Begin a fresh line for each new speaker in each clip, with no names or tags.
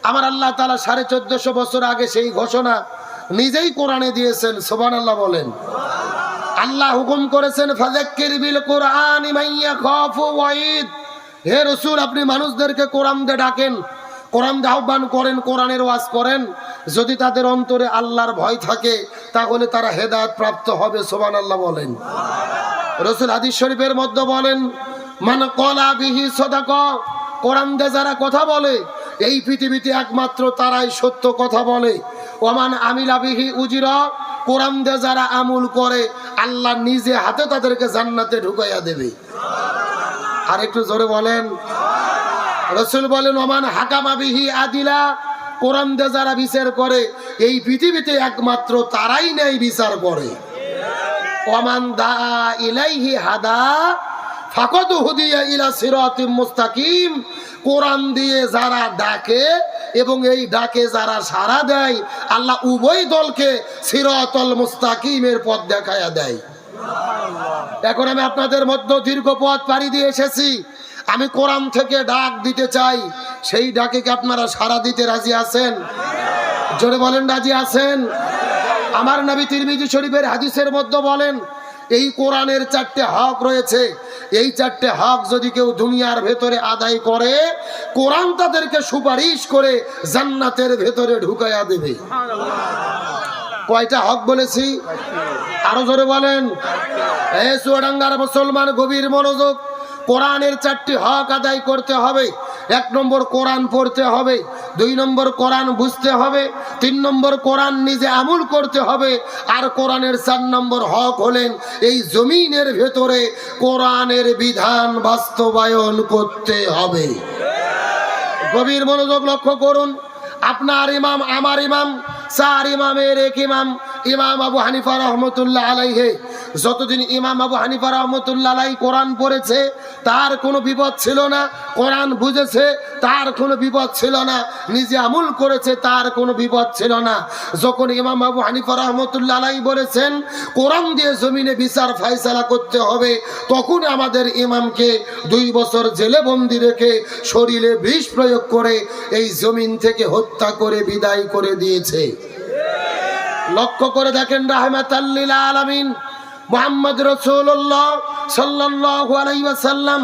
আমার আল্লাহ তাআলা 1450 বছর আগে সেই ঘোষণা নিজেই কোরআনে দিয়েছেন। সুবহানাল্লাহ বলেন। আল্লাহ হুকুম করেছেন ফাযাক্কির বিল কুরআনি মান ইয়াখাফু ওয়াঈদ। হে রাসূল, আপনি মানুষদেরকে কোরআন দিয়ে ডাকেন, কোরআন দিয়ে আহ্বান করেন, কোরআনের ওয়াজ করেন। যদি তাদের অন্তরে আল্লাহর ভয় থাকে তাহলে তারা হেদায়েত প্রাপ্ত হবে। সুবহানাল্লাহ বলেন। রাসূল হাদিস শরীফের মধ্যে বলেন মান ক্বালা বিহি সাদাকা। কোরআন দিয়ে যারা কথা বলে এই পৃথিবীতে একমাত্র তারাই সত্য কথা বলে। ওমান আমিলা বিহি উজিরা। কোরআন দিয়ে যারা আমল করে আল্লাহ নিজে হাতে তাদেরকে জান্নাতে ঢুকাইয়া দেবে। আর একটু জোরে বলেন। রাসূল বলেন ওমান হাকামা বিহি আদিলা। কোরআন দিয়ে যারা বিচার করে এই পৃথিবীতে একমাত্র তারাই ন্যায় বিচার করে। ওমান দা ইলাইহি হাদা ফাকাদ হুদিয়া ইলা সিরাতিম মুস্তাকিম। কোরআন দিয়ে যারা ডাকে এবং এই ডাকে যারা সাড়া দেয় আল্লাহ উভয় দলকে সিরাতুল মুস্তাকিমের পথ দেখায়া দেয়। এখন আমি আপনাদের মধ্যে দীর্ঘ পথ পাড়ি দিয়ে এসেছি। আমি কোরআন থেকে ডাক দিতে চাই, সেই ডাকে কি আপনারা সাড়া দিতে রাজি আছেন? জোরে বলেন, রাজি আছেন? আমার নবী তিরমিজি শরীফের হাদিসের মধ্যে বলেন এই কোরআনের 4টে হক রয়েছে। এই 4টে হক যদি কেউ দুনিয়ার ভেতরে আদায় করে কোরআন তাদেরকে সুপারিশ করে জান্নাতের ভেতরে ঢুকাইয়া দেবে। কয়টা হক বলেছি? আরো জোরে বলেন। এই চুয়াডাঙ্গার মুসলমান গভীর মনোযোগ। কোরআনের 4টি হক আদায় করতে হবে। 1 নম্বর কোরআন পড়তে হবে, 2 নম্বর কোরআন বুঝতে হবে, 3 নম্বর কোরআন নিজে আমল করতে হবে, আর কোরআনের 4 নম্বর হক হলেন এই জমিনের ভেতরে কোরআনের বিধান বাস্তবায়ন করতে হবে। গভীর মনোযোগ লক্ষ্য করুন। আপনার ইমাম, আমার ইমাম, 4 ইমামের 1 ইমাম, ইমাম আবু হানিফা রহমতুল্লাহ আলাইহি। যতদিন ইমাম আবু হানিফা রহমতুল্লাহ আলাইহি কোরআন পড়েছে তার কোনো বিপদ ছিল না, কোরআন বুঝেছে তার কোনো বিপদ ছিল না, নিজে আমল করেছে তার কোনো বিপদ ছিল না। যখন ইমাম আবু হানিফা রহমতুল্লাহ আলাইহি বলেছেন কোরআন দিয়ে জমিনে বিচার ফায়সালা করতে হবে, তখন আমাদের ইমামকে 2 বছর জেলে বন্দি রেখে শরীরে বিষ প্রয়োগ করে এই জমিন থেকে হত্যা করে বিদায় করে দিয়েছে। লক্ষ্য করে দেখেন, রাহমাতাল লিল আলামিন মুহাম্মদ রাসূলুল্লাহ সাল্লাল্লাহু আলাইহি ওয়াসাল্লাম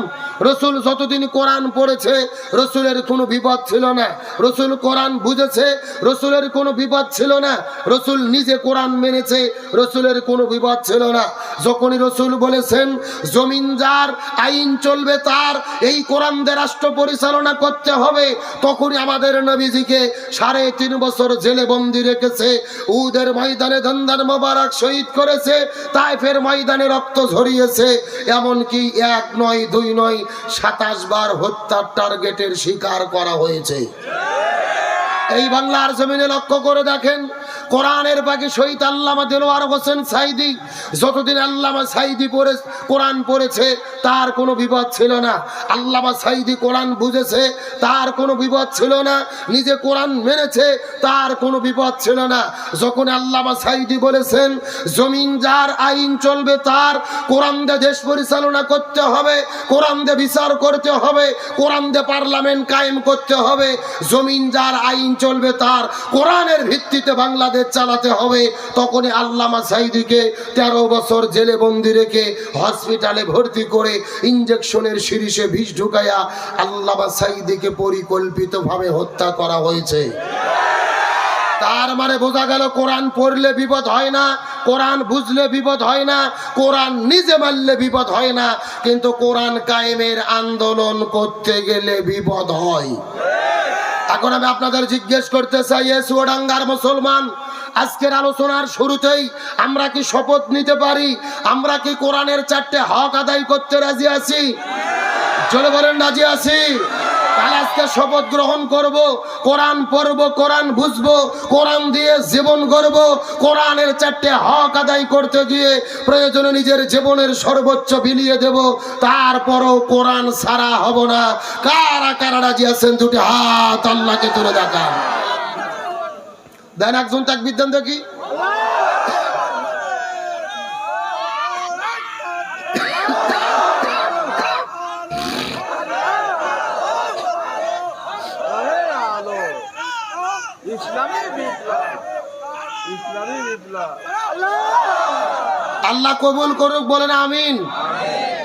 রসুল যতদিন কোরআন পড়েছে রসুলের কোনো বিপদ ছিল না, রসুল কোরআন বুঝেছে রসুলের কোনো বিপদ ছিল না, রসুল নিজে কোরআন মেনেছে রসুলের কোনো বিপদ ছিল না। যখনই রসুল বলেছেন জমিন যার আইন চলবে তার, এই কোরআন দিয়ে রাষ্ট্র পরিচালনা করতে হবে, তখনই আমাদের নবীজিকে 3.5 বছর জেলে বন্দি রেখেছে। উহুদের ময়দানে দন্দার মোবারক শহীদ করেছে, তায়েফের ময়দানে রক্ত ঝরিয়েছে। এমনকি 1 নয় 2 নয় 27 বার হত্যার টার্গেটের শিকার করা হয়েছে। এই বাংলার জমিনে লক্ষ্য করে দেখেন, কোরআনের পাখি শহীদ আল্লামা দেলোয়ার হোসেন সাইদি, যতদিন আল্লামা সাইদি কোরআন পড়েছে তার কোনো বিপদ ছিল না। আল্লামা সাইদি কোরআন বুঝেছে তার কোনো বিপদ ছিল না, নিজে কোরআন মেনেছে তার কোনো বিপদ ছিল না। যখন আল্লামা সাইদি বলেছেন জমিন যার আইন চলবে তার, কোরআন দিয়ে দেশ পরিচালনা করতে হবে, কোরআন দিয়ে বিচার করতে হবে, কোরআন দিয়ে পার্লামেন্ট কায়েম করতে হবে, জমিন যার আইন চলবে তার, কোরআনের ভিত্তিতে বাংলাদেশ চালাতে হবে, তখনই আল্লামা সাইদিকে 13 বছর জেলে বন্দি রেখে হসপিটালে ভর্তি করে ইনজেকশনের শিরিষে বিষ ঢুকাইয়া আল্লামা সাইদিকে পরিকল্পিতভাবে হত্যা করা হয়েছে। তার মানে বোঝা গেল কোরআন পড়লে বিপদ হয় না, কোরআন বুঝলে বিপদ হয় না, কোরআন নিজে মানলে বিপদ হয় না, কিন্তু কোরআন কায়েমের আন্দোলন করতে গেলে বিপদ হয়। এখন আমি আপনাদের জিজ্ঞেস করতে চাই, চুয়াডাঙ্গার মুসলমান, আজকের আলোচনার শুরুতেই আমরা কি শপথ নিতে পারি আমরা কি কোরআনের 4টে হক আদায় করতে রাজি আছি? চলে বলেন রাজি আছি। তাহলে আজকে শপথ গ্রহণ করব, কোরআন পড়ব, কোরআন বুঝবো, কোরআন দিয়ে জীবন গড়ব, কোরআনের 4টে হক আদায় করতে গিয়ে প্রয়োজনে নিজের জীবনের সর্বোচ্চ বিলিয়ে দেব, তারপরও কোরআন ছাড়া হব না। কারা কারা রাজি আছেন? 2টি হাত আল্লাহকে তুলে দেখান। দেন একজন তাকবীর দেন দেখি। আল্লাহ কবুল করুক, বলেন আমিন।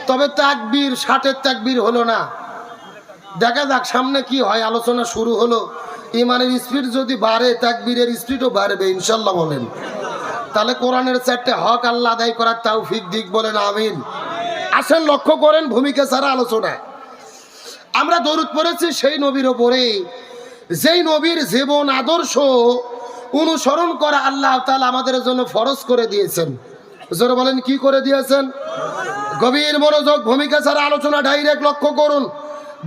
তবে তাকবীর 60-এর তাকবীর হলো না, দেখা যাক সামনে কি হয়। আলোচনা শুরু হলো, ইমানের স্পিড যদি বাড়ে তাকবীরের স্পিডও বাড়বে ইনশাল্লাহ, বলেন। তাহলে কোরআনের 4টে হক আল্লাহ আদায় করার তৌফিক দিক, বলেন আমিন। আসেন লক্ষ্য করেন ভূমিকা ছাড়া আলোচনা। আমরা দরুদ পড়েছি সেই নবীর ওপরে যেই নবীর জীবন আদর্শ অনুসরণ করা আল্লাহ তাআলা আমাদের জন্য ফরজ করে দিয়েছেন। জোরে বলেন কি করে দিয়েছেন? গভীর মনোযোগ, ভূমিকা ছাড়া আলোচনা ডাইরেক্ট লক্ষ্য করুন।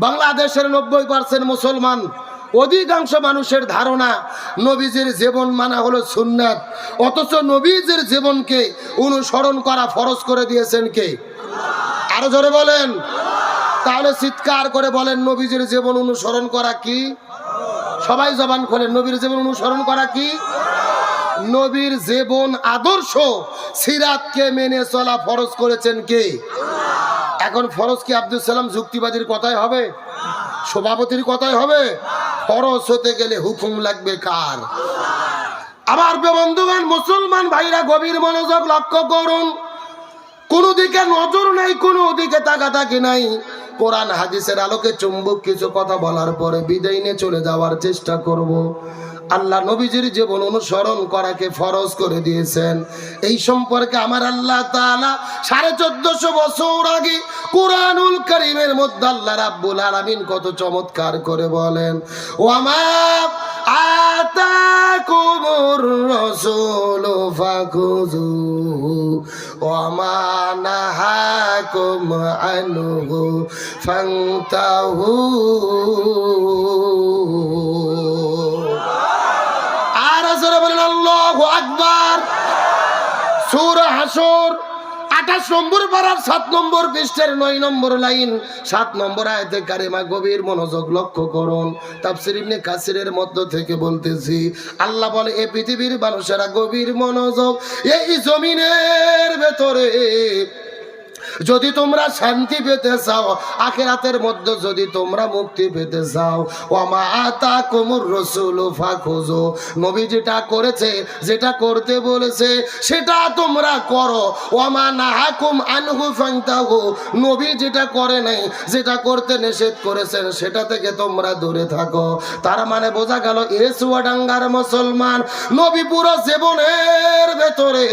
বাংলাদেশের 90% মুসলমান, অধিকাংশ মানুষের ধারণা নবীজির জীবন মানা হলো সুন্নাত, অথচ নবীজির জীবনকে অনুসরণ করা ফরজ করে দিয়েছেন কে? আরো জোরে বলেন। তাহলে চিৎকার করে বলেন নবীজির জীবন অনুসরণ করা কি? সবাই জবান খোলেন, নবীর জীবন অনুসরণ করা কি? নবীর জীবন আদর্শ সিরাতকে মেনে চলা ফরজ করেছেন কে? এখন ফরজ কি আব্দুল সালাম যুক্তিবাদীর কথাই হবে? সভাপতির কথাই হবে? ফরজ হতে গেলে হুকুম লাগবে কার? আমার বন্ধুগণ, মুসলমান ভাইরা গভীর মনোযোগ লক্ষ্য করুন। কোনো দিকে নজর নাই, কোনো দিকে তাকাতাকি নাই। কোরআন হাদিসের আলোকে চুম্বক কিছু কথা বলার পরে বিদায় নিয়ে চলে যাওয়ার চেষ্টা করব। আল্লাহ নবীজির জীবন অনুসরণ করাকে ফরজ করে দিয়েছেন। এই সম্পর্কে আমার আল্লাহ তাআলা 1450 বছর আগে কুরআনুল কারীমের মধ্যে আল্লাহ রাব্বুল আলামিন কত চমৎকার করে বলেন, ওয়ামা আতাকুমুর রাসূলু ফাখুযুহু ওয়ামা নাহাকুম আনহু ফান্তাহু। আল্লাহু আকবার। সূরা হাসর 28 নম্বর পারার 7 নম্বর পৃষ্ঠার 9 নম্বর লাইন 7 নম্বর আয়াতে কারিমা গভীর মনোযোগ লক্ষ্য করুন। তাফসীর ইবনে কাসিরের মধ্য থেকে বলতেছি, আল্লাহ বলে এই পৃথিবীর মানুষেরা গভীর মনোযোগ, এই জমিনের ভেতরে যদি তোমরা শান্তি পেতে চাও, আখিরাতের মধ্যে যদি তোমরা মুক্তি পেতে চাও, ওয়ামা আতাকুমুর রাসূলু ফাখুযু, নবী যেটা করেছে, যেটা করতে বলেছে সেটা তোমরা করো। ওয়ামা নাহাকুম আনহু ফান্তাহু, নবী যেটা করে নাই, যেটা করতে নিষেধ করেছেন সেটা থেকে তোমরা দূরে থাকো। তার মানে বোঝা গেল এ চুয়াডাঙ্গার মুসলমান, নবী পুরো জীবনের ভেতরে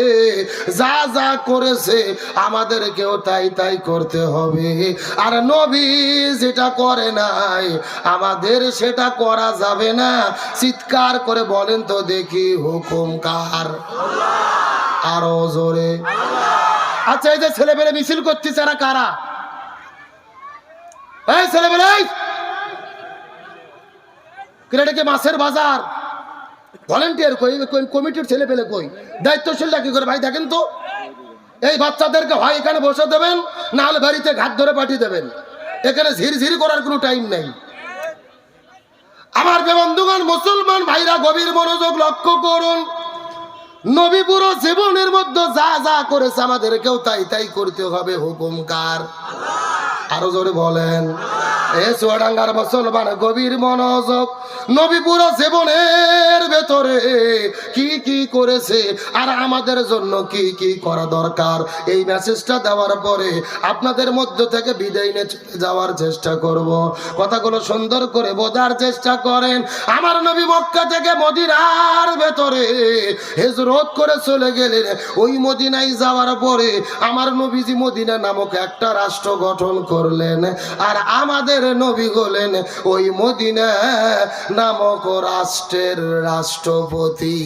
যা যা করেছে আমাদেরকেও তাই তাই করতে হবে। আর নবী যেটা করে নাই আমাদের সেটা করা যাবে না। চিৎকার করে বলেন তো দেখি হুকুম কার? আরো জোরে। আচ্ছা, এই যে ছেলেবেলে মিছিল করতেছে এরা কারা? এই ছেলেবেলে, কি মাছের বাজার ভলেন্টিয়ার কই, কমিটির ছেলেপেলে কই, দায়িত্বশীলরা কি করে ভাই দেখেন তো? এই বাচ্চাদেরকে হয় এখানে বসে দেবেন, না হলে বাড়িতে ঘাট ধরে পাঠিয়ে দেবেন। এখানে ঝিরঝিরি করার কোনো টাইম নেই। আমার বন্ধুগণ, মুসলমান ভাইরা গভীর মনোযোগ লক্ষ্য করুন। নবী পুরো জীবনের মধ্যে যা যা করেছে আমাদেরকেও তাই তাই করতে হবে। হুকুম কার? আরো জোরে বলেন। এ চুয়াডাঙ্গার মুসলমান গভীর মনোযোগ, নবী পুরো জীবনের ভেতরে কি কি করেছে আর আমাদের জন্য কি কি করা দরকার, এই মেসেজটা দেওয়ার পরে আপনাদের মধ্য থেকে বিদায় নিয়ে চলে যাওয়ার চেষ্টা করব। কথাগুলো সুন্দর করে বোঝার চেষ্টা করেন। আমার নবী মক্কা থেকে মদিনার ভেতরে হিজরত করে চলে গেলেন। ওই মদিনায় যাওয়ার পরে আমার নবীজি মদিনা নামক একটা রাষ্ট্র গঠন করলেন, আর আমাদের নবী হলেন ওই মদিনা নামক রাষ্ট্রের রাষ্ট্রপতি।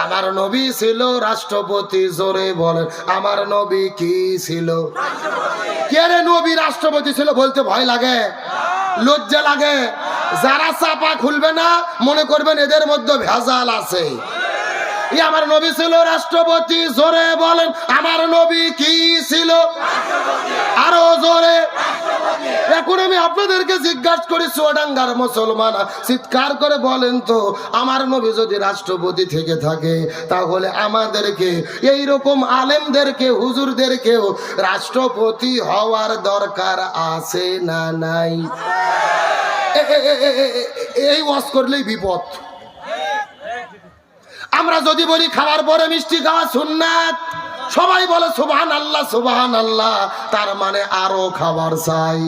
আমার নবী ছিল রাষ্ট্রপতি। জোরে বলেন, আমার নবী কি ছিল? কে রে নবী রাষ্ট্রপতি ছিল বলতে ভয় লাগে, লজ্জা লাগে? যারা চাপা খুলবে না মনে করবেন এদের মধ্যে ভেজাল আছে। আমার নবী ছিল রাষ্ট্রপতি। জোরে বলেন, আমার নবী কি ছিল? আরো জোরে। এখন আমি আপনাদেরকে জিজ্ঞাসা করি, চুয়াডাঙ্গার মুসলমান, চিৎকার করে বলেন তো, আমার নবী যদি রাষ্ট্রপতি থেকে থাকে তাহলে আমাদেরকে এইরকম আলেমদেরকে, হুজুরদেরকেও রাষ্ট্রপতি হওয়ার দরকার আছে না নাই? এই ওয়াজ করলেই বিপদ। আমরা যদি বলি খাওয়ার পরে মিষ্টি খাওয়া সুন্নাত, সবাই বলে সুবহানাল্লাহ সুবহানাল্লাহ, তার মানে আরো খাবার চাই।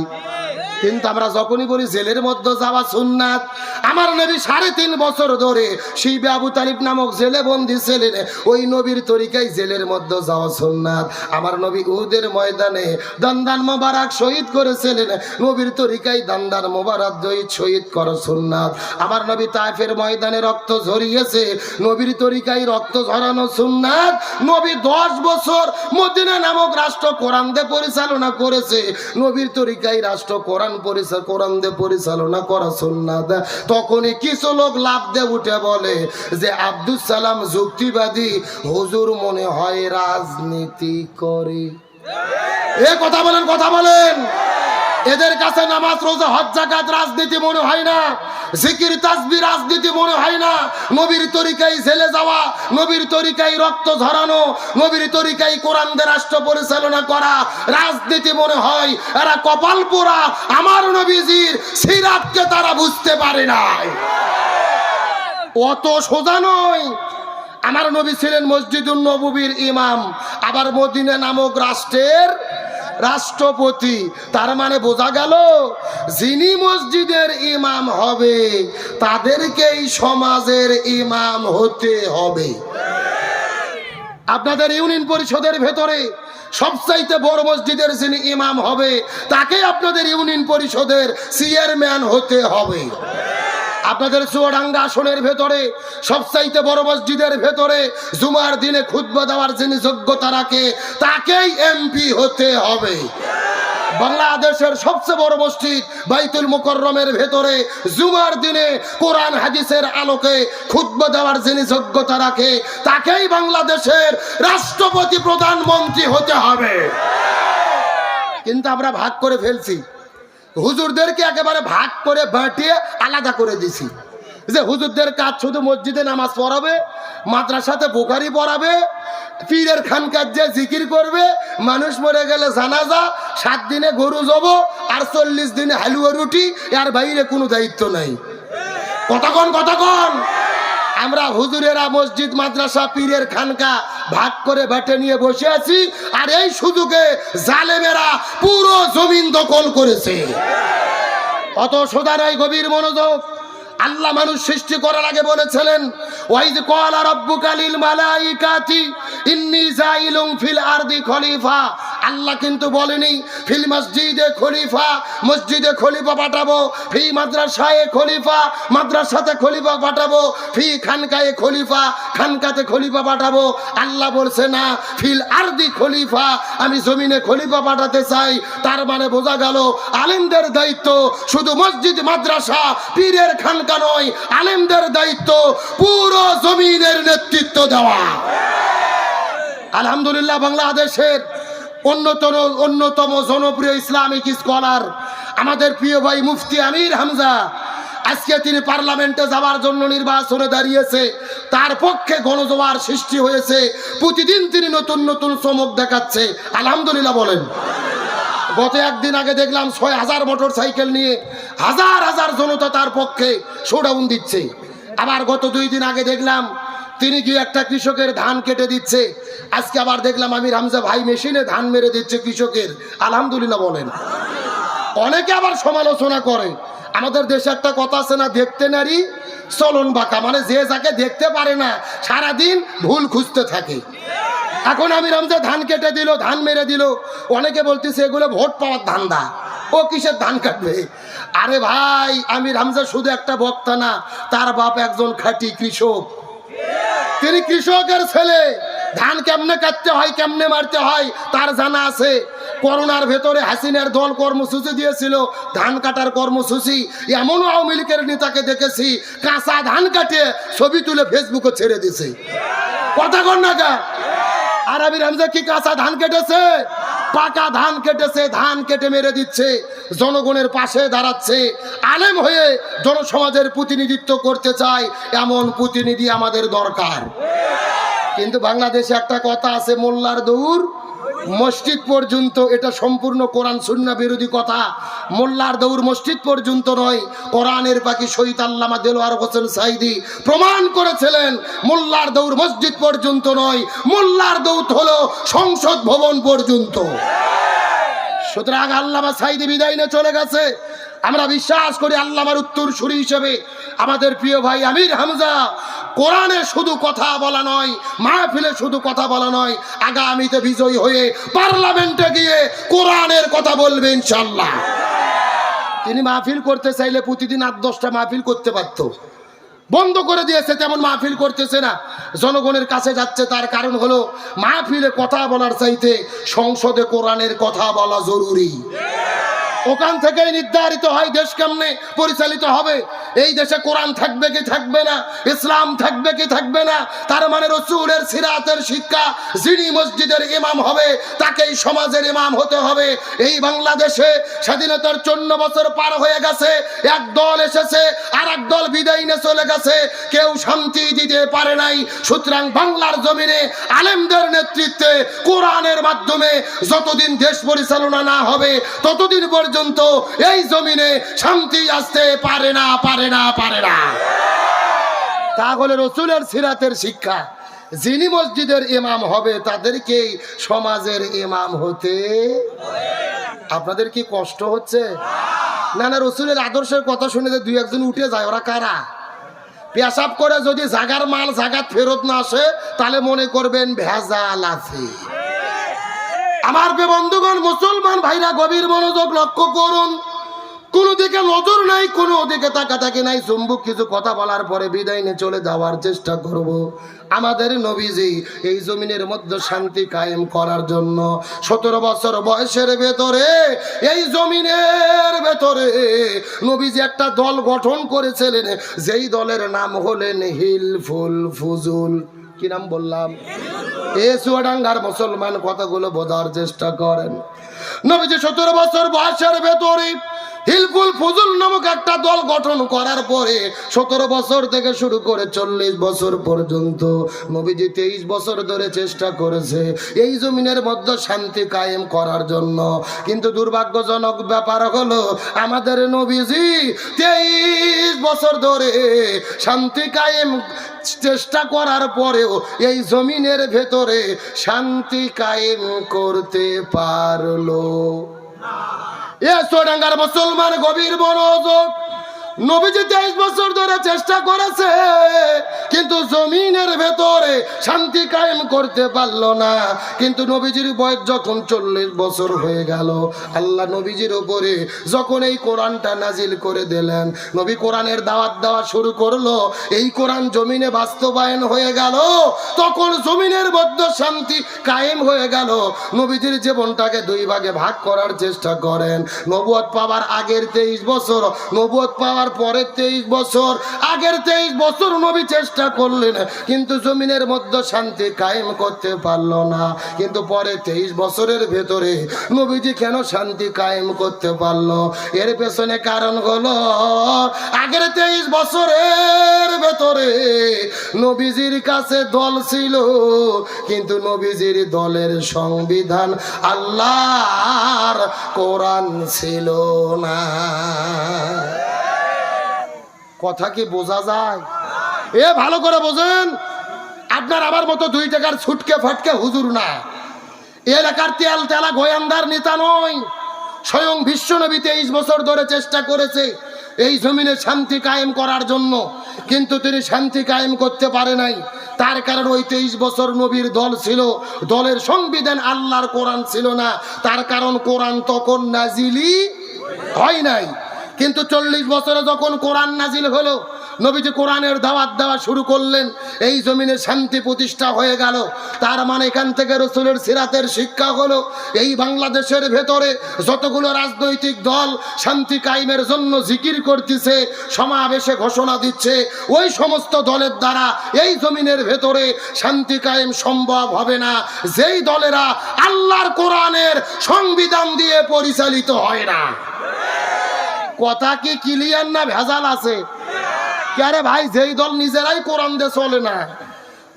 কিন্তু আমরা যখনই বলি জেলের মধ্যে যাওয়া সুন্নাত, আমার নবী 3.5 বছর ধরে শিবে আবু তালিব নামক জেলে বন্দী ছিলেন, ওই নবীর তরিকায় জেলের মধ্যে যাওয়া সুন্নাত। আমার নবী উহুদের ময়দানে দান্দান মোবারক শহীদ করেছিলেন, নবীর তরিকায় দান্দান মোবারক শহীদ করা সুন্নাত। আমার নবী তায়েফের ময়দানে রক্ত ঝরিয়েছে, নবীর তরিকায় রক্ত ঝরানো সুন্নাত। নবী 10 বছর মদিনা নামক রাষ্ট্র কোরআন দিয়ে পরিচালনা করেছে, নবীর তরিকায় রাষ্ট্র কোরআন দিয়ে পরিচালনা করা সুন্নাত। তখনই কিছু লোক লাভ দিয়ে উঠে বলে যে আব্দুল সালাম যুক্তিবাদী, হুজুর মনে হয় রাজনীতি করে। এ কথা বলেন, কথা বলেন। এদের কাছে নামাজ রোজা হজ যাকাত রাজনীতি মনে হয় না, জিকির তাসবিহ রাজনীতি মনে হয় না। নবীর তরিকায় জেলে যাওয়া, নবীর তরিকায় রক্ত ঝরানো, নবীর তরিকায় কোরআন দিয়ে রাষ্ট্র পরিচালনা করা রাজনীতি মনে হয়। এরা কপাল পোড়া, আমার নবীজির সিরাতকে তারা বুঝতে পারে নাই। অত সোজা নয়। আমার নবী ছিলেন মসজিদুন নববীর ইমাম, আবার মদিনা নামক রাষ্ট্রের রাষ্ট্রপতি। তার মানে বোঝা গেল যিনি মসজিদের ইমাম হবে তাদেরকেই সমাজের ইমাম হতে হবে। আপনাদের ইউনিয়ন পরিষদের ভেতরে সবচাইতে বড় মসজিদের যিনি ইমাম হবে তাকে আপনাদের ইউনিয়ন পরিষদের চেয়ারম্যান হতে হবে। আপনাদের চুয়াডাঙ্গা আসনের ভেতরে সবচাইতে বড় মসজিদের ভেতরে জুমার দিনে খুতবা দেওয়ার যিনি যোগ্যতা রাখে তাকেই এমপি হতে হবে। বাংলাদেশের সবচেয়ে বড় মসজিদ বাইতুল মুকাররমের ভেতরে জুমার দিনে কোরআন হাদিসের আলোকে খুতবা দেওয়ার যিনি যোগ্যতা রাখে তাকেই বাংলাদেশের রাষ্ট্রপতি প্রধানমন্ত্রী হতে হবে। কিন্তু আমরা ভাগ করে ফেলছি, হুজুরদেরকে একেবারে ভাগ করে বাঁটিয়ে আলাদা করে দিছি যে হুজুরদের কাজ শুধু মসজিদে নামাজ পড়াবে, মাদ্রাসাতে বুখারী পড়াবে, পীরের খানকার যে জিকির করবে, মানুষ মরে গেলে জানাজা, 7 দিনে গরু জব আর 40 দিনে হালুয়া রুটি, এর বাইরে কোনো দায়িত্ব নাই। কতক্ষণ আমরা হুজুরেরা মসজিদ মাদ্রাসা পীরের খানকা ভাগ করে বেটে নিয়ে বসে আছি, আর এই সুযোগে জালেমেরা পুরো জমিন দখল করেছে। অত সোজা নয়, গভীর মনোযোগ। আল্লাহ মানুষ সৃষ্টি করার আগে বলেছিলেন ওয়াইজ ক্বালা রাব্বুকা লিল মালাইকাতি ইন্নী জাইলুন ফিল আরদি খলিফা। আল্লাহ কিন্তু বলেনি ফিল মসজিদে খলিফা, মসজিদে খলিফা পাঠাবো, ফি মাদ্রাসায়ে খলিফা, মাদ্রাসাতে খলিফা পাঠাবো, ফি খানকায়ে খলিফা, খানকাতে খলিফা পাঠাবো। আল্লাহ বলছে না, ফিল আরদি খলিফা, আমি জমিনে খলিফা পাঠাতে চাই। তার মানে বোঝা গেল আলেমদের দায়িত্ব শুধু মসজিদ মাদ্রাসা পীরের খানকা নয়, আলেমদের দায়িত্ব পুরো জমিনের নেতৃত্ব দেওয়া। আলহামদুলিল্লাহ, বাংলাদেশের অন্যতম জনপ্রিয় ইসলামিক স্কলার আমাদের প্রিয় ভাই মুফতি আমির হামজা, আজকে তিনি পার্লামেন্টে যাওয়ার জন্য নির্বাচনে দাঁড়িয়েছে। তার পক্ষে গণজোয়ার সৃষ্টি হয়েছে, প্রতিদিন তিনি নতুন নতুন চমক দেখাচ্ছে। আলহামদুলিল্লাহ বলেন। গত একদিন আগে দেখলাম 6000 মোটর সাইকেল নিয়ে হাজার হাজার জনতা তার পক্ষে শোডাউন দিচ্ছে। আবার গত 2 দিন আগে দেখলাম তিনি গিয়ে একটা কৃষকের ধান কেটে দিচ্ছে। আজকে আবার দেখলাম আমির হামজা ভাই মেশিনে ধান মেরে দিচ্ছে কৃষকের। আলহামদুলিল্লাহ বলেন। অনেকে আবার সমালোচনা করে। আমাদের দেশে একটা কথা আছে না, দেখতে নারী চলন বাঁকা, মানে যে যাকে দেখতে পারে না সারাদিন ভুল খুঁজতে থাকে। এখন আমির হামজা ধান কেটে দিল, ধান মেরে দিল, অনেকে বলতেছে এগুলো ভোট পাওয়ার ধান্দা, ও কিসের ধান কাটবে? আরে ভাই, আমির হামজা শুধু একটা বক্তা না, তার বাপ একজন খাঁটি কৃষক। তিনি কৃষকের ছেলে, ধান কেমনে কাটতে হয়, কেমনে মারতে হয় তার জানা আছে। করোনার ভেতরে হাসিনার দল কর্মসূচি দিয়েছিল, ধান কাটার কর্মসূচি। এমনও আওয়ামী লীগের নেতাকে দেখেছি কাঁচা ধান কাটে ছবি তুলে ফেসবুকে ছেড়ে দিছে। কথা কন না গা? আর আমির হামজা কি কাঁচা ধান কেটেছে? পাকা ধান কেটেছে, ধান কেটে মেরে দিচ্ছে, জনগণের পাশে দাঁড়াচ্ছে, আলেম হয়ে জনসমাজের প্রতিনিধিত্ব করতে চায়, এমন প্রতিনিধি আমাদের দরকার। কিন্তু বাংলাদেশে একটা কথা আছে, মোল্লার দৌড় মসজিদ পর্যন্ত। এটা সম্পূর্ণ কোরআন সুন্নাহ বিরোধী কথা। মোল্লার দৌড় মসজিদ পর্যন্ত নয়, কোরআনের পাখি শহীদ আল্লামা দেলোয়ার হোসেন সাঈদী প্রমাণ করেছিলেন মোল্লার দৌড় মসজিদ পর্যন্ত নয়, মোল্লার দৌড় হলো সংসদ ভবন পর্যন্ত। সুতরাং আল্লামা সাঈদী বিদায় নিয়ে চলে গেছে। আমরা বিশ্বাস করি আল্লামার উত্তরসূরি হিসেবে আমাদের প্রিয় ভাই আমির হামজা কোরআনে শুধু কথা বলা নয়, মাহফিলে শুধু কথা বলা নয়, আগামীতে বিজয়ী হয়ে পার্লামেন্টে গিয়ে কোরআনের কথা বলবে ইনশাআল্লাহ। তিনি মাহফিল করতে চাইলে প্রতিদিন ৮-১০টা মাহফিল করতে পারত, বন্ধ করে দিয়েছে, তেমন মাহফিল করতেছে না, জনগণের কাছে যাচ্ছে। তার কারণ হলো মাহফিলে কথা বলার চাইতে সংসদে কোরআনের কথা বলা জরুরি। ওখান থেকেই নির্ধারিত হয় দেশ কেমনে পরিচালিত হবে, এই দেশে কোরআন থাকবে কি থাকবে না, ইসলাম থাকবে কি থাকবে না। তার মানে রাসূলের সিরাতের শিক্ষা, যিনি মসজিদের ইমাম হবে তাকেই সমাজের ইমাম হতে হবে। এই বাংলাদেশে স্বাধীনতার 54 বছর পার হয়ে গেছে, এক দল এসেছে আর এক দল বিদায় নিয়ে চলে গেছে, কেউ শান্তি দিতে পারে নাই। সুতরাং বাংলার জমিনে আলেমদের নেতৃত্বে কোরআনের মাধ্যমে যতদিন দেশ পরিচালনা না হবে ততদিন পর্যন্ত এই জমিনে শান্তি আসতে পারে না, পারে না, পারে না। তাহলে রাসূলের সিরাতের শিক্ষা, যিনি মসজিদের ইমাম হবে তাদেরকেই সমাজের ইমাম হতে। আপনাদের কি কষ্ট হচ্ছে? না না, রাসূলের আদর্শের কথা শুনে যে দুই একজন উঠে যায়, ওরা কারা? পেশাব করে যদি জাগার মাল জাগাত ফেরত না আসে তাহলে মনে করবেন ভেজাল আছে। আমার বন্ধুগণ, মুসলমান ভাইরা গভীর মনোযোগ লক্ষ্য করুন। কোনো দিকে নজর নাই, কোনো দিকে তাকাতাকি নাই। চুম্বক কিছু কথা বলার পরে বিদায় নিয়ে চলে যাওয়ার চেষ্টা করব। আমাদের নবীজি এই জমিনের মধ্যে শান্তি কায়েম করার জন্য 17 বছর বয়সের ভেতরে এই জমিনের ভেতরে নবীজি একটা দল গঠন করেছিলেন, যেই দলের নাম হলেন হিলফুল ফুজুল। কি নাম বললাম? চুয়াডাঙ্গার মুসলমান কথাগুলো বোঝার চেষ্টা করেন। নবীজি 17 বছর বয়সের ভেতরে হিলফুল ফুজুল নামক একটা দল গঠন করার পরে 17 বছর থেকে শুরু করে 40 বছর পর্যন্ত নবীজি 23 বছর ধরে চেষ্টা করেছে এই জমিনের মধ্যে শান্তি কায়েম করার জন্য। কিন্তু দুর্ভাগ্যজনক ব্যাপার হলো আমাদের নবীজি 23 বছর ধরে শান্তি কায়েম চেষ্টা করার পরেও এই জমিনের ভেতরে শান্তি কায়েম করতে পারলো না। চুয়াডাঙ্গার মুসলমান গভীর মনোযোগ, নবীজি 23 বছর ধরে চেষ্টা করেছে কিন্তু জমিনের ভেতরে শান্তি কায়েম করতে পারলো না। কিন্তু নবীজির বয়স যখন 40 বছর হয়ে গেল, আল্লাহ নবীজির উপরে যখন এই কোরআনটা নাজিল করে দিলেন, নবী কোরআনের দাওয়াত দেওয়া শুরু করলো, এই কোরআন জমিনে বাস্তবায়ন হয়ে গেল, তখন জমিনের মধ্যে শান্তি কায়েম হয়ে গেল। নবীজির জীবনটাকে দুই ভাগে ভাগ করার চেষ্টা করেন। নবুয়ত পাওয়ার আগের 23 বছর, নবুয়ত পাওয়ার পরের 23 বছর। আগের 23 বছর নবী চেষ্টা করলেন কিন্তু জমিনের মধ্যে শান্তি কায়েম করতে পারলো না। কিন্তু পরে 23 বছরের ভেতরে নবীজি কেন শান্তি কায়েম করতে পারলো? এর পেছনে কারণ হলো আগের 23 বছরের ভেতরে নবীজির কাছে দল ছিল কিন্তু নবীজির দলের সংবিধান আল্লাহর কোরআন ছিল না। কথা কি বোঝা যায়? ভালো করে বোঝেন। আপনার আমার মতো 2 টাকার ছুটকে ফাটকে হুজুর না, এলাকার তেল তেলা গোয়েন্দার নেতা নয়। স্বয়ং বিশ্বনবী 23 বছর ধরে চেষ্টা করেছে এই জমিনে শান্তি কায়েম করার জন্য, কিন্তু তিনি শান্তি কায়েম করতে পারে নাই। তার কারণ ওই 23 বছর নবীর দল ছিল, দলের সংবিধান আল্লাহর কোরআন ছিল না। তার কারণ কোরআন তখন নাজিলই হয় নাই। কিন্তু 40 বছরে যখন কোরআন নাজিল হলো, নবীজি কোরআনের দাওয়াত দেওয়া শুরু করলেন, এই জমিনে শান্তি প্রতিষ্ঠা হয়ে গেল। তার মানে এখান থেকে রসুলের সিরাতের শিক্ষা হলো, এই বাংলাদেশের ভেতরে যতগুলো রাজনৈতিক দল শান্তি কায়েমের জন্য জিকির করতেছে, সমাবেশে ঘোষণা দিচ্ছে, ওই সমস্ত দলের দ্বারা এই জমিনের ভেতরে শান্তি কায়েম সম্ভব হবে না, যেই দলেরা আল্লাহর কোরআনের সংবিধান দিয়ে পরিচালিত হয় না। কথা কি ক্লিয়ার না ভেজাল আছে? আরে ভাই, যেই দল নিজেরাই কোরআন দিয়ে চলে না,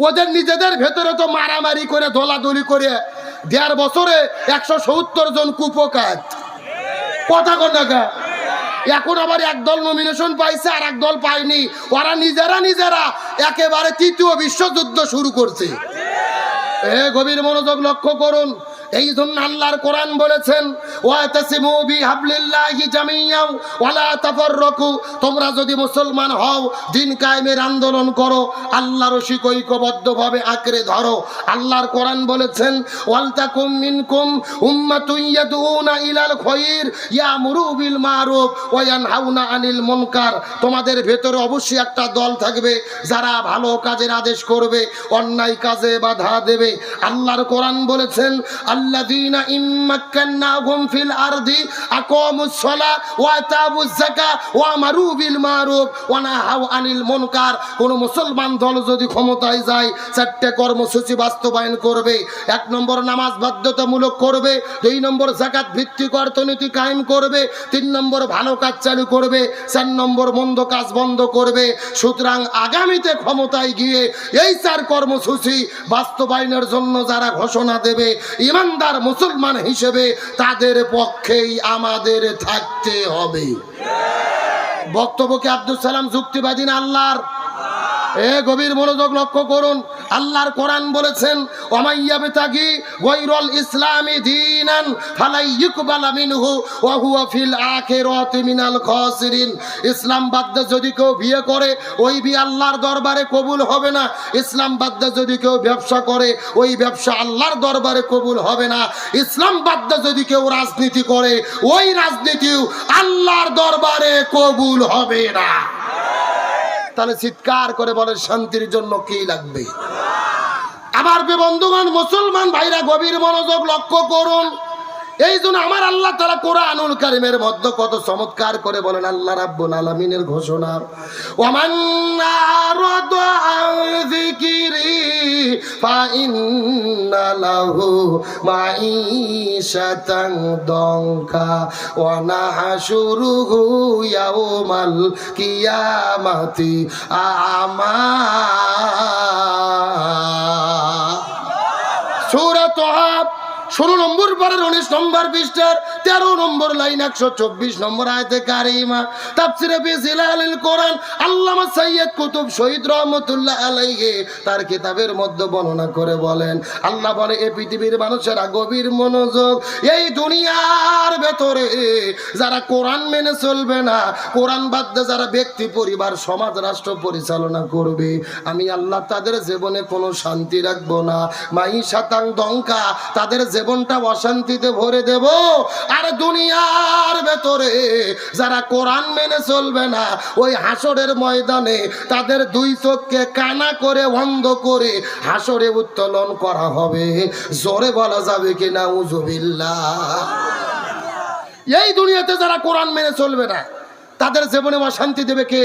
ওদের নিজেদের ভেতরে তো মারামারি করে দলাদলি করে 1.5 বছরে 170 জন কুপকাত। কথা কথা এখন আবার এক দল নমিনেশন পাইছে আর এক দল পায়নি, ওরা নিজেরা একেবারে তৃতীয় বিশ্বযুদ্ধ শুরু করছে। গভীর মনোযোগ লক্ষ্য করুন। এই জন্য আল্লাহর কোরআন বলেছেন, ওয়াতাসিমু বিহাবলিল্লাহি জামিআন ওয়ালা তাফাররাকু, তোমরা যদি মুসলমান হও, দিন কায়েমের আন্দোলন করো, আল্লাহর ঐক্যবদ্ধভাবে আঁকড়ে ধরো। আল্লাহর কোরআন বলেছেন, ওয়ালতাকুম মিনকুম উম্মাতুন ইয়াদউনা ইলাল খায়র ইয়ামুরু বিল মারুফ ওয়া ইয়ানহাউনা আনিল মুনকার, তোমাদের ভেতরে অবশ্যই একটা দল থাকবে যারা ভালো কাজের আদেশ করবে, অন্যায় কাজে বাধা দেবে। আল্লাহর কোরআন বলেছেন, আল্লাযীনা ইম্মাক্কান্নাহুম ফিল আরদি আকামুস সালাহ ওয়া আতাবুজ যাকাত ওয়া আমারু বিল মারুফ ওয়া নাহাউ আনিল মুনকার। কোন মুসলমান দল যদি ক্ষমতায় যায়, 4টে কর্মসূচি বাস্তবায়ন করবে। 1 নম্বর নামাজ বাধ্যতামূলক করবে, 2 নম্বর যাকাত ভিত্তিক অর্থনীতি কায়েম করবে, 3 নম্বর ভালো কাজ চালু করবে, 4 নম্বর মন্দ কাজ বন্ধ করবে। সুতরাং আগামীতে ক্ষমতায় গিয়ে এই 4 কর্মসূচি বাস্তবায়নের জন্য যারা ঘোষণা দেবে, ইমানদার মুসলমান হিসেবে তাদের পক্ষেই আমাদের থাকতে হবে। বক্তব্য কি আব্দুল সালাম যুক্তিবাদী না আল্লাহর? গভীর মনোযোগ লক্ষ্য করুন। আল্লাহর কোরআন বলেছেন, ওয়ামাইয়াবতাগি গায়রাল ইসলামি দীনান ফালাই ইকবালা মিনহু ওয়া হুয়া ফিল আখিরাতি মিনাল খাসিরিন। ইসলাম বাদ যদি কেউ বিয়ে করে, ওই বিয়ে আল্লাহর দরবারে কবুল হবে না। ইসলাম বাদ যদি কেউ ব্যবসা করে, ওই ব্যবসা আল্লাহর দরবারে কবুল হবে না। ইসলাম বাদ যদি কেউ রাজনীতি করে, ওই রাজনীতিও আল্লাহর দরবারে কবুল হবে না। তাহলে চিৎকার করে বলে, শান্তির জন্য কি লাগবে? আমার বন্ধুগণ, মুসলমান ভাইরা, গভীর মনোযোগ লক্ষ্য করুন। এই জন্য আমার আল্লাহ তাআলা কোরআনুল কারীমের মধ্যে কত চমৎকার করে বলেন, আল্লাহ রাব্বুল আলামিনের ঘোষণা, ওয়ামান আরাদা আন যিকরি ফাইন্না লাহু মাঈশাতান দনকা ওয়া নাহশুরুহু ইয়াউমাল কিয়ামাতি আমা। সূরা তাহা 16 নম্বর পারার 19 নম্বর পৃষ্ঠার 13 নম্বর লাইন 124 নম্বর আয়াতে কারিমা। তাফসীরে বিজিলালিল কোরআন আল্লামা সাইয়্যিদ কুতুব শহীদ রহমাতুল্লাহ আলাইহি তার কিতাবের মধ্যে বর্ণনা করে বলেন, আল্লাহ বলে, এই পৃথিবীর মানুষেরা গভীর মনোযোগ, এই দুনিয়ার ভেতরে যারা কোরআন মেনে চলবে না, কোরআন বাদ দিয়ে যারা ব্যক্তি, পরিবার, সমাজ, রাষ্ট্র পরিচালনা করবে, আমি আল্লাহ তাদের জীবনে কোনো শান্তি রাখবো না। মাঈশাতান দনকা, তাদের জীবনটা অশান্তিতে ভরে দেব। আর দুনিয়ার ভেতরে যারা কোরআন মেনে চলবে না, ওই হাসরের ময়দানে তাদের 2 চোখকে কানা করে বন্ধ করে হাসরে উত্তোলন করা হবে। জোরে বলা যাবে কি নাউজুবিল্লাহ? এই দুনিয়াতে যারা কোরআন মেনে চলবে না, তাদের জীবনে অশান্তি দেবে কে?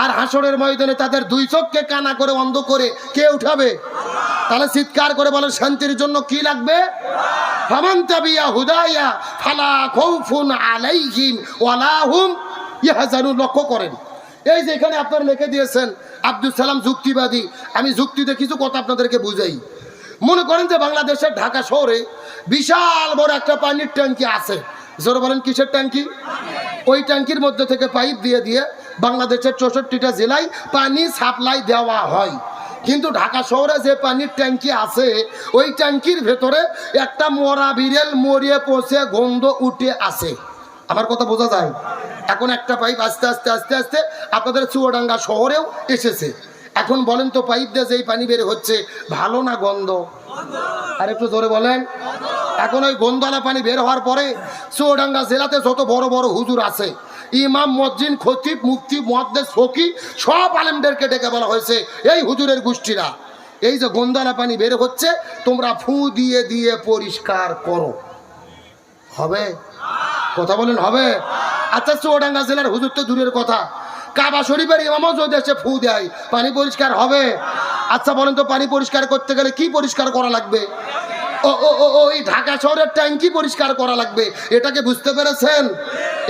আর হাসরের ময়দানে তাদের 2 চোখকে কানা করে বন্ধ করে কে উঠাবে? তাহলে চিৎকার করে বলেন, শান্তির জন্য কি লাগবে? ফামান তাবিয়া হুদায়া ফালা খাউফুন আলাইহিম ওয়ালা হুম ইয়াহজানুন। লক্ষ্য করেন, এই যে এখানে আপনারা লিখে দিয়েছেন আব্দুল সালাম যুক্তিবাদী। আমি যুক্তিতে কিছু কথা আপনাদেরকে বুঝাই। মনে করেন যে বাংলাদেশের ঢাকা শহরে বিশাল বড় একটা পানির ট্যাঙ্কি আছে। জোরে বলেন, কিসের ট্যাঙ্কি? ওই ট্যাঙ্কির মধ্যে থেকে পাইপ দিয়ে দিয়ে বাংলাদেশের 64টা জেলায় পানি সাপ্লাই দেওয়া হয়। কিন্তু ঢাকা শহরে যে পানির ট্যাঙ্কি আছে, ওই ট্যাঙ্কির ভেতরে একটা মরা বিড়াল মরিয়ে পচে গন্ধ উঠে আছে। আমার কথা বোঝা যায়? এখন একটা পাইপ আস্তে আস্তে আস্তে আস্তে আপনাদের চুয়াডাঙ্গা শহরেও এসেছে। এখন বলেন তো, পাইপ দিয়ে যেই পানি বের হচ্ছে, ভালো না গন্ধ? আর একটু জোরে বলেন। এখন ওই গন্ধওয়ালা পানি বের হওয়ার পরে চুয়াডাঙ্গা জেলাতে যত বড় বড় হুজুর আছে, ইমাম, মসজিদ, খতিব, মুফতি, মুহাদ্দিস, ফকি সব আলেমদেরকে ডেকে বলা হয়েছে, এই হুজুরের গোষ্ঠীরা, এই যে গন্দালা পানি বের হচ্ছে তোমরা ফু দিয়ে দিয়ে পরিষ্কার করো। হবে? কথা বলেন হবে? আচ্ছা, চুয়াডাঙ্গা জেলার হুজুর তো দূরের কথা, কাবা শরীফের ইমামও যদি এসে ফু দেয়, পানি পরিষ্কার হবে? আচ্ছা বলেন তো, পানি পরিষ্কার করতে গেলে কি পরিষ্কার করা লাগবে? ওই ঢাকা শহরের ট্যাঙ্কি পরিষ্কার করা লাগবে। এটাকে বুঝতে পেরেছেন?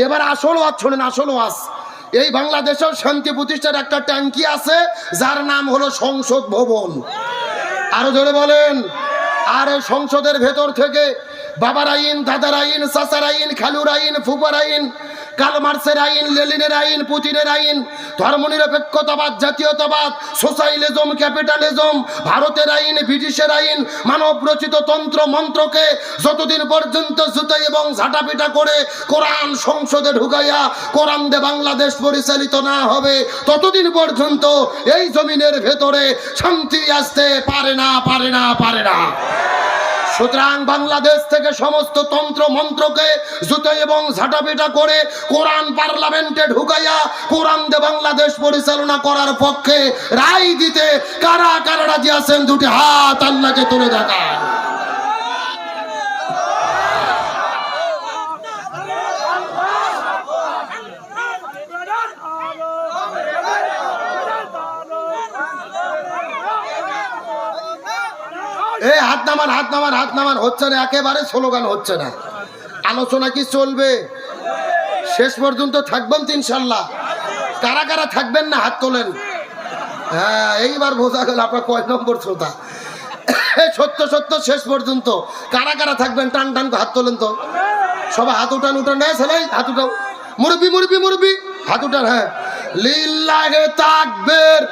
এবার আসল ওয়াজ শোনেন, আসল ওয়াজ। এই বাংলাদেশের শান্তি প্রতিষ্ঠার একটা ট্যাঙ্কি আছে যার নাম হলো সংসদ ভবন। আরো জোরে বলেন। আর এই সংসদের ভেতর থেকে বাবার আইন, দাদার আইন, চাচার আইন, খালুর আইন, ফুপার আইন, কার্ল মার্ক্সের আইন, লেনিনের আইন, পুতিনের আইন, ধর্মনিরপেক্ষতাবাদ, জাতীয়তাবাদ, সোশ্যালিজম, ক্যাপিটালিজম, ভারতের আইন, ব্রিটিশের আইন, মানব রচিত তন্ত্র মন্ত্রকে যতদিন পর্যন্ত জুতাই এবং ঝাঁটাপিটা করে কোরআন সংসদে ঢুকাইয়া কোরআন দে বাংলাদেশ পরিচালিত না হবে, ততদিন পর্যন্ত এই জমিনের ভেতরে শান্তি আসতে পারে না, পারে না, পারে না। সুতরাং বাংলাদেশ থেকে সমস্ত তন্ত্র মন্ত্রকে জুতো এবং ঝাঁটাপিটা করে কোরআন পার্লামেন্টে ঢুকাইয়া কোরআন দে বাংলাদেশ পরিচালনা করার পক্ষে রায় দিতে কারা কারা রাজি আছেন? দুটি হাত আল্লাহকে তুলে দেখান। এই হাত নামান, হাত নামান, হাত নামান। হচ্ছে না, একেবারে স্লোগান হচ্ছে না। আলোচনা কি চলবে? শেষ পর্যন্ত থাকবেন তো ইনশাল্লাহ? কারা কারা থাকবেন না হাত তোলেন। হ্যাঁ, এইবার বোঝা গেল আপনার কয় নম্বর শ্রোতা। সত্য সত্য শেষ পর্যন্ত কারা কারা থাকবেন? টান টান হাত তোলেন তো সবাই। হাত উঠান, উঠান। হ্যাঁ ছেলে, হাত উঠাও। মুরব্বি, মুরব্বি, মুরব্বি, হাত উঠান। হ্যাঁ, লিল্লাহে তাকবীর।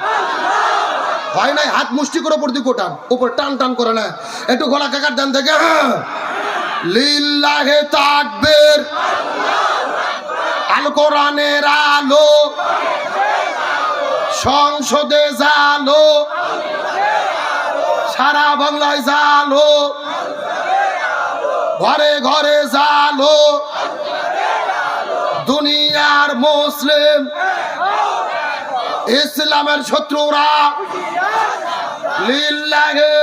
হয় নাই, হাত মুষ্টি করে উপর দিকে ওঠান, উপর টান টান করে না, একটু গলা কাকার দেন থেকে। হ্যাঁ, লিল্লাহে তাকবীর। আল কোরআনের আলো সংসদে জালো, সারা বাংলায় জালো, ঘরে ঘরে জালো, দুনিয়ার মুসলিম ইসলামের শত্রুরা লিল্লাহে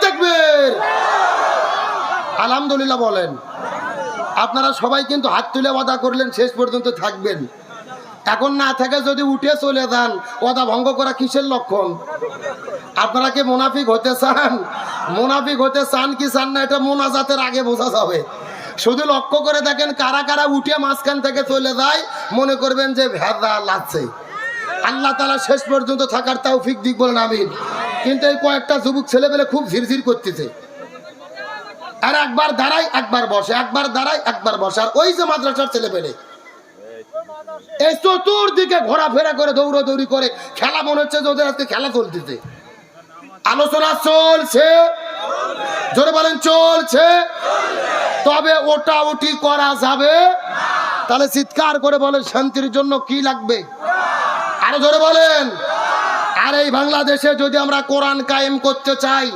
তাকবীর। আলহামদুলিল্লাহ বলেন। আপনারা সবাই কিন্তু হাত তুলে ওয়াদা করলেন শেষ পর্যন্ত থাকবেন। এখন না থেকে যদি উঠে চলে যান, ওয়াদা ভঙ্গ করা কিসের লক্ষণ? আপনারা কি মুনাফিক হতে চান? মুনাফিক হতে চান কি চান না, এটা মোনাজাতের আগে বোঝা যাবে। শুধু লক্ষ্য করে দেখেন কারা কারা উঠে মাঝখান থেকে চলে যায়, মনে করবেন যে ভেজাল আছে। আল্লাহ তাআলা শেষ পর্যন্ত থাকার তৌফিক দিক, বলেন আমিন। কিন্তু এই কয়েকটা যুবক ছেলেপেলে খুব ঝিরঝির করতেছে, আর একবার দাঁড়ায় একবার বসে, একবার দাঁড়ায় একবার বসে। আর ওই যে মাদ্রাসার ছেলেপেলে এই চতুর্দিকে ঘোরাফেরা করে, দৌড়াদৌড়ি করে, খেলা মনে হচ্ছে যে ওদের আজকে খেলা চলতেছে। আলোচনা চলছে, জোরে বলেন চলছে। তবে ওটা ওটি করা যাবে। তাহলে চিৎকার করে বলেন শান্তির জন্য কি লাগবে? আরো জোরে বলেন। আর এই বাংলাদেশে যদি আমরা কোরআন কায়েম করতে চাই,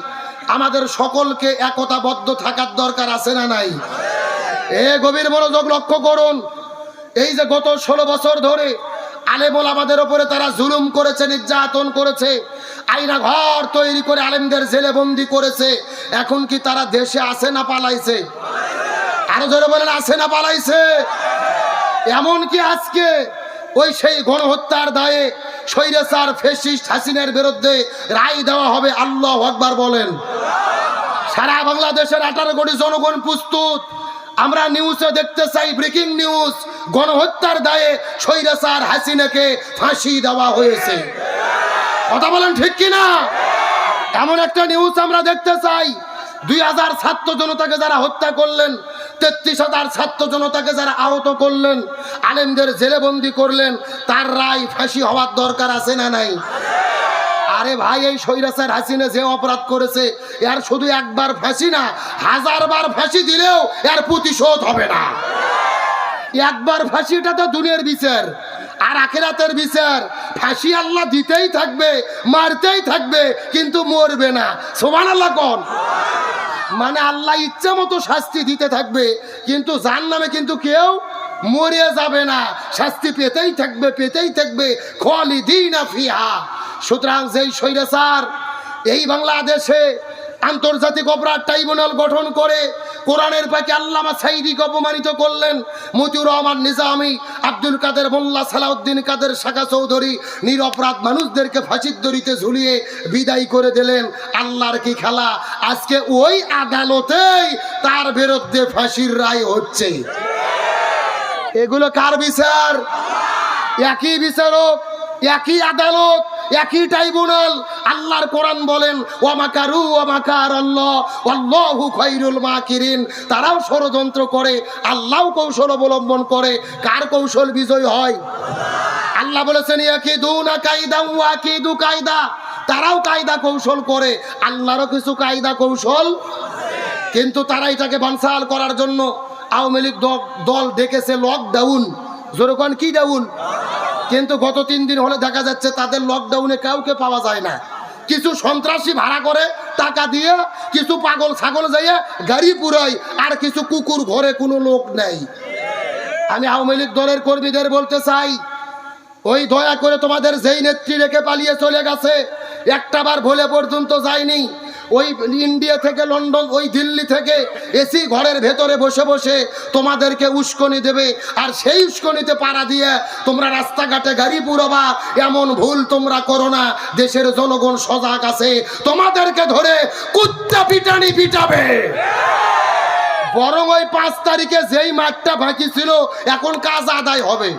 আমাদের সকলকে একতাবদ্ধ থাকার দরকার আছে না নাই? এ গভীর মনোযোগ লক্ষ্য করুন। এই যে গত 16 বছর ধরে আলেম ওলামাদের উপরে তারা জুলুম করেছে, নির্যাতন করেছে, আয়না ঘর তৈরি করে আলেমদের জেলে বন্দি করেছে। এখন কি তারা দেশে আছে না পালাইছে? আরো জোরে বলেন, আছে না পালাইছে? এমন কি আজকে ওই সেই গণহত্যার দায়ে স্বৈরাচার ফ্যাসিস্ট হাসিনার বিরুদ্ধে রায় দেওয়া হবে। আল্লাহু আকবার বলেন। সারা বাংলাদেশের 18 কোটি জনগণ প্রস্তুত। আমরা নিউজে দেখতে চাই, ব্রেকিং নিউজ, গণহত্যার দায়ে স্বৈরাচার হাসিনাকে ফাঁসি দেওয়া হয়েছে। কথা বলেন ঠিক কিনা? এমন একটা নিউজ আমরা দেখতে চাই। 2000 ছাত্র জনতাকে যারা হত্যা করলেন, 33,000 ছাত্র জনতাকে যারা আহত করলেন, আলেমদের জেলেবন্দি করলেন, তার রায় ফাঁসি হওয়ার দরকার আছে না নাই? আরে ভাই, এই স্বৈরাচার হাসিনা যে অপরাধ করেছে, এর শুধু একবার ফাঁসি না, 1000 বার ফাঁসি দিলেও এর প্রতিশোধ হবে না। একবার ফাঁসিটা তো দুনিয়ার বিচার, আর আখিরাতের বিচার। ফাঁসি আল্লাহ দিতেই থাকবে, মারতেই থাকবে, কিন্তু মরবে না। সুবহানাল্লাহ কোন? মানে আল্লাহ ইচ্ছা মতো শাস্তি দিতে থাকবে, কিন্তু জাহান্নামে কিন্তু কেউ মরে যাবে না, শাস্তি পেতেই থাকবে, পেতেই থাকবে, খালিদিনা ফিহা। সুতরাং যেই স্বৈরাচার এই বাংলাদেশে আন্তর্জাতিক অপরাধ ট্রাইব্যুনাল গঠন করে কোরআনের পাকে আল্লামা সাঈদীকে অপমানিত করলেন, মতিউর রহমান নিজামী, আব্দুল কাদের মোল্লা, সালাউদ্দিন কাদের, শাখা চৌধুরী নিরপরাধ মানুষদেরকে ফাঁসির দড়িতে ঝুলিয়ে বিদায় করে দিলেন। আল্লাহর কি খেলা! আজকে ওই আদালতেই তার বিরুদ্ধে ফাঁসির রায় হচ্ছে। এগুলো কার বিচার? একই বিচারক, একই আদালত, একই ট্রাইব্যুনাল। আল্লাহর কোরআন বলেন ওয়ামাকারু ওয়ামাকার আল্লাহ আল্লাহু খায়রুল মাকিরিন। তারাও ষড়যন্ত্র করে, আল্লাহও কৌশল অবলম্বন করে। কার কৌশল বিজয় হয়? আল্লাহ বলেছেন ইয়াকিদুনা কায়দা ওয়া আকিদু কায়দা। তারাও কায়দা কৌশল করে, আল্লাহরও কিছু কায়দা কৌশল। কিন্তু তারা এটাকে বানচাল করার জন্য আওয়ামী লীগ দল ডেকেছে লকডাউন। যেরকম কি ডাউন? কিন্তু গত 3 দিন হলে দেখা যাচ্ছে তাদের লকডাউনে কাউকে পাওয়া যায় না। কিছু সন্ত্রাসী ভাড়া করে টাকা দিয়ে, কিছু পাগল ছাগল যাইয়া গাড়ি পুরাই, আর কিছু কুকুর ঘরে কোনো লোক নেই। আমি আওয়ামী লীগ দলের কর্মীদের বলতে চাই, ওই দয়া করে তোমাদের যেই নেত্রী রেখে পালিয়ে চলে গেছে, একটাবার ভোলে পর্যন্ত যায়নি। ওই ইন্ডিয়া থেকে লন্ডন, ওই দিল্লি থেকে এসি ঘরের ভেতরে বসে বসে তোমাদেরকে উস্কানি দেবে, আর সেই উস্কানিতে পাড়া দিয়ে তোমরা রাস্তাঘাটে গাড়ি পুরোবা। এমন ভুল তোমরা করো না। দেশের জনগণ সজাগ আছে, তোমাদেরকে ধরে কুত্তা পিটানি পিটাবে। বরং ওই 5 তারিখে যেই মাঠটা বাকি ছিল, এখন কাজ আদায় হবে।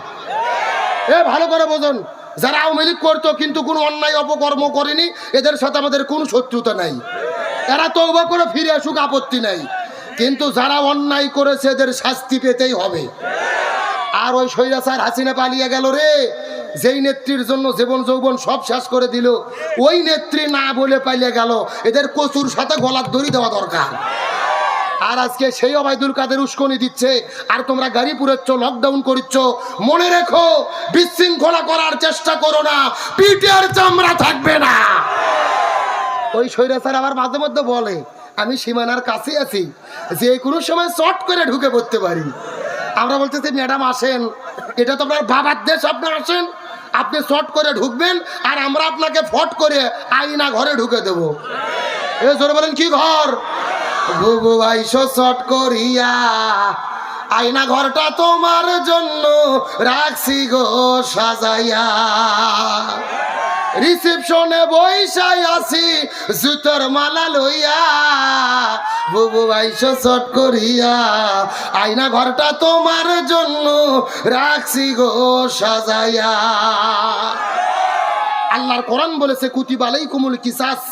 ভালো করে বোঝেন, যারা আওয়ামী লীগ করতো কিন্তু কোনো অন্যায় অপকর্ম করেনি, এদের সাথে আমাদের কোনো শত্রুতা নাই। এরা তওবা করে ফিরে আসুক, আপত্তি নাই। কিন্তু যারা অন্যায় করেছে এদের শাস্তি পেতেই হবে। আর ওই স্বৈরাচার হাসিনা পালিয়ে গেল রে, যেই নেত্রীর জন্য জীবন যৌবন সব শেষ করে দিল, ওই নেত্রী না বলে পালিয়ে গেল। এদের কচুর সাথে গলার দড়ি দেওয়া দরকার। আর আজকে সেই ওবায়দুল কাদের উস্কানি দিচ্ছে, আর তোমরা গাড়ি পুরাচ্ছ, লকডাউন করিচ্ছ। মনে রেখো, বিশৃঙ্খলা করার চেষ্টা করো না, পিঠের চামড়া থাকবে না। ওই স্বৈরাচার আবার মাঝে মধ্যে বলে আমি সীমানার কাছে আছি, যে কোনো সময় চট করে ঢুকে পড়তে পারি। আমরা বলতেছি ম্যাডাম আসেন, এটা তো আপনার বাবার দেশ, আপনি আসেন, আপনি চট করে ঢুকবেন, আর আমরা আপনাকে ফট করে আইনা ঘরে ঢুকে দেবো। এ জোরে বলেন কি ঘর? বুবু আইসো চট করিয়া, আয়না ঘরটা তোমার জন্য রাখছি গো সাজাইয়া। রিসেপশনে বইসাই আছি জুতোর মালা লইয়া, বুবু আইসো চট করিয়া, আয়না ঘরটা তোমার জন্য রাখছি গো সাজাইয়া। আল্লাহর কোরআন বলেছে কুতিবা আলাইকুমুল কিসাস,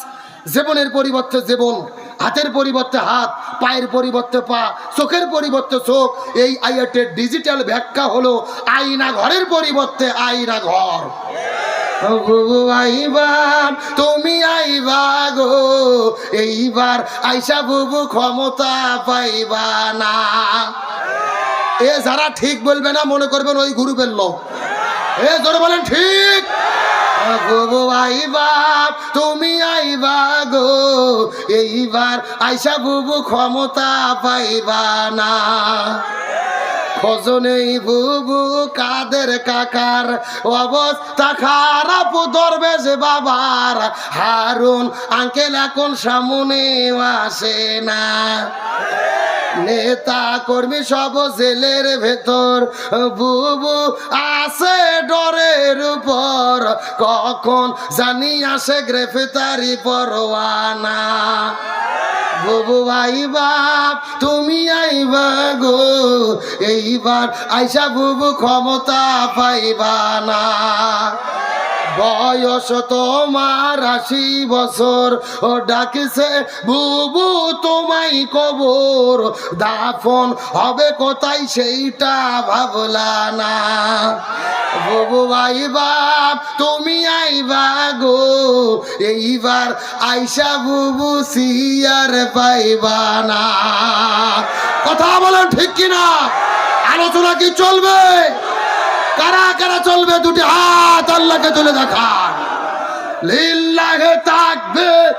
জীবনের পরিবর্তে জীবন, হাতের পরিবর্তে হাত, পায়ের পরিবর্তে পা, চোখের পরিবর্তে চোখ। এই আয়াতের ডিজিটাল ব্যাখ্যা হলো আয়না ঘরের পরিবর্তে আয়না ঘর। আইবা তুমি আইবা গো, এইবার আইসা বুবু ক্ষমতা পাইবা না। এ যারা ঠিক বলবে না মনে করবেন ওই গ্রুপের লোক। এ জোরে বলেন ঠিক। বুবু আইবা তুমি আইবা গো, এইবার আইসা বুবু ক্ষমতা পাইবা না। খোঁজনেই বুবু কাদের কাকার অবস্থা খারাপ, দরবেশ বাবার হারুন আঙ্কেল এখন সামনে আসে না। নেতা কর্মী সব জেলের ভেতর, বুবু আছে ডরের উপর, কখন জানি আসে গ্রেফতারি পরোয়ানা। বুবু আইবা তুমি আইবা গো, এইবার আইসা বুবু ক্ষমতা পাইবা না। বয়স তোমার 80 বছর, ও ডাকিছে বুবু তোমায় কবর, দাফন হবে কোথায় সেইটা ভাবলা না। বুবু আইবা তুমি আইবা গো, এইবার আইসা বুবু সিয়ার পাইবা না। কথা বলেন ঠিক কিনা? আলোচনা কি চলবে? কারা কারা চলবে? দুটি হাত আল্লাহকে তুলে দেখান। লিল্লাহে তাকবীর।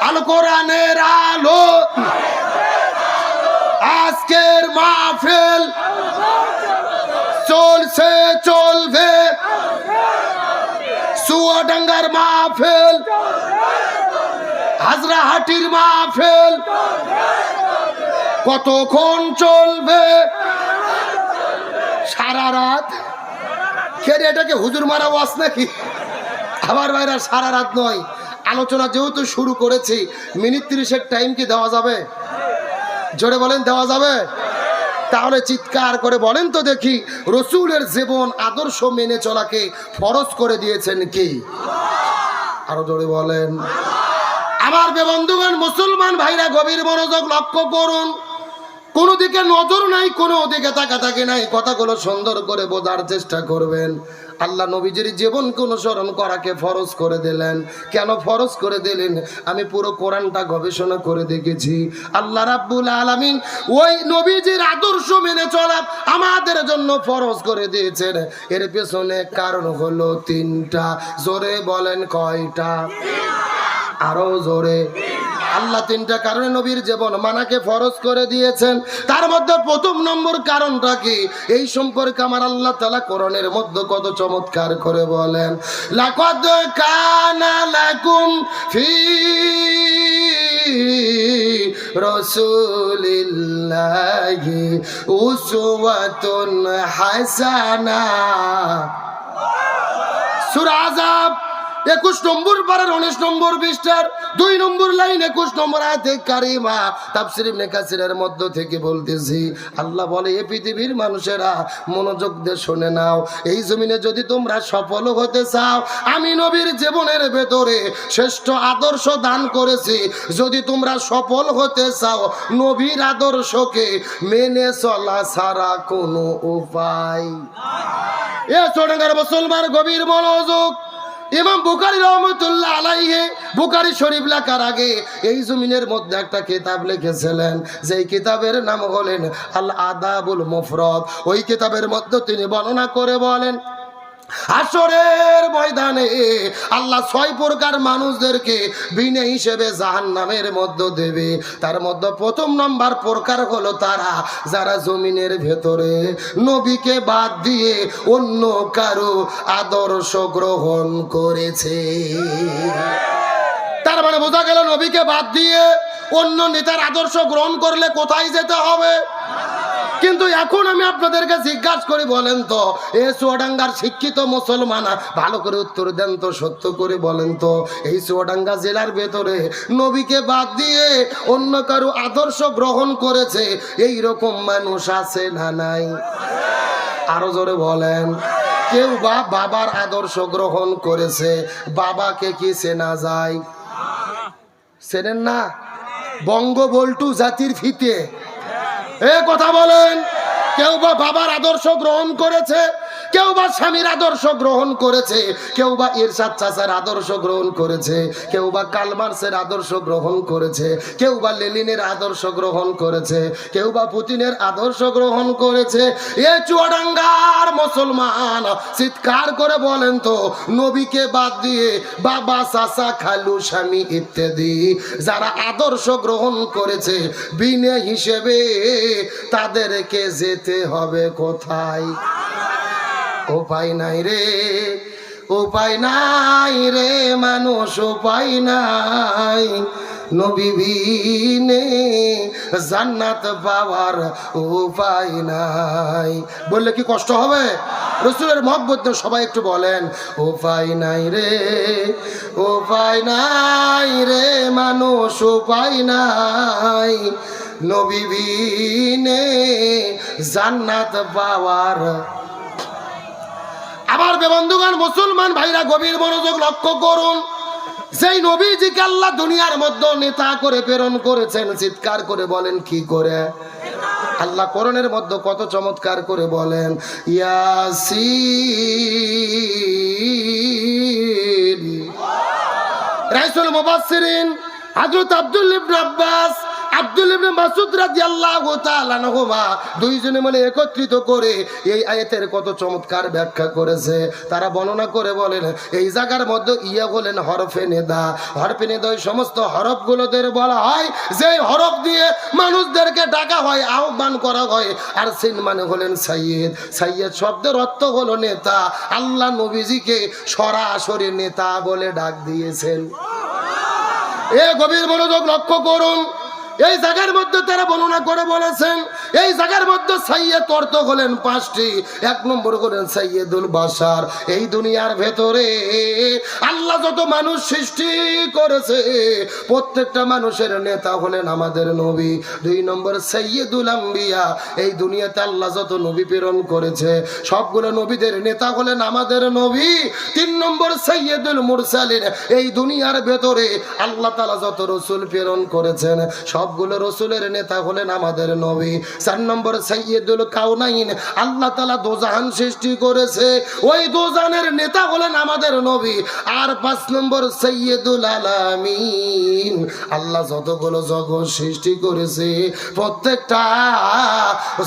আল কোরআনের আলো আজকের মা মাহফিল চলছে চলবে, চুয়াডাঙ্গার মাহফিল, হাজরাহাটির মাহফিল কতক্ষণ চলবে? সারা রাত। কে রে, এটাকে হুজুর মারা ওয়াজ নাকি? আমার ভাইরা সারা রাত নয়, আলোচনা যেহেতু শুরু করেছি, মিনিট 30-এর টাইম কি দেওয়া যাবে? জোরে বলেন, দেওয়া যাবে? তাহলে চিৎকার করে বলেন তো দেখি, রসুলের জীবন আদর্শ মেনে চলাকে ফরজ করে দিয়েছেন কি? আরো জোরে বলেন। আমার বন্ধুগণ, মুসলমান ভাইরা গভীর মনোযোগ লক্ষ্য করুন। কোনো দিকে নজর নাই, কোনো দিকে তাকাতাকি নাই, কথাগুলো সুন্দর করে বোঝার চেষ্টা করবেন। আল্লাহ নবীজির জীবনকে অনুসরণ করাকে ফরজ করে দিলেন। কেন ফরজ করে দিলেন? আমি পুরো কোরআনটা গবেষণা করে দেখেছি। আল্লাহ রাব্বুল আলামিন ওই নবীজির আদর্শ মেনে চলা আমাদের জন্য ফরজ করে দিয়েছেন। এর পেছনে কারণ হলো 3টা। জোরে বলেন, কয়টা? আরো জোরে। আল্লাহ 3টা কারণে নবীর জীবন মানাকে ফরজ করে দিয়েছেন। তার মধ্যে প্রথম নম্বর কারণটা কি? এই সম্পর্কে আমার আল্লাহ তাআলা কোরআনের মধ্যে কত চমৎকার করে বলেন, লাকাদ কানা লাকুম ফি রাসূলিল্লাহি উসওয়াতুন হাসানাহ। সূরা আযাব 21 নম্বর পারার 19 নম্বর পৃষ্ঠার 2 নম্বর লাইন 21 নম্বর আয়াতে কারিমা। তাফসীর ইবনে কাসিরের মধ্য থেকে বলতেছি, আল্লাহ বলে, এই পৃথিবীর মানুষেরা মনোযোগ দিয়ে শুনে নাও। এই জমিনে যদি তোমরা সফল হতে চাও, আমি নবীর জীবনের ভেতরে শ্রেষ্ঠ আদর্শ দান করেছি। যদি তোমরা সফল হতে চাও, নবীর আদর্শকে মেনে চলা ছাড়া কোনো উপায়। এ চুয়াডাঙ্গার মুসলমান গভীর মনোযোগ। ইমাম বুখারী রহমাতুল্লাহ আলাইহি বুখারী শরীফ লেখার আগে এই জমিনের মধ্যে একটা কিতাব লিখেছিলেন, যেই কিতাবের নাম হলেন আল আদাবুল মুফরাদ। ওই কিতাবের মধ্যে তিনি বর্ণনা করে বলেন, হাসরের ময়দানে আল্লাহ 6 প্রকার মানুষদেরকে বিনা হিসেবে জাহান্নামের মধ্যে দেবে। তার মধ্যে প্রথম নম্বর প্রকার হলো তারা যারা জমিনের ভেতরে নবীকে বাদ দিয়ে অন্য কারো আদর্শ গ্রহণ করেছে। তার মানে বোঝা গেল, নবীকে বাদ দিয়ে অন্য নেতার আদর্শ গ্রহণ করলে কোথায় যেতে হবে? কিন্তু এখন আমি আপনাদেরকে জিজ্ঞাসা করি, বলেন তো, এ চুয়াডাঙ্গার শিক্ষিত মুসলমান, ভালো করে উত্তর দেন তো, সত্য করে বলেন তো, এই চুয়াডাঙ্গা জেলার ভেতরে নবীকে বাদ দিয়ে অন্য কারো আদর্শ গ্রহণ করেছে এই রকম মানুষ আছে না নাই? আরো জোরে বলেন। কেউ বা বাবার আদর্শ গ্রহণ করেছে। বাবাকে কি চেনা যায়? চেনেন না? বঙ্গবল্টু জাতির ফিতে, এ কথা বলেন। কেউ বা বাবার আদর্শ গ্রহণ করেছে, কেউ বা স্বামীর আদর্শ গ্রহণ করেছে, কেউ বা ইরশাদ চাচার আদর্শ গ্রহণ করেছে, কেউ বা কার্ল মার্ক্সের আদর্শ গ্রহণ করেছে, কেউ বা লেনিনের আদর্শ গ্রহণ করেছে, কেউ বা পুতিনের আদর্শ গ্রহণ করেছে। এ চুয়াডাঙ্গার মুসলমান, চিৎকার করে বলেন তো, নবীকে বাদ দিয়ে বাবা, চাচা, খালু, স্বামী ইত্যাদি যারা আদর্শ গ্রহণ করেছে বিনা হিসেবে, তাদেরকে যেতে হবে কোথায়? উপায় নাই রে, উপায় নাই রে মানুষ, উপায় নাই। নবী বিনে জান্নাত পাওয়ার উপায় নাই। বললে কি কষ্ট হবে? রসুলের মহব্বত সবাই একটু বলেন, উপায় নাই রে, উপায় নাই রে মানুষ, উপায় নাই। নবী বিনে জান্নাত পাওয়ার। আমার বন্ধুগণ, মুসলমান ভাইরা গভীর মনোযোগ লক্ষ্য করুন। যেই নবীজিকে আল্লাহ দুনিয়ার মধ্যে নেতা করে প্রেরণ করেছেন, চিৎকার করে বলেন কি করে? আল্লাহ কোরআনের মধ্যে কত চমৎকার করে বলেন, ইয়াসিন। রাইসুল মুফাসসিরিন হযরত আব্দুল্লাহ ইবনে আব্বাস আব্দুল ইবনে মাসউদ রাদিয়াল্লাহু তাআলা আনহুমা দুইজনে মিলে একত্রিত করে এই আয়াতের কত চমৎকার ব্যাখ্যা করেছে। তারা বর্ণনা করে বলেন, এই জায়গার মধ্যে ইয়া বলেন হরফে নেদা। হরফে নেদা ওই সমস্ত হরফগুলোদের বলা হয় যে হরফ দিয়ে মানুষদেরকে ডাকা হয়, আহ্বান করা হয়। আর সিন মানে হলেন সাইয়্যিদ। সাইয়্যিদ শব্দের অর্থ হলো নেতা। আল্লাহ নবীজিকে সরাসরি নেতা বলে ডাক দিয়েছেন। এ গভীর মনোযোগ লক্ষ্য করুন। এই জায়গার মধ্যে তারা বর্ণনা করে বলেছেন, এই জায়গার মধ্যে সাইয়্যিদ অর্থ হলেন 5টি। 1 নম্বর হলেন সাইয়্যিদুল বাশার। এই দুনিয়ার ভেতরে আল্লাহ যত মানুষ সৃষ্টি করেছে প্রত্যেকটা মানুষের নেতা হলেন আমাদের নবী। 2 নম্বর সাইয়্যিদুল আম্বিয়া। এই দুনিয়াতে আল্লাহ যত নবী প্রেরণ করেছে সবগুলো নবীদের নেতা হলেন আমাদের নবী। 3 নম্বর সাইয়্যিদুল মুরসালিন। এই দুনিয়ার ভেতরে আল্লাহ তাআলা যত রাসূল প্রেরণ করেছেন সবগুলো রাসূলের নেতা হলেন আমাদের নবী। 4 নম্বর সাইয়্যিদুল কাউনাইন। আল্লাহ তাআলা দোজাহান সৃষ্টি করেছে, ওই দোজানের নেতা হলেন আমাদের নবী। আর 5 নম্বর সাইয়্যিদুল আলামিন। আল্লাহ যতগুলো জগৎ সৃষ্টি করেছে প্রত্যেকটা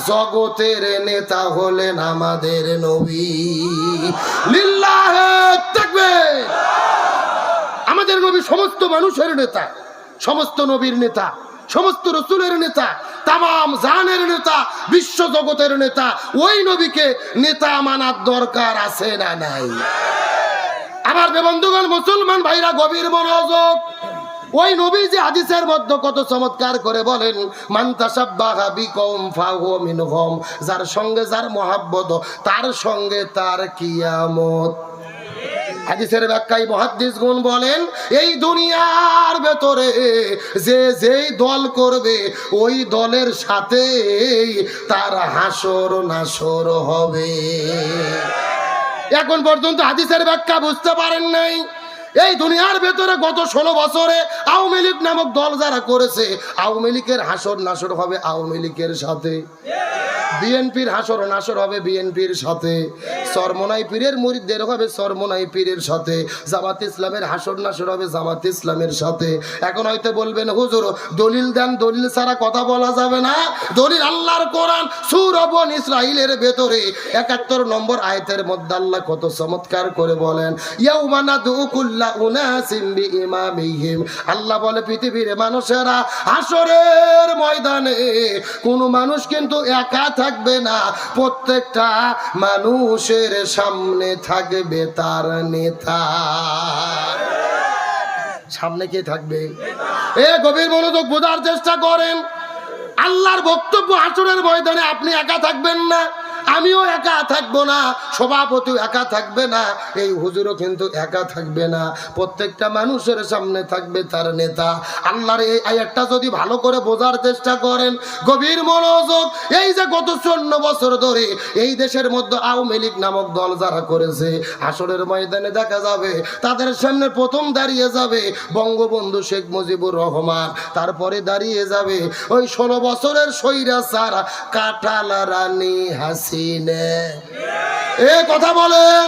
জগতের নেতা হলেন আমাদের নবী। লিল্লাহি তাকবীর। আমাদের নবী সমস্ত মানুষের নেতা, সমস্ত নবীর নেতা, সমস্ত রাসূলের নেতা, তামাম জাহানের নেতা, বিশ্ব জগতের নেতা। ওই নবীকে নেতা মানার দরকার আছে না নাই? আমার বন্ধুগণ, মুসলমান ভাইরা গভীর মনোযোগ। ওই নবী যে হাদিসের মধ্যে কত চমৎকার করে বলেন, মান তাশাব্বাহা বিকওম ফাহুয়া মিনহুম। যার সঙ্গে যার মহব্বত তার সঙ্গে তার কিয়ামত। হাদিসের ব্যাখ্যায় মুহাদ্দিসগণ বলেন, এই দুনিয়ার ভেতরে যে যেই দল করবে ওই দলের সাথে তার হাসর নাসর হবে। এখন পর্যন্ত হাদিসের ব্যাখ্যা বুঝতে পারেন নাই? এই দুনিয়ার ভেতরে গত 16 বছরে আওয়ামী লীগ নামক দল যারা করেছে, আওয়ামী লীগের হাসর নাসর হবে আওয়ামী লীগের সাথে, বিএনপির হাসর নাসর হবে বিএনপির সাথে, চরমনাই পীরের মুরিদদের হবে চরমনাই পীরের সাথে, জামাত ইসলামের হাসর নাসর হবে জামাত ইসলামের সাথে। এখন হয়তো বলবেন, হুজুর দলিল দেন, দলিল ছাড়া কথা বলা যাবে না। দলিল আল্লাহর কোরআন সূরা বনী ইসরাঈলের ভেতরে 71 নম্বর আয়াতের মধ্যে আল্লাহ কত চমৎকার করে বলেন, ইয়াউমা নাদউ কুল্লা উনাসিম বিইমামিহিম। আল্লাহ বলে, পৃথিবীর মানুষেরা হাসরের ময়দানে কোনো মানুষ কিন্তু একা থাকবে না, প্রত্যেকটা মানুষের সামনে থাকবে তার নেতা। সামনে কে থাকবে? এ গভীর মনোযোগ বোঝার চেষ্টা করেন। আল্লাহর বক্তব্য, হাসরের ময়দানে আপনি একা থাকবেন না, আমিও একা থাকবো না, সভাপতিও একা থাকবে না, এই হুজুরও কিন্তু একা থাকবে না, প্রত্যেকটা মানুষের সামনে থাকবে তার নেতা। আল্লাহর এই আয়াতটা যদি ভালো করে বোঝার চেষ্টা করেন, গভীর মনোযোগ। এই যে গত 14 বছর ধরে এই দেশের মধ্যে আওয়ামী লীগ নামক দল যারা করেছে, হাসরের ময়দানে দেখা যাবে তাদের সামনে প্রথম দাঁড়িয়ে যাবে বঙ্গবন্ধু শেখ মুজিবুর রহমান, তারপরে দাঁড়িয়ে যাবে ওই 16 বছরের স্বৈরাচার কাঁঠাল রানী হাসিনা। এ কথা বলেন।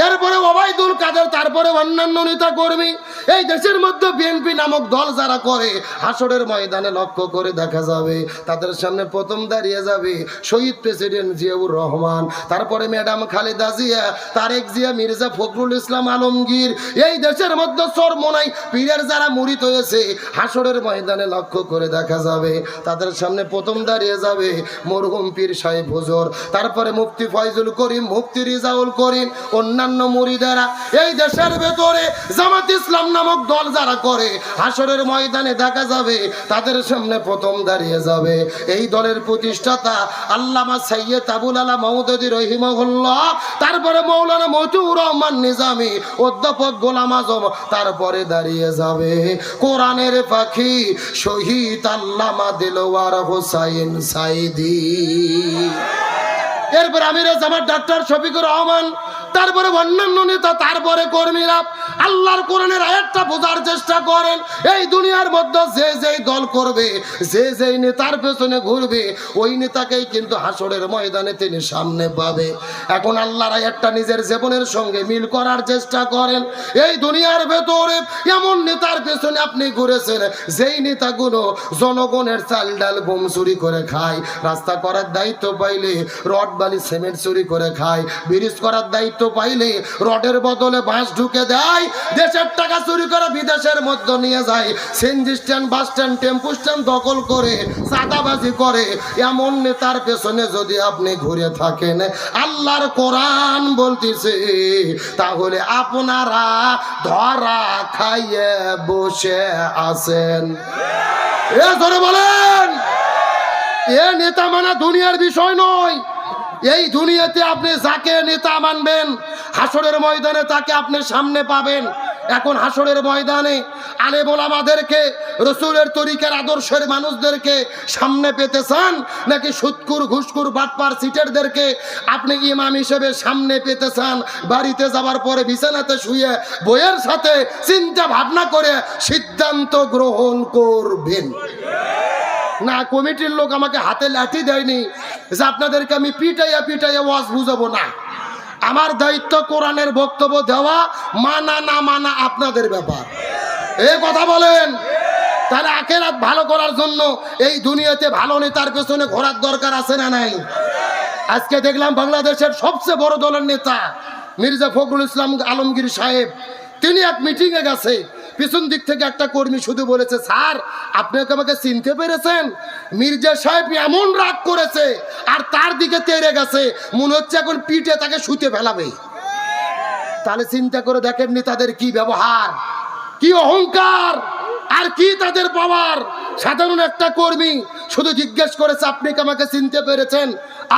এরপরে ওবায়দুল কাদের, তারপরে অন্যান্য নেতা কর্মী। এই দেশের মধ্যে বিএনপি নামক দল যারা করে, হাসরের ময়দানে লক্ষ্য করে দেখা যাবে তাদের সামনে প্রথম দাঁড়িয়ে যাবে শহীদ প্রেসিডেন্ট জিয়াউর রহমান, তারপরে ম্যাডাম খালেদা জিয়া, তারেক জিয়া, মির্জা ফখরুল ইসলাম আলমগীর। এই দেশের মধ্যে চরমোনাই পীরের যারা মুরিদ হয়েছে, হাসরের ময়দানে লক্ষ্য করে দেখা যাবে তাদের সামনে প্রথম দাঁড়িয়ে যাবে মরহুম পীর সাহেব হুজুর, তারপরে মুফতি ফয়জুল করিম, মুফতি রিজাউল করিম, অন্যান্য মুরিদেরা। এই দেশের ভেতরে জামাত ইসলাম নামক দল যারা করে, হাসরের ময়দানে দেখা যাবে তাদের সামনে প্রথম দাঁড়িয়ে যাবে এই দলের প্রতিষ্ঠাতা আল্লামা সৈয়দ আবুল আলা মওদুদী রহিমাহুল্লাহ, তারপরে মাওলানা মতিউর রহমান নিজামী, অধ্যাপক গোলাম আজম, তারপরে দাঁড়িয়ে যাবে কোরআনের পাখি শহীদ আল্লামা দেলোয়ার হোসাইন সাইদি। এরপরে আমিরে জামাত ডাক্তার শফিকুর রহমান, তারপরে অন্যান্য নেতা, তারপরে কর্মীরা আল্লাহর কোরআনের আয়াতটা বোঝার চেষ্টা করেন। এই দুনিয়ার মধ্যে যে যেই দল করবে, যে যেই নেতার পেছনে ঘুরবে, ওই নেতাকেই কিন্তু হাসরের ময়দানে তিনি সামনে পাবে। এখন আল্লাহর আয়াতটা নিজের জীবনের সঙ্গে মিল করার চেষ্টা করেন। এই দুনিয়ার ভেতরে এমন নেতার পেছনে আপনি ঘুরেছেন, যেই নেতাগুলো জনগণের চাল ডাল গম চুরি করে খায়, রাস্তা করার দায়িত্ব পাইলে রড বালি সিমেন্ট চুরি করে খায়, ব্রিজ করার দায়িত্ব পাইলে রডের বদলে বাঁশ ঢুকে দেয়, দেশের টাকা চুরি করে বিদেশের মধ্যে নিয়ে যায়, সিএনজি স্ট্যান্ড, বাস স্ট্যান্ড, টেম্পু স্ট্যান্ড দখল করে চাঁদাবাজি করে, এমন নেতার পেছনে যদি আপনি ঘুরে থাকেন, আল্লাহর কোরআন বলতেছে তাহলে আপনারা ধরা খাইয়ে বসে আছেন। এ ধরে বলেন, এ নেতা মানা দুনিয়ার বিষয় নয়। এই দুনিয়াতে আপনি যাকে নেতা মানবেন, হাসরের ময়দানে তাকে আপনি সামনে পাবেন। এখন হাসরের ময়দানে আলেম ওলামাদেরকে, রসুলের তরিকার আদর্শের মানুষদেরকে সামনে পেতে চান, নাকি সুদকুর, ঘুষকুর, বাটপার, সিটারদেরকে আপনি ইমাম হিসেবে সামনে পেতে চান? বাড়িতে যাওয়ার পরে বিছানাতে শুয়ে বইয়ের সাথে চিন্তা ভাবনা করে সিদ্ধান্ত গ্রহণ করবেন। না, কমিটির লোক আমাকে হাতে লাঠি দেয়নি যে আপনাদেরকে আমি পিটাইয়া পিটাইয়া ওয়াজ বুঝাবো না। আমার দায়িত্ব কোরআনের বক্তব্য দেওয়া, মানা না মানা আপনাদের ব্যাপার। এই কথা বলেন। তাহলে আখিরাত ভালো করার জন্য এই দুনিয়াতে ভালো নেতার পেছনে ঘোরার দরকার আছে না নাই? আজকে দেখলাম বাংলাদেশের সবচেয়ে বড় দলের নেতা মির্জা ফখরুল ইসলাম আলমগীর সাহেব, তিনি এক মিটিংয়ে গেছে। পিছন দিক থেকে একটা কর্মী শুধু বলেছে, স্যার আপনি আমাকে চিনতে পেরেছেন? মির্জা সাহেব এমন রাগ করেছে আর তার দিকে তেড়ে গেছে, মনে হচ্ছে এখন পিঠে তাকে শুতে ফেলাবে। তাহলে চিন্তা করে দেখেন নেতাদের কি ব্যবহার, কি অহংকার, আর কি তাদের পাওয়ার। সাধারণ একটা কর্মী শুধু জিজ্ঞেস করেছে আপনি কি আমাকে চিনতে পেরেছেন,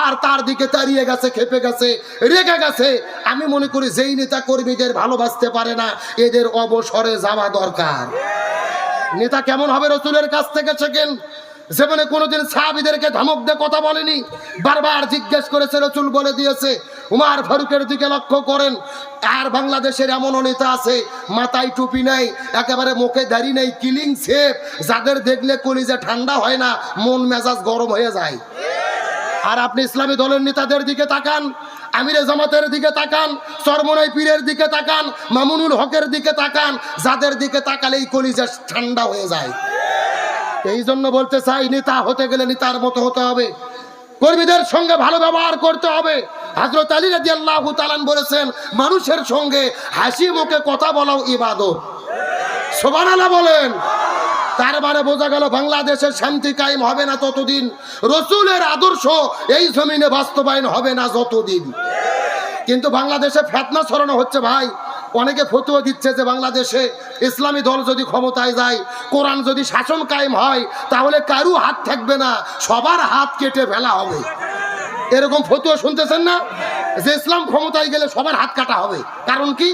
আর তার দিকে তাড়িয়ে গেছে, খেপে গেছে, রেগে গেছে। আমি মনে করি যেই নেতা কর্মীদের ভালোবাসতে পারে না, এদের অবসরে যাওয়া দরকার। নেতা কেমন হবে রসুলের কাছ থেকে শেখেন। জীবনে কোনোদিন সাহাবীদেরকে ধমক দিয়ে কথা বলেনি, বারবার জিজ্ঞেস করেছে, রসুল বলে দিয়েছে। উমার ফারুকের দিকে লক্ষ্য করেন। আর বাংলাদেশের এমনও নেতা আছে, মাথায় টুপি নাই, একেবারে মুখে দাড়ি নেই, কিলিং শেপ, যাদের দেখলে কলিজা ঠান্ডা হয় না, মন মেজাজ গরম হয়ে যায়। আর আপনি ইসলামী দলের নেতাদের দিকে তাকান, আমিরে জামাতের দিকে তাকান, চরমনাই পীরের দিকে তাকান, মামুনুল হকের দিকে তাকান, যাদের দিকে তাকালেই কলিজা ঠান্ডা হয়ে যায়। এই জন্য বলতে চাই, নেতা হতে গেলে নেতার মতো হতে হবে, কর্মীদের সঙ্গে ভালো ব্যবহার করতে হবে। হযরত আলী রাদিয়াল্লাহু তাআলা বলেছেন, মানুষের সঙ্গে হাসি মুখে কথা বলাও ইবাদত। সুবহানাল্লাহ বলেন। তার মানে বোঝা গেল বাংলাদেশের শান্তি কায়েম হবে না ততদিন, রসুলের আদর্শ এই জমিনে বাস্তবায়ন হবে না যতদিন। কিন্তু বাংলাদেশে ফিতনা ছড়ানো হচ্ছে ভাই। অনেকে ফতোয়া দিচ্ছে যে বাংলাদেশে ইসলামী দল যদি ক্ষমতায় যায়, কোরআন যদি শাসন কায়েম হয়, তাহলে কারু হাত থাকবে না, সবার হাত কেটে ফেলা হবে। এরকম ফতোয়া শুনতেছেন না, যে ইসলাম ক্ষমতায় গেলে সবার হাত কাটা হবে। কারণ কি?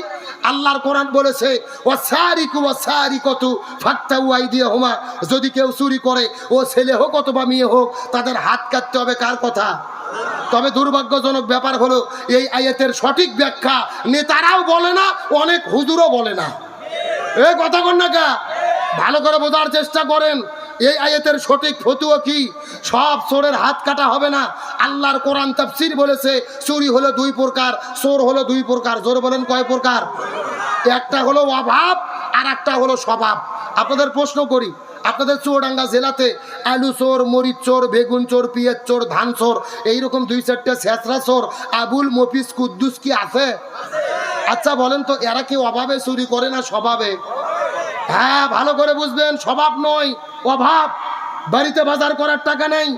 আল্লাহর কোরআন বলেছে, ওয়াসারিকু ওয়াসারিকাতু ফাক্তাউ আইদিয়াহুমা, যদি কেউ চুরি করে, ও ছেলে হোক অথবা মেয়ে হোক, তাদের হাত কাটতে হবে। কার কথা? তবে দুর্ভাগ্যজনক ব্যাপার হলো, এই আয়াতের সঠিক ব্যাখ্যা নেতারাও বলে না, অনেক হুজুরও বলে না। এই কথা কোন না, ভালো করে বোঝার চেষ্টা করেন। এই আয়াতের সঠিক ফতোয়া কি? সব চোরের হাত কাটা হবে না। আল্লাহর কোরআন তাফসীর বলেছে, চুরি হলো দুই প্রকার, চোর হলো দুই প্রকার। জোরে বলেন, কয় প্রকার? একটা হলো অভাব, আর একটা হলো স্বভাব। আপনাদের প্রশ্ন করি, আপনাদের চুয়াডাঙ্গা জেলাতে আলু চোর, মরিচ চোর, বেগুন চোর, পেঁয়াজ চোর, ধান চোর, এইরকম দুই চারটে ছেঁচড়া চোর আবুল, মফিজ, কুদ্দুস কি আছে? আচ্ছা বলেন তো, এরা কি অভাবে চুরি করে না স্বভাবে? হ্যাঁ, ভালো করে বুঝবেন, স্বভাব নয়, অভাব। বাড়িতে বাজার করার টাকা নেই,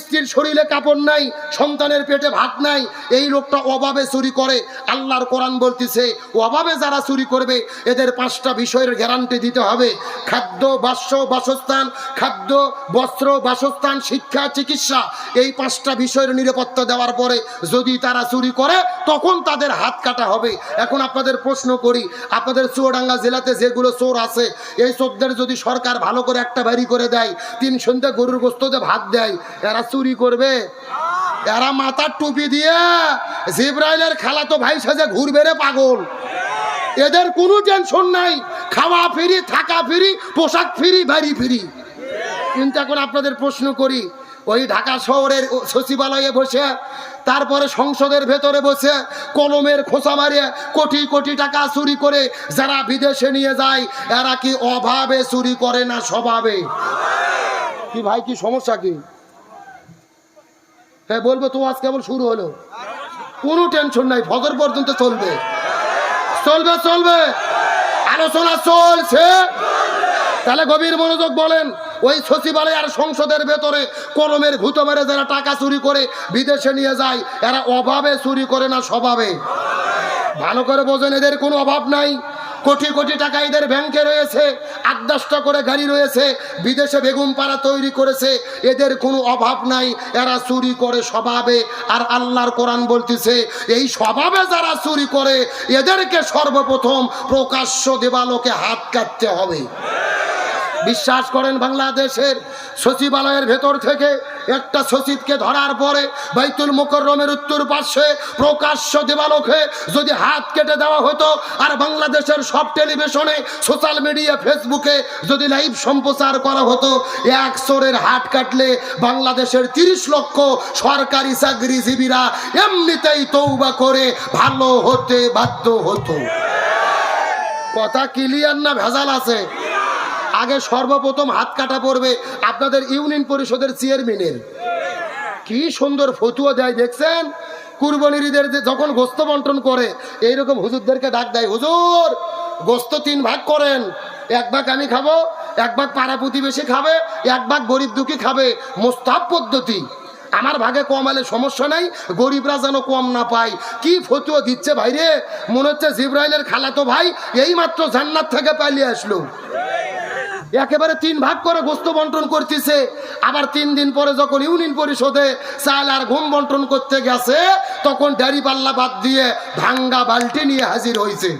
স্ত্রীর শরীরে কাপড় নাই, সন্তানের পেটে ভাত নাই, এই লোকটা অভাবে চুরি করে। আল্লাহর কোরআন বলতেছে, অভাবে যারা চুরি করবে এদের 5টা বিষয়ের গ্যারান্টি দিতে হবে। খাদ্য, বাসস্থান, খাদ্য, বস্ত্র, বাসস্থান, শিক্ষা, চিকিৎসা, এই 5টা বিষয়ের নিরাপত্তা দেওয়ার পরে যদি তারা চুরি করে, তখন তাদের হাত কাটা হবে। এখন আপনাদের প্রশ্ন করি, আপনাদের চুয়াডাঙ্গা জেলাতে যেগুলো চোর আছে, এই চোরদের যদি সরকার ভালো করে একটা বাড়ি করে দেয়, 3 সন্ধ্যা গরুর গোশত ভাত দেয়, এরা চুরি করবে? এরা মাথার টুপি দিয়ে জিব্রাইলের খালাতো ভাই সাজে ঘুরবে রে পাগল। এদের কোনো টেনশন নাই, খাওয়া ফ্রি, থাকা ফ্রি, পোশাক ফ্রি, বাড়ি ফ্রি। কিন্তু এখন আপনাদের প্রশ্ন করি, ওই ঢাকা শহরের সচিবালয়ে বসে, তারপরে সংসদের ভেতরে বসে কলমের খোসা মারিয়ে কোটি কোটি টাকা চুরি করে যারা বিদেশে নিয়ে যায়, এরা কি অভাবে চুরি করে না স্বভাবে? কি ভাই, কি সমস্যা কি? হ্যাঁ বলবো তো, আজ কেবল শুরু হলো, কোনো টেনশন নাই, ফজর পর্যন্ত চলবে চলবে চলবে, আলোচনা চলছে। তাহলে গভীর মনোযোগ বলেন, ওই সচিবালয় আর সংসদের ভেতরে কলমের ভূত মেরে যারা টাকা চুরি করে বিদেশে নিয়ে যায়, এরা অভাবে চুরি করে না স্বভাবে? ভালো করে বোঝেন, এদের কোনো অভাব নাই। কোটি কোটি টাকা এদের ব্যাংকে রয়েছে, 8-10টা করে গাড়ি রয়েছে, বিদেশে বেগুন পাড়া তৈরি করেছে, এদের কোনো অভাব নাই, এরা চুরি করে স্বভাবে। আর আল্লাহর কোরআন বলতেছে, এই স্বভাবে যারা চুরি করে এদেরকে সর্বপ্রথম প্রকাশ্য দেবালোকে হাত কাটতে হবে। বিশ্বাস করেন, বাংলাদেশের সচিবালয়ের ভেতর থেকে একটা সচিবকে ধরার পরে বাইতুল মুকাররমের উত্তর পাশে প্রকাশ্য দেবালোকে যদি হাত কেটে দেওয়া হতো, আর বাংলাদেশের সব টেলিভিশনে, সোশ্যাল মিডিয়া, ফেসবুকে যদি লাইভ সম্প্রচার করা হতো, এক চোরের হাত কাটলে বাংলাদেশের 30 লক্ষ সরকারি চাকরিজীবীরা এমনিতেই তওবা করে ভালো হতে বাধ্য হতো। কথা ক্লিয়ার না ভেজাল আছে? আগে সর্বপ্রথম হাত কাটা পড়বে আপনাদের ইউনিয়ন পরিষদের চেয়ারম্যানের। কি সুন্দর ফতুয়া দেয় দেখছেন? কুরবানির ঈদের যখন গোস্ত বন্টন করে, এইরকম হুজুরদেরকে ডাক দেয়, হুজুর গোস্ত 3 ভাগ করেন, 1 ভাগ আমি খাবো, 1 ভাগ পাড়া প্রতিবেশী খাবে, 1 ভাগ গরিব দুঃখী খাবে। মোস্তাব পদ্ধতি, আমার ভাগে কম হলে সমস্যা নাই, গরিবরা যেন কম না পায়। কি ফতুয়া দিচ্ছে ভাইরে, মনে হচ্ছে জিব্রাইলের খালাতো ভাই এইমাত্র জান্নাত থেকে পালিয়ে আসলো। একেবারে 3 ভাগ করে গোস্ত বন্টন করতেছে। আবার 3 দিন পরে যখন ইউনিয়ন পরিষদে চাল আর গম বন্টন করতে গেছে, তখন দাড়ি পাল্লা বাদ দিয়ে ভাঙ্গা বালতি নিয়ে হাজির হয়েছে।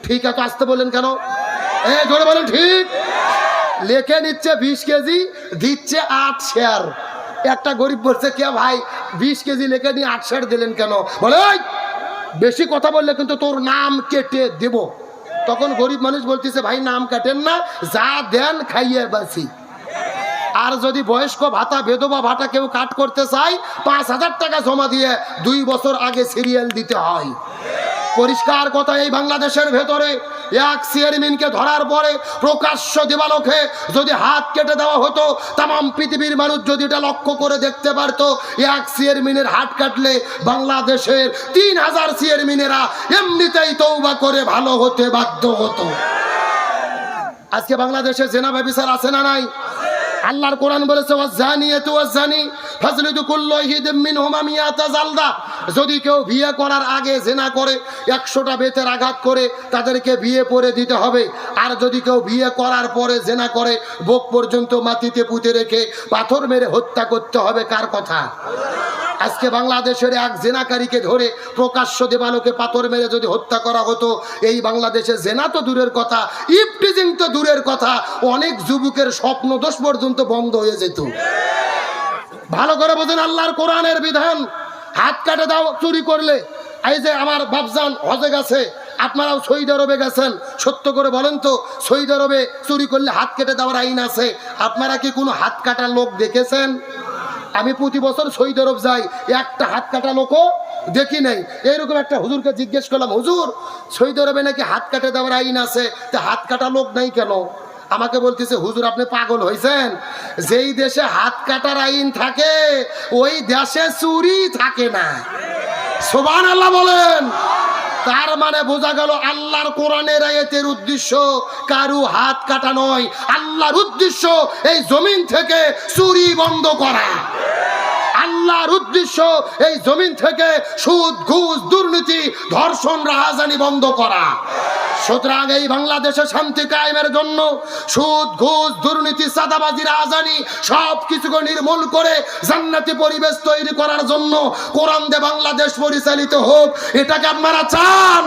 ঠিক আছে, আসতে বলেন কেন? জোরে বলেন ঠিক। লেখে নিচ্ছে 20 কেজি, দিচ্ছে 8 শেয়ার। একটা গরিব বলছে, কে ভাই 20 কেজি লেখে নিয়ে 8 শেয়ার দিলেন কেন? বলে বেশি কথা বললে কিন্তু তোর নাম কেটে দেব। তখন গরিব মানুষ বলতেছে, ভাই নাম কাটেন না, যা দেন খাইয়ে বাঁচি। আর যদি বয়স্ক ভাতা, বেধবা ভাতা কেউ কাট করতে চায়, 5,000 টাকা জমা দিয়ে 2 বছর আগে সিরিয়াল দিতে হয়। পরিষ্কার কথা, এই বাংলাদেশের ভেতরে এক চেয়ারম্যানকে ধরার পরে প্রকাশ্য দিবালোকে যদি হাত কেটে দেওয়া হতো, তাম পৃথিবীর মানুষ যদি এটা লক্ষ্য করে দেখতে পারতো, এক চেয়ারম্যানের হাত কাটলে বাংলাদেশের 3000 চেয়ারম্যানেরা এমনিতেই তওবা করে ভালো হতে বাধ্য হতো। আজকে বাংলাদেশে জেনা ব্যভিচার আছে না নাই? আল্লাহর কোরআন বলেছে, ওয়াজানিয়াতু ওয়াজানি ফাজলিদু কুল্লু ওয়াহিদিম মিনহুমা মিয়াতা জালদা। যদি কেউ বিয়ে করার আগে জেনা করে 100টা বেতের আঘাত করে তাদেরকে বিয়ে পরে দিতে হবে। আর যদি কেউ বিয়ে করার পরে জেনা করে, বুক পর্যন্ত মাটিতে পুঁতে রেখে পাথর মেরে হত্যা করতে হবে। কার কথা? আজকে বাংলাদেশের এক জেনাকারীকে ধরে প্রকাশ্য দেবালোকে পাথর মেরে যদি হত্যা করা হতো, এই বাংলাদেশে জেনা তো দূরের কথা, ইফটিজিং তো দূরের কথা, অনেক যুবকের স্বপ্ন দোষ পর্যন্ত বন্ধ হয়ে যেত। ভালো করে বোঝেন আল্লাহর কোরআনের বিধান। হাত কাটে দাও চুরি করলে। এই যে আমার বাপজান হজে গেছে, আপনারাও সৌদি আরবে গেছেন, সত্য করে বলেন তো, সৌদি আরবে চুরি করলে হাত কেটে দেওয়ার আইন আছে? আপনারা কি কোনো হাত কাটা লোক দেখেছেন? আমি প্রতি বছর সৌদি আরব যাই, একটা হাত কাটা লোকও দেখি নাই। এইরকম একটা হুজুরকে জিজ্ঞেস করলাম, হুজুর সৌদি আরবে নাকি হাত কাটে দেওয়ার আইন আছে, তা হাত কাটা লোক নাই কেন? আমাকে বলতেছে, হুজুর আপনি পাগল হয়েছেন, যেই দেশে হাত কাটার আইন থাকে ওই দেশে চুরি থাকে না। সুবহানাল্লাহ বলেন। তার মানে বোঝা গেল আল্লাহর কোরআনের আয়াতের উদ্দেশ্য কারু হাত কাটা নয়, আল্লাহর উদ্দেশ্য এই জমিন থেকে চুরি বন্ধ করা। আল্লাহর উদ্দেশ্য এই জমিন থেকে সুদ, ঘুষ, দুর্নীতি, ধর্ষণ, রাহাজানি বন্ধ করা। সুতরাং এই বাংলাদেশে শান্তি কায়েমের জন্য সুদ, ঘুষ, দুর্নীতি, চাঁদাবাজি, রাহাজানি সব কিছুকে নির্মূল করে জান্নাতি পরিবেশ তৈরি করার জন্য কোরআন দিয়ে বাংলাদেশ পরিচালিত হোক, এটাকে আপনারা চান?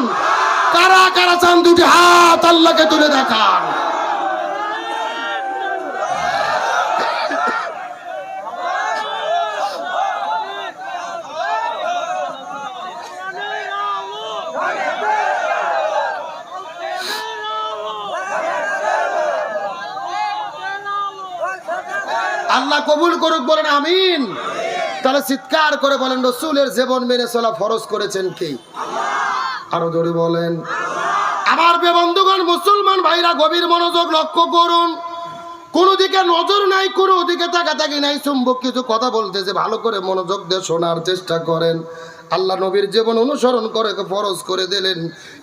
কারা কারা চান? দুটি হাত আল্লাহকে তুলে দেখান। আল্লাহ কবুল করুক, বলেন আমিন। তাহলে চিৎকার করে বলেন রাসূলের জীবন মেনে চলা ফরজ করেছেন কে? আরো জোরে বলেন। আমার বন্ধুগণ, মুসলমান ভাইরা গভীর মনোযোগ লক্ষ্য করুন। কোন দিকে নজর নাই, কোনো দিকে তাকাতাকি নাই, চুম্বক কিছু কথা বলতেছে, ভালো করে মনোযোগ দিয়ে শোনার চেষ্টা করেন। আল্লাহ নবীর জীবন অনুসরণ করে ফরজ করে দিলেন।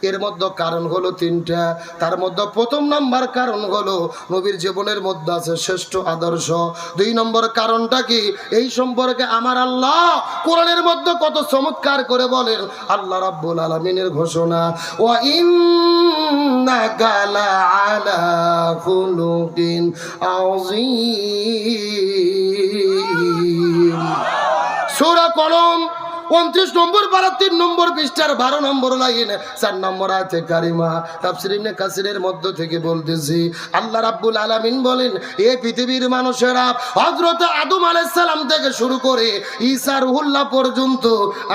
এর মধ্যে কারণ হলো তিনটা। তার মধ্যে প্রথম নাম্বার কারণ হলো নবীর জীবনের মধ্যে আছে শ্রেষ্ঠ আদর্শ। 2 নম্বর কারণটা কি? এই সম্পর্কে আমার আল্লাহ কোরআনের মধ্যে কত চমৎকার করে বলেন। আল্লাহ রাব্বুল আলামিনের ঘোষণা, ওয়া ইন্নাকা লাআলা খুলুকিন আযীম। সূরা কলম 29 নম্বর পারা 3 নম্বর পৃষ্ঠার 12 নম্বর লাইন 4 নম্বর আয়াতে কারিমা। তাফসীর ইবনে কাসিরের মধ্য থেকে বলতেছি, আল্লাহ রাব্বুল আলামিন বলেন, এই পৃথিবীর মানুষেরা হযরত আদম আলাইহিস সালাম থেকে শুরু করে ঈসা রুহুল্লাহ পর্যন্ত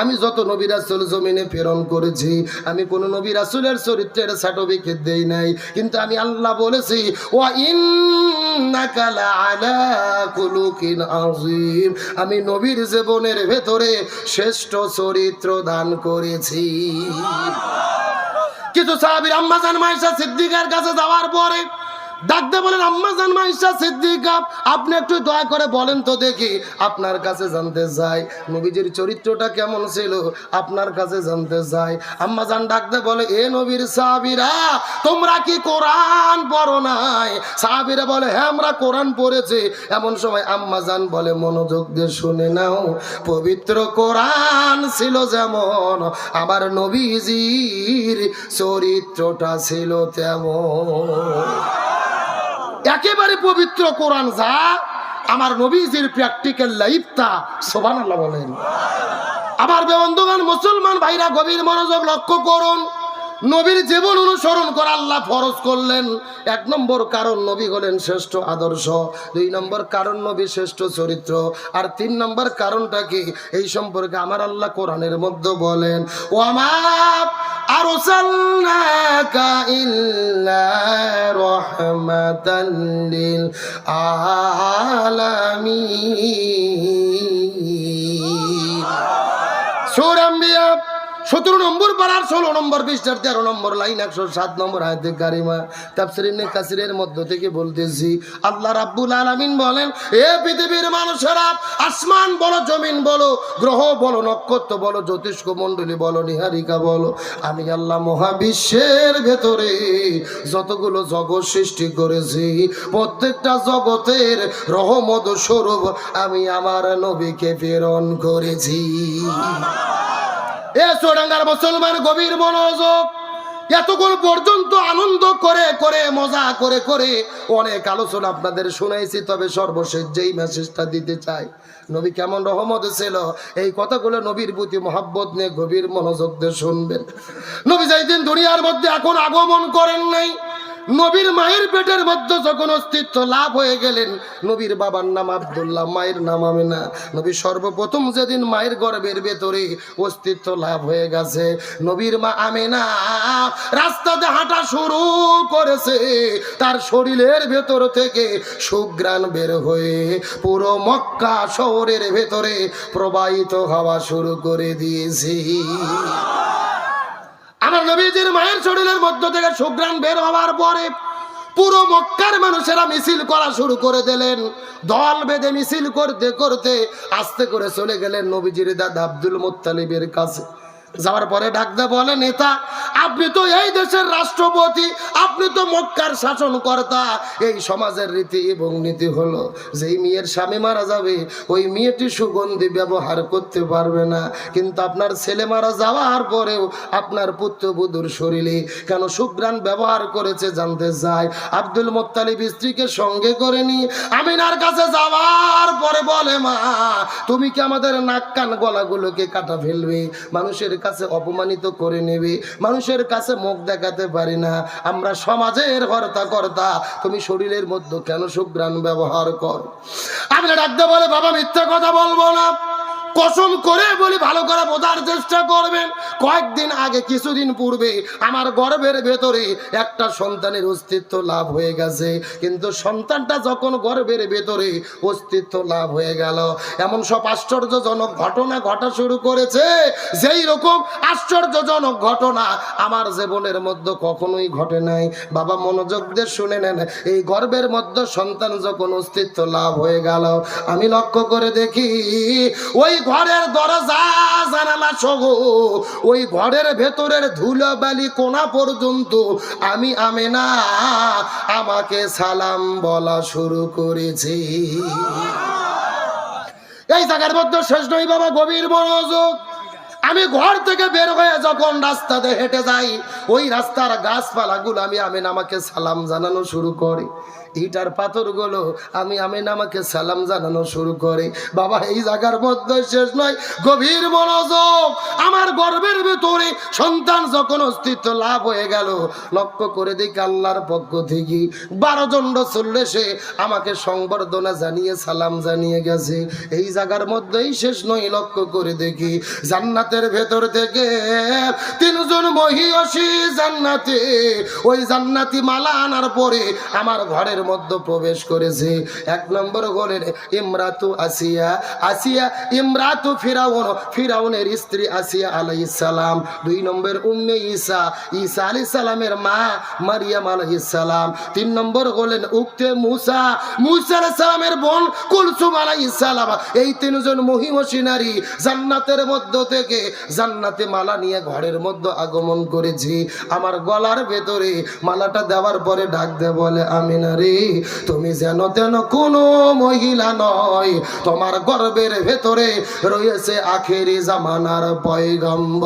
আমি যত নবী রাসূল জমিনে প্রেরণ করেছি, আমি কোন নবী রাসূলের চরিত্রের সার্টিফিকেট দেই নাই, কিন্তু আমি আল্লাহ বলেছি, ওয়া ইন্নাকা লাআলা খুলুকিন আযীম। আমি নবীর জীবনের ভেতরে শ্রেষ্ঠ চরিত্র দান করেছি। কিছু সাহাবীর আম্মা জান মাইশা সিদ্দিকার কাছে যাওয়ার পরে ডাকতে বলেন, আম্মা জান মাইশা সিদ্দিকা, আপনি একটু দয়া করে বলেন তো দেখি, আপনার কাছে জানতে চাই নবীজির চরিত্রটা কেমন ছিল, আপনার কাছে জানতে চাই। আম্মা জান ডাকতে বলে, এ নবীর সাহাবীরা, তোমরা কি কোরআন পড়ো নাই? সাহাবীরা বলে, হ্যাঁ আমরা কোরআন পড়েছি। এমন সময় আম্মা জান বলে, মনোযোগ দিয়ে শুনে নাও, পবিত্র কোরআন ছিল যেমন, আমার নবীজির চরিত্রটা ছিল তেমন। একেবারে পবিত্র কোরআন যা, আমার নবীজির প্র্যাকটিক্যাল লাইফটা, সুবহানাল্লাহ বলেন। আমার বন্ধুগণ, মুসলমান ভাইরা গভীর মনোযোগ লক্ষ্য করুন। নবীর জীবন অনুসরণ করা আল্লাহ ফরজ করলেন। 1 নম্বর কারণ, নবী হলেন শ্রেষ্ঠ আদর্শ। 2 নম্বর কারণ, নবী শ্রেষ্ঠ চরিত্র। আর 3 নম্বর কারণটা কি? এই সম্পর্কে আমার আল্লাহ কোরআনের মধ্যে বলেন, ওয়ামা আরসালনাকা ইল্লা রাহমাতাল লিল আলামিন। সূরা আম্বিয়া 17 নম্বর পারার 16 নম্বর পৃষ্ঠার 13 নম্বর লাইন 107 নম্বর আয়াতে কারিমা। তাফসীর ইবনে কাসিরের মধ্য থেকে বলতেছি, আল্লাহ রাব্বুল আলামিন বলেন, এ পৃথিবীর মানুষেরা, আসমান বলো, জমিন বলো, গ্রহ বলো, নক্ষত্র বলো, জ্যোতিষ্ক মণ্ডলী বলো, নিহারিকা বলো, আমি আল্লাহ মহাবিশ্বের ভেতরে যতগুলো জগৎ সৃষ্টি করেছি, প্রত্যেকটা জগতের রহমত স্বরূপ আমি আমার নবীকে প্রেরণ করেছি। এ চুয়াডাঙ্গার মুসলমান, গভীর মনোযোগ। এতক্ষণ পর্যন্ত আনন্দ করে করে, মজা করে করে অনেক আলোচনা আপনাদের শুনাইছি, তবে সর্বশেষ যেই মেসেজটা দিতে চাই, নবী কেমন রহমত ছিল, এই কথাগুলো নবীর প্রতি মহব্বত নিয়ে গভীর মনোযোগ দিয়ে শুনবেন। নবী যেদিন দুনিয়ার মধ্যে এখন আগমন করেন নাই, নবীর মায়ের পেটের মধ্যে যখন অস্তিত্ব লাভ হয়ে গেলেন, নবীর বাবার নাম আব্দুল্লাহ, মায়ের নাম আমিনা। নবী সর্বপ্রথম যেদিন মায়ের গর্ভের ভেতরে অস্তিত্ব লাভ হয়ে গেছে, নবীর মা আমিনা রাস্তাতে হাঁটা শুরু করেছে, তার শরীরের ভেতর থেকে সুঘ্রাণ বের হয়ে পুরো মক্কা শহরের ভেতরে প্রবাহিত হওয়া শুরু করে দিয়েছে। আমার নবীজির মায়ের শরীরের মধ্য থেকে সুঘ্রাণ বের হওয়ার পরে পুরো মক্কার মানুষেরা মিছিল করা শুরু করে দিলেন। দল বেঁধে মিছিল করতে করতে আস্তে করে চলে গেলেন নবীজির দাদা আব্দুল মুত্তালিবের কাছে। যাওয়ার পরে ডাকতে বলে, নেতা, আপনি তো এই দেশের রাষ্ট্রপতি, আপনি তো মক্কার শাসনকর্তা। এই সমাজের রীতি এবং নীতি হলো, যেই মেয়ের স্বামী মারা যাবে ওই মেয়েটি সুগন্ধি ব্যবহার করতে পারবে না, কিন্তু আপনার ছেলে মারা যাওয়ার পরেও আপনার পুত্রবধূর শরীরে কেন সুঘ্রাণ ব্যবহার করেছে জানতে চায়। আব্দুল মুত্তালিব স্ত্রীকে সঙ্গে করে নিয়ে আমিনার কাছে যাওয়ার পরে বলে, মা, তুমি কি আমাদের নাক কান গলাগুলোকে কাটা ফেলবে, মানুষের কাছে অপমানিত করে নেবে, মানুষের কাছে মুখ দেখাতে পারি না, আমরা সমাজের হর্তা কর্তা, তুমি শরীরের মধ্যে কেন সুঘ্রাণ ব্যবহার কর? আমি ডাকতে বলে, বাবা মিথ্যা কথা বলবো না, কসম করে বলি, ভালো করে বোঝার চেষ্টা করবেন। কয়েকদিন আগে, কিছুদিন পূর্বে আমার গর্ভের ভেতরে একটা সন্তানের অস্তিত্ব লাভ হয়ে গেছে। কিন্তু সন্তানটা যখন গর্ভের ভেতরে অস্তিত্ব লাভ হয়ে গেল, এমন সব আশ্চর্যজনক ঘটনা ঘটা শুরু করেছে, যেই রকম আশ্চর্যজনক ঘটনা আমার জীবনের মধ্যে কখনোই ঘটে নাই। বাবা মনোযোগ দিয়ে শুনে নেন। এই গর্ভের মধ্যে সন্তান যখন অস্তিত্ব লাভ হয়ে গেল, আমি লক্ষ্য করে দেখি ওই ঘরের দরজা জানালা সহ ওই ঘরের ভেতরের ধুলোবালি কোনা পর্যন্ত আমি আমেনা আমাকে সালাম বলা শুরু করেছি। এই জায়গার মধ্যে শেষ নয় বাবা, গভীর মনোযোগ। আমি ঘর থেকে বের হয়ে যখন রাস্তাতে হেঁটে যাই, ওই রাস্তার গাছপালাগুলো আমি আমেনা আমাকে সালাম জানানো শুরু করি। ইটার পাথরগুলো আমি আমেনা আমাকে সালাম জানানো শুরু করে। বাবা এই জায়গার মধ্যে শেষ নয়, গভীর মনোযোগ। আমার গর্ভের ভিতরে সন্তান যখন অস্তিত্ব লাভ হয়ে গেল, লক্ষ্য করে দেখি আল্লাহর পক্ষ থেকে 12 জন রাসূল এসে আমাকে সংবর্ধনা জানিয়ে সালাম জানিয়ে গেছে। এই জায়গার মধ্যেই শেষ নয়, লক্ষ্য করে দেখি জান্নাতের ভেতর থেকে 3 জন মহিষী জান্নাতে ওই জান্নাতি মালা আনার পরে আমার ঘরের মধ্যে প্রবেশ করেছে। 1 নম্বর হলেন ইমরাতু আসিয়া, আসিয়া ইমরাতু ফিরাউন, ফিরাউনের স্ত্রী আসিয়া আলাইহিস সালাম। 2 নম্বর উম্মে ঈসা, ঈসা আলাইহিস সালামের মা মারিয়াম আলাইহিস সালাম। 3 নম্বর হলেন উক্তে মুসা, মুসা আলাইহিস সালামের বোন কুলসুম আলাইহিস সালাম। এই 3 জন মহিষী নারী জান্নাতের মধ্য থেকে জান্নাতে মালা নিয়ে ঘরের মধ্যে আগমন করেছি। আমার গলার ভেতরে মালাটা দেওয়ার পরে ডাক দে বলে, আমিনা রে, তুমি যেন তেন কোনো মহিলা নয়, তোমার গর্ভের ভেতরে রয়েছে আখেরি জামানার পয়গম্বর।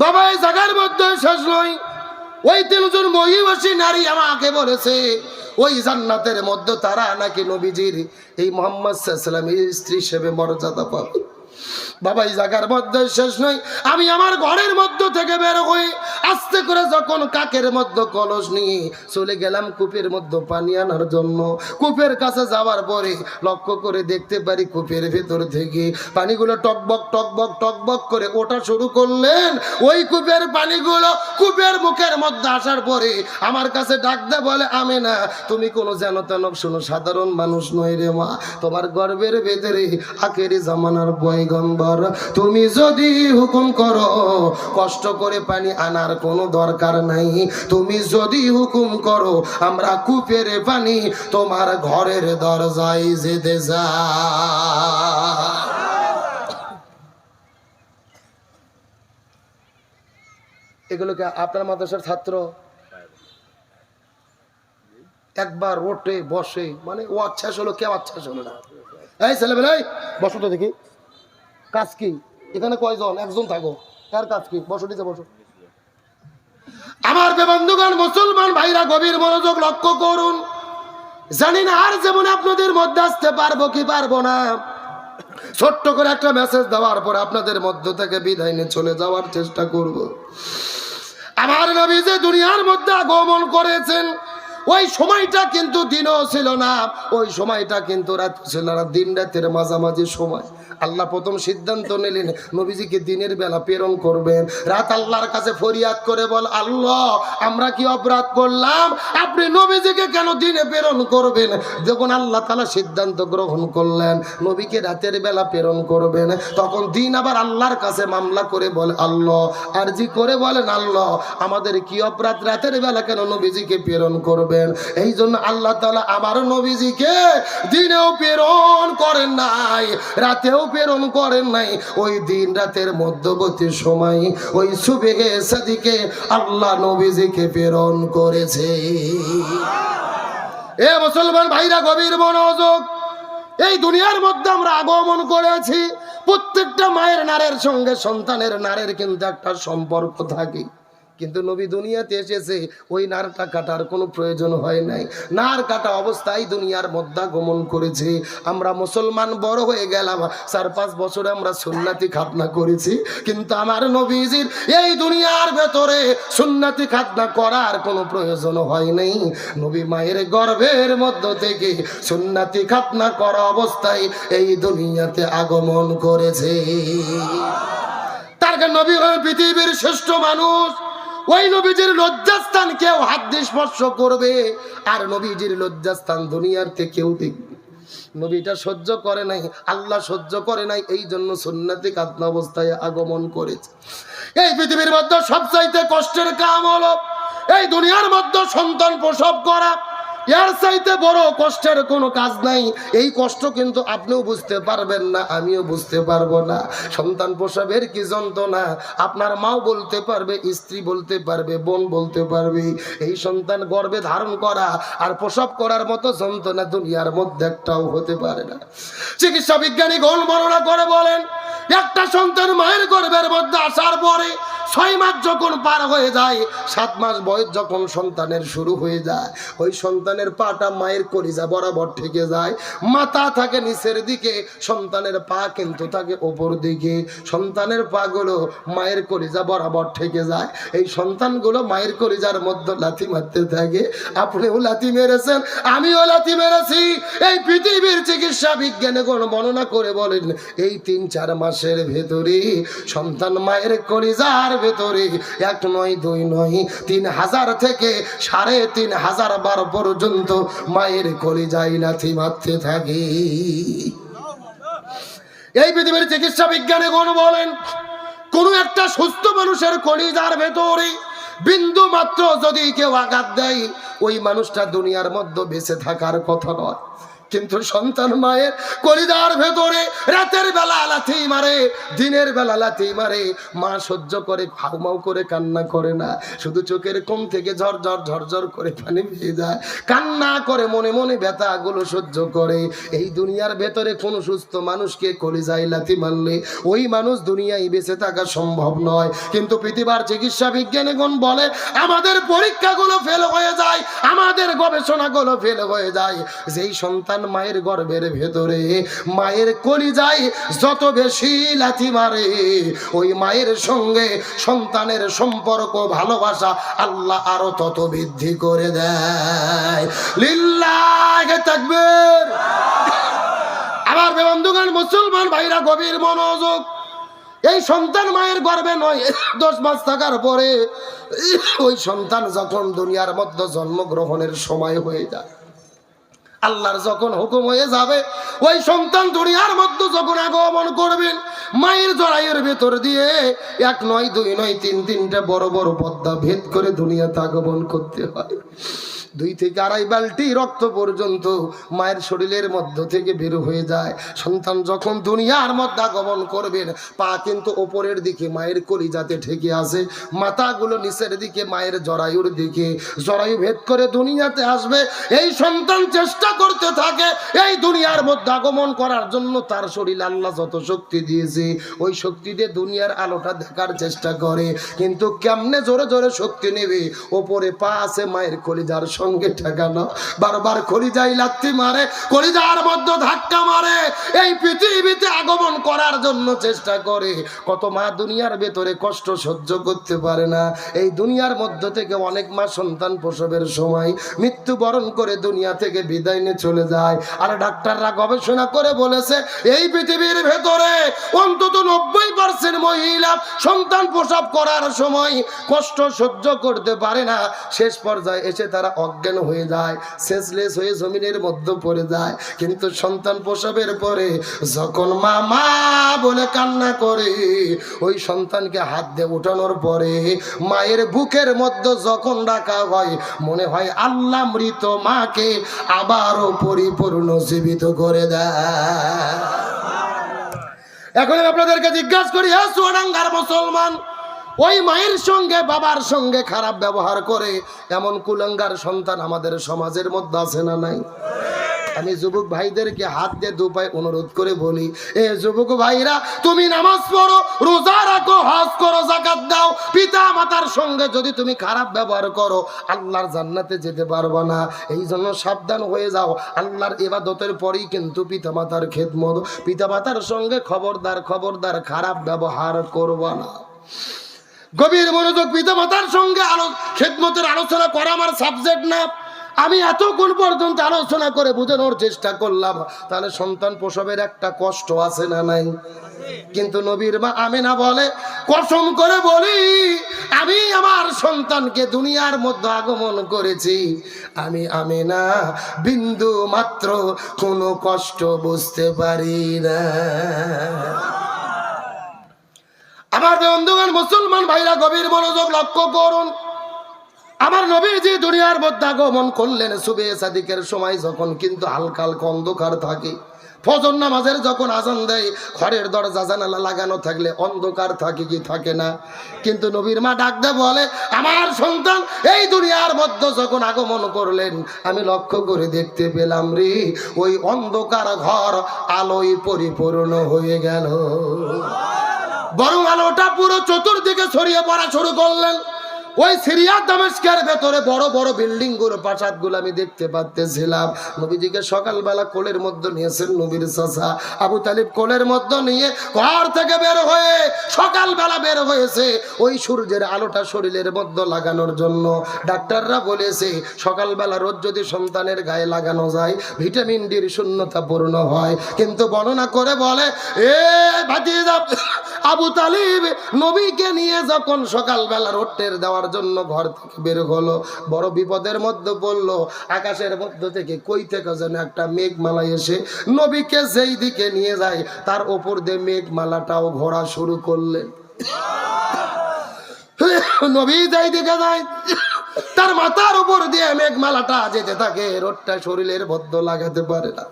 বাবা এই জায়গার মধ্যে শেষ নয়, ওই 3 জন মহিষী নারী আমাকে বলেছে ওই জান্নাতের মধ্যে তারা নাকি নবীজির এই মুহাম্মদ সাল্লাল্লাহু আলাইহি ওয়াসাল্লামের স্ত্রী হিসেবে মর্যাদা পাবে। বাবা এই জায়গার মধ্যে শেষ নয়, আমি আমার ঘরের মধ্য থেকে বের হয়ে আস্তে করে যখন কাকের মধ্যে কলস নিয়ে চলে গেলাম কূপের মধ্যে পানি আনার জন্য। কূপের কাছে যাওয়ার পরে লক্ষ্য করে দেখতে পারি কূপের ভেতর থেকে পানিগুলো টকবক টকবক টকবক করে ওঠা শুরু করলেন। ওই কূপের পানিগুলো কূপের মুখের মধ্যে আসার পরে আমার কাছে ডাক দে বলে, আমেনা, তুমি কোনো যেন তেন শোনো সাধারণ মানুষ নয় রে মা, তোমার গর্ভের ভেতরে আখেরি জামানার পয়গম্বর। তুমি যদি হুকুম করো কষ্ট করে পানি আনার কোনো দরকার নাই, তুমি যদি হুকুম করো আমরা কূপের পানি তোমার ঘরের দরজায় যেতে যা। এগুলোকে আপনার মাদ্রাসার ছাত্র একবার ওঠে বসে, মানে ও আচ্ছা হলো, কেউ আচ্ছা হলো না। এই ছেলেবেলা বসো তো দেখি, কাজ কি এখানে? কয়জন? 1 জন থাকো, কার কাজ কি? বসো নিচে বসো। আমার বন্ধুগণ, মুসলমান ভাইরা গভীর মনোযোগ লক্ষ্য করুন। জানি না আর যেমন আপনাদের মধ্যে আসতে পারবো কি পারবো না। ছোট্ট করে একটা মেসেজ দেওয়ার পর আপনাদের মধ্য থেকে বিদায় নিয়ে চলে যাওয়ার চেষ্টা করব। আমার নবী যে দুনিয়ার মধ্যে আগমন করেছেন, ওই সময়টা কিন্তু দিনও ছিল না, ওই সময়টা কিন্তু রাত ছিল না, দিন রাতের মাঝামাঝি সময়। আল্লাহ প্রথম সিদ্ধান্ত নিলেন নবীজিকে দিনের বেলা প্রেরণ করবেন। রাত আল্লাহর কাছে ফরিয়াদ করে বল, আল্লাহ আমরা কি অপরাধ করলাম, আপনি নবীজিকে কেন দিনে প্রেরণ করবেন? যখন আল্লাহ তাআলা সিদ্ধান্ত গ্রহণ করলেন নবীকে রাতের বেলা প্রেরণ করবেন, তখন দিন আবার আল্লাহর কাছে মামলা করে বলে, আল্লাহ আরজি করে বলেন, আল্লাহ আমাদের কি অপরাধ, রাতের বেলা কেন নবীজিকে প্রেরণ করবেন? এই জন্য আল্লাহ তাআলা আমার নবীজিকে দিনেও প্রেরণ করেন নাই, রাতেও প্রেরণ করেন নাই। ওই দিন রাতের মধ্যবর্তী সময় ওই সুবহে সাদিকে আল্লাহ নবীজিকে প্রেরণ করেছে। এ মুসলমান ভাইরা গভীর মনোযোগ। এই দুনিয়ার মধ্যে আমরা আগমন করেছি, প্রত্যেকটা মায়ের নারের সঙ্গে সন্তানের নারের কিন্তু একটা সম্পর্ক থাকে। কিন্তু নবী দুনিয়াতে এসেছে ওই নারটা কাটার কোনো প্রয়োজন হয় নাই, নার কাটা অবস্থায় দুনিয়ার মধ্যে আগমন করেছে। আমরা মুসলমান বড় হয়ে গেলাম, 4-5 বছরে আমরা সুন্নাতি খাতনা করেছি, কিন্তু আমার নবীজির এই দুনিয়ার ভেতরে সুন্নাতি খাতনা করার কোনো প্রয়োজন হয় নাই। নবী মায়ের গর্ভের মধ্য থেকে সুন্নাতি খাতনা করা অবস্থায় এই দুনিয়াতে আগমন করেছে। তার নবী হলেন পৃথিবীর শ্রেষ্ঠ মানুষ। ওই নবীজির লজ্জাস্থান কেউ হাত দিয়ে স্পর্শ করবে, আর নবীজির লজ্জাস্থান দুনিয়ার থেকে কেউ দেখবে। নবীটা সহ্য করে নাই, আল্লাহ সহ্য করে নাই, এই জন্য সুন্নাতি খাতনা অবস্থায় আগমন করেছে। এই পৃথিবীর মধ্যে সবচাইতে কষ্টের কাম হলো এই দুনিয়ার মধ্যে সন্তান প্রসব করা। এর চাইতে বড় কষ্টের কোনো কাজ নাই। এই কষ্ট কিন্তু আপনিও বুঝতে পারবেন না, আমিও বুঝতে পারবো না। সন্তান প্রসবের কি যন্ত্রণা আপনার মাও বলতে পারবে, স্ত্রী বলতে পারবে, বোন বলতে পারবে। এই সন্তান গর্ভে ধারণ করা আর প্রসব করার মতো যন্ত্রণা দুনিয়ার মধ্যে একটাও হতে পারে না। চিকিৎসা বিজ্ঞানী গণ বর্ণনা করে বলেন, একটা সন্তান মায়ের গর্ভের মধ্যে আসার পরে 6 মাস যখন পার হয়ে যায়, 7 মাস বয়স যখন সন্তানের শুরু হয়ে যায়, ওই সন্তানের পাটা মায়ের কলিজা বরাবর ঠেকে যায়। মাথা থাকে নিচের দিকে, সন্তানের পা কিন্তু থাকে ওপর দিকে। সন্তানের পা গুলো মায়ের কলিজা বরাবর ঠেকে যায়। এই সন্তানগুলো মায়ের কলিজার মধ্যে লাথি মারতে থাকে। আপনিও লাথি মেরেছেন, আমিও লাথি মেরেছি। এই পৃথিবীর চিকিৎসা বিজ্ঞানে কোন বর্ণনা করে বলেন, এই 3-4 মাসের ভেতরে সন্তান মায়ের কলিজার ভেতরে 1 নয় 2 নয় 3000 থেকে 3500 বার পর্যন্ত মায়ের কলিজায় লাথি মারতে থাকে। এই পৃথিবীর চিকিৎসা বিজ্ঞানী কোন বলেন, কোন একটা সুস্থ মানুষের কলিজার ভেতরে বিন্দু মাত্র যদি কেউ আঘাত দেয়, ওই মানুষটা দুনিয়ার মধ্যে বেঁচে থাকার কথা নয়। কিন্তু সন্তান মায়ের কলিজার ভেতরে রাতের বেলা লাথি মারে, দিনের বেলা লাথি মারে, মা সহ্য করে হাউমাউ করে কান্না করে না, শুধু চোখের কোণ থেকে ঝরঝর ঝরঝর করে পানি বেয়ে যায়, কান্না করে মনে মনে ব্যথাগুলো সহ্য করে। এই দুনিয়ার ভেতরে কোন সুস্থ মানুষকে কলিজায় লাথি মারলে ওই মানুষ দুনিয়ায় বেঁচে থাকা সম্ভব নয়। কিন্তু পৃথিবীর চিকিৎসা বিজ্ঞানীগণ বলে, আমাদের পরীক্ষাগুলো ফেল হয়ে যায়, আমাদের গবেষণাগুলো ফেল হয়ে যায়। যেই সন্তান মায়ের গর্ভের ভেতরে মায়ের কলিজায় যত বেশি লাথি মারে, ওই মায়ের সঙ্গে সন্তানের সম্পর্ক ভালোবাসা আল্লাহ আরো তত বৃদ্ধি করে দেয়। লিল্লাহি তাকবীর। আবার বন্ধুগণ, মুসলমান ভাইরা গভীর মনোযোগ। এই সন্তান মায়ের গর্ভে 9-10 মাস থাকার পরে ওই সন্তান যখন দুনিয়ার মধ্যে জন্মগ্রহণের সময় হয়ে যায়, আল্লাহর যখন হুকুম হয়ে যাবে, ওই সন্তান দুনিয়ার মধ্যে যখন আগমন করবেন, মায়ের জরায়ুর ভেতর দিয়ে 1 নয় 2 নয় 3-3টা বড় বড় পর্দা ভেদ করে দুনিয়াতে আগমন করতে হয়। 2 থেকে 2.5 বালতি রক্ত পর্যন্ত মায়ের শরীরের মধ্য থেকে বের হয়ে যায়। সন্তান যখন দুনিয়ার মধ্যে আগমন করবেন, পা কিন্তু ওপরের দিকে মায়ের কলিজাতে ঠেকে আছে, মাথাগুলো নিচের দিকে মায়ের জরায়ুর দিকে। জরায়ু ভেদ করে দুনিয়াতে আসবে। এই সন্তান চেষ্টা করতে থাকে এই দুনিয়ার মধ্যে আগমন করার জন্য। তার শরীর আল্লাহ যত শক্তি দিয়েছে, ওই শক্তি দিয়ে দুনিয়ার আলোটা দেখার চেষ্টা করে। কিন্তু কেমনে জোরে জোরে শক্তি নেবে? ওপরে পা আছে মায়ের কলিজার সঙ্গে ঠেকানো, বারবার কলিজায় লাথি মারে, কলিজার মধ্যে ধাক্কা মারে। এই পৃথিবীতে আগমন করার জন্য চেষ্টা করে। কত মা দুনিয়ার ভেতরে কষ্ট সহ্য করতে পারে না। এই দুনিয়ার মধ্য থেকে অনেক মা সন্তান প্রসবের সময় মৃত্যুবরণ করে দুনিয়া থেকে বিদায় নিয়ে চলে যায়। আর ডাক্তাররা গবেষণা করে বলেছে, এই পৃথিবীর ভেতরে অন্তত 90% মহিলা সন্তান প্রসব করার সময় কষ্ট সহ্য করতে পারে না। শেষ পর্যায়ে এসে তারা অজ্ঞান হয়ে যায়, সেন্সলেস হয়ে জমিনের মধ্যে পড়ে যায়। কিন্তু সন্তান প্রসবের পরে যখন মা মা বলে কান্না করে, ওই সন্তানকে হাত দিয়ে উঠানোর পরে মায়ের বুকের মধ্যে যখন রাখা হয়, মনে হয় আল্লাহ মৃত মাকে আবারও পরিপূর্ণ জীবিত করে দেয়। এখন আপনাদেরকে জিজ্ঞাসা করি, হ্যাঁ চুয়াডাঙ্গার মুসলমান, ওই মায়ের সঙ্গে বাবার সঙ্গে খারাপ ব্যবহার করে এমন কুলাঙ্গার সন্তান আমাদের সমাজের মধ্যে আছে না নাই? আমি যুবক ভাইদেরকে হাত দিয়ে দুপায়ে অনুরোধ করে বলি, এ যুবক ভাইরা, তুমি নামাজ পড়ো, রোজা রাখো, হজ করো, যাকাত দাও, পিতা মাতার সঙ্গে যদি তুমি খারাপ ব্যবহার করো আল্লাহর জান্নাতে যেতে পারবে না। এই জন্য সাবধান হয়ে যাও। আল্লাহর ইবাদতের পরেই কিন্তু পিতা মাতার খেদমত, পিতা মাতার সঙ্গে খবরদার খবরদার খারাপ ব্যবহার করবা না। গভীর মনোযোগ। পিতা মাতার সঙ্গে খেদমতের আলোচনা করা আমার সাবজেক্ট না। আমি এতক্ষণ পর্যন্ত আলোচনা করে বোঝানোর চেষ্টা করলাম, তাহলে সন্তান প্রসবের একটা কষ্ট আছে না নাই? কিন্তু নবীর মা আমিনা বলে, কসম করে বলি আমি আমার সন্তানকে দুনিয়ার মধ্যে আগমন করেছি, আমি আমিনা বিন্দু মাত্র কোনো কষ্ট বুঝতে পারি না। আমার বন্ধুগণ, মুসলমান ভাইরা, গভীর মনোযোগ লক্ষ্য করুন। আমার নবীজি দুনিয়ার মধ্যে আগমন করলেন সুবে সাদিকের সময়, যখন কিন্তু হালকা হালকা অন্ধকার থাকে। ফজর নামাজের যখন আজান দেয়, ঘরের দরজা জানালা লাগানো থাকলে অন্ধকার থাকে কি থাকে না? কিন্তু নবীর মা ডাক দিয়ে বলে, আমার সন্তান এই দুনিয়ার মধ্যে যখন আগমন করলেন, আমি লক্ষ্য করে দেখতে পেলাম রে, ওই অন্ধকার ঘর আলোয় পরিপূর্ণ হয়ে গেল। বরং আলোটা পুরো চতুর্দিকে ছড়িয়ে পড়া শুরু করলেন। ওই সিরিয়া দামেস্কের ভেতরে বড় বড় বিল্ডিং গুলো, প্রাসাদ গুলো আমি দেখতে পাচ্ছিলাম। নবীজিকে সকালবেলা কোলের মধ্যে নিয়েছেন নবীর চাচা আবু তালিব, কোলের মধ্যে নিয়ে ঘর থেকে বের হয়ে সকালবেলা বের হয়েছে ওই সূর্যের আলোটা শরীরের মধ্যে লাগানোর জন্য। ডাক্তাররা বলেছে সকালবেলা রোজ যদি সন্তানের গায়ে লাগানো যায় ভিটামিন ডির শূন্যতা পূর্ণ হয়। কিন্তু বর্ণনা করে বলে, এ ভাতিজা আবু তালিব নবীকে নিয়ে যখন সকালবেলা রোটের দেওয়ার জন্য ঘর থেকে বের হলো, বড় বিপদের মধ্যে পড়লো। আকাশের মধ্যে থেকে কই থেকে যেন একটা মেঘমালা এসে নবীকে যেই দিকে নিয়ে যায় তার ওপর দিয়ে মেঘমালাটাও ঘোরা শুরু করলেন। নবী যেই দিকে যায় তার মাথার উপর দিয়ে মেঘমালাটা যেতে থাকে, রোদটা শরীরের মধ্যে লাগাতে পারে না।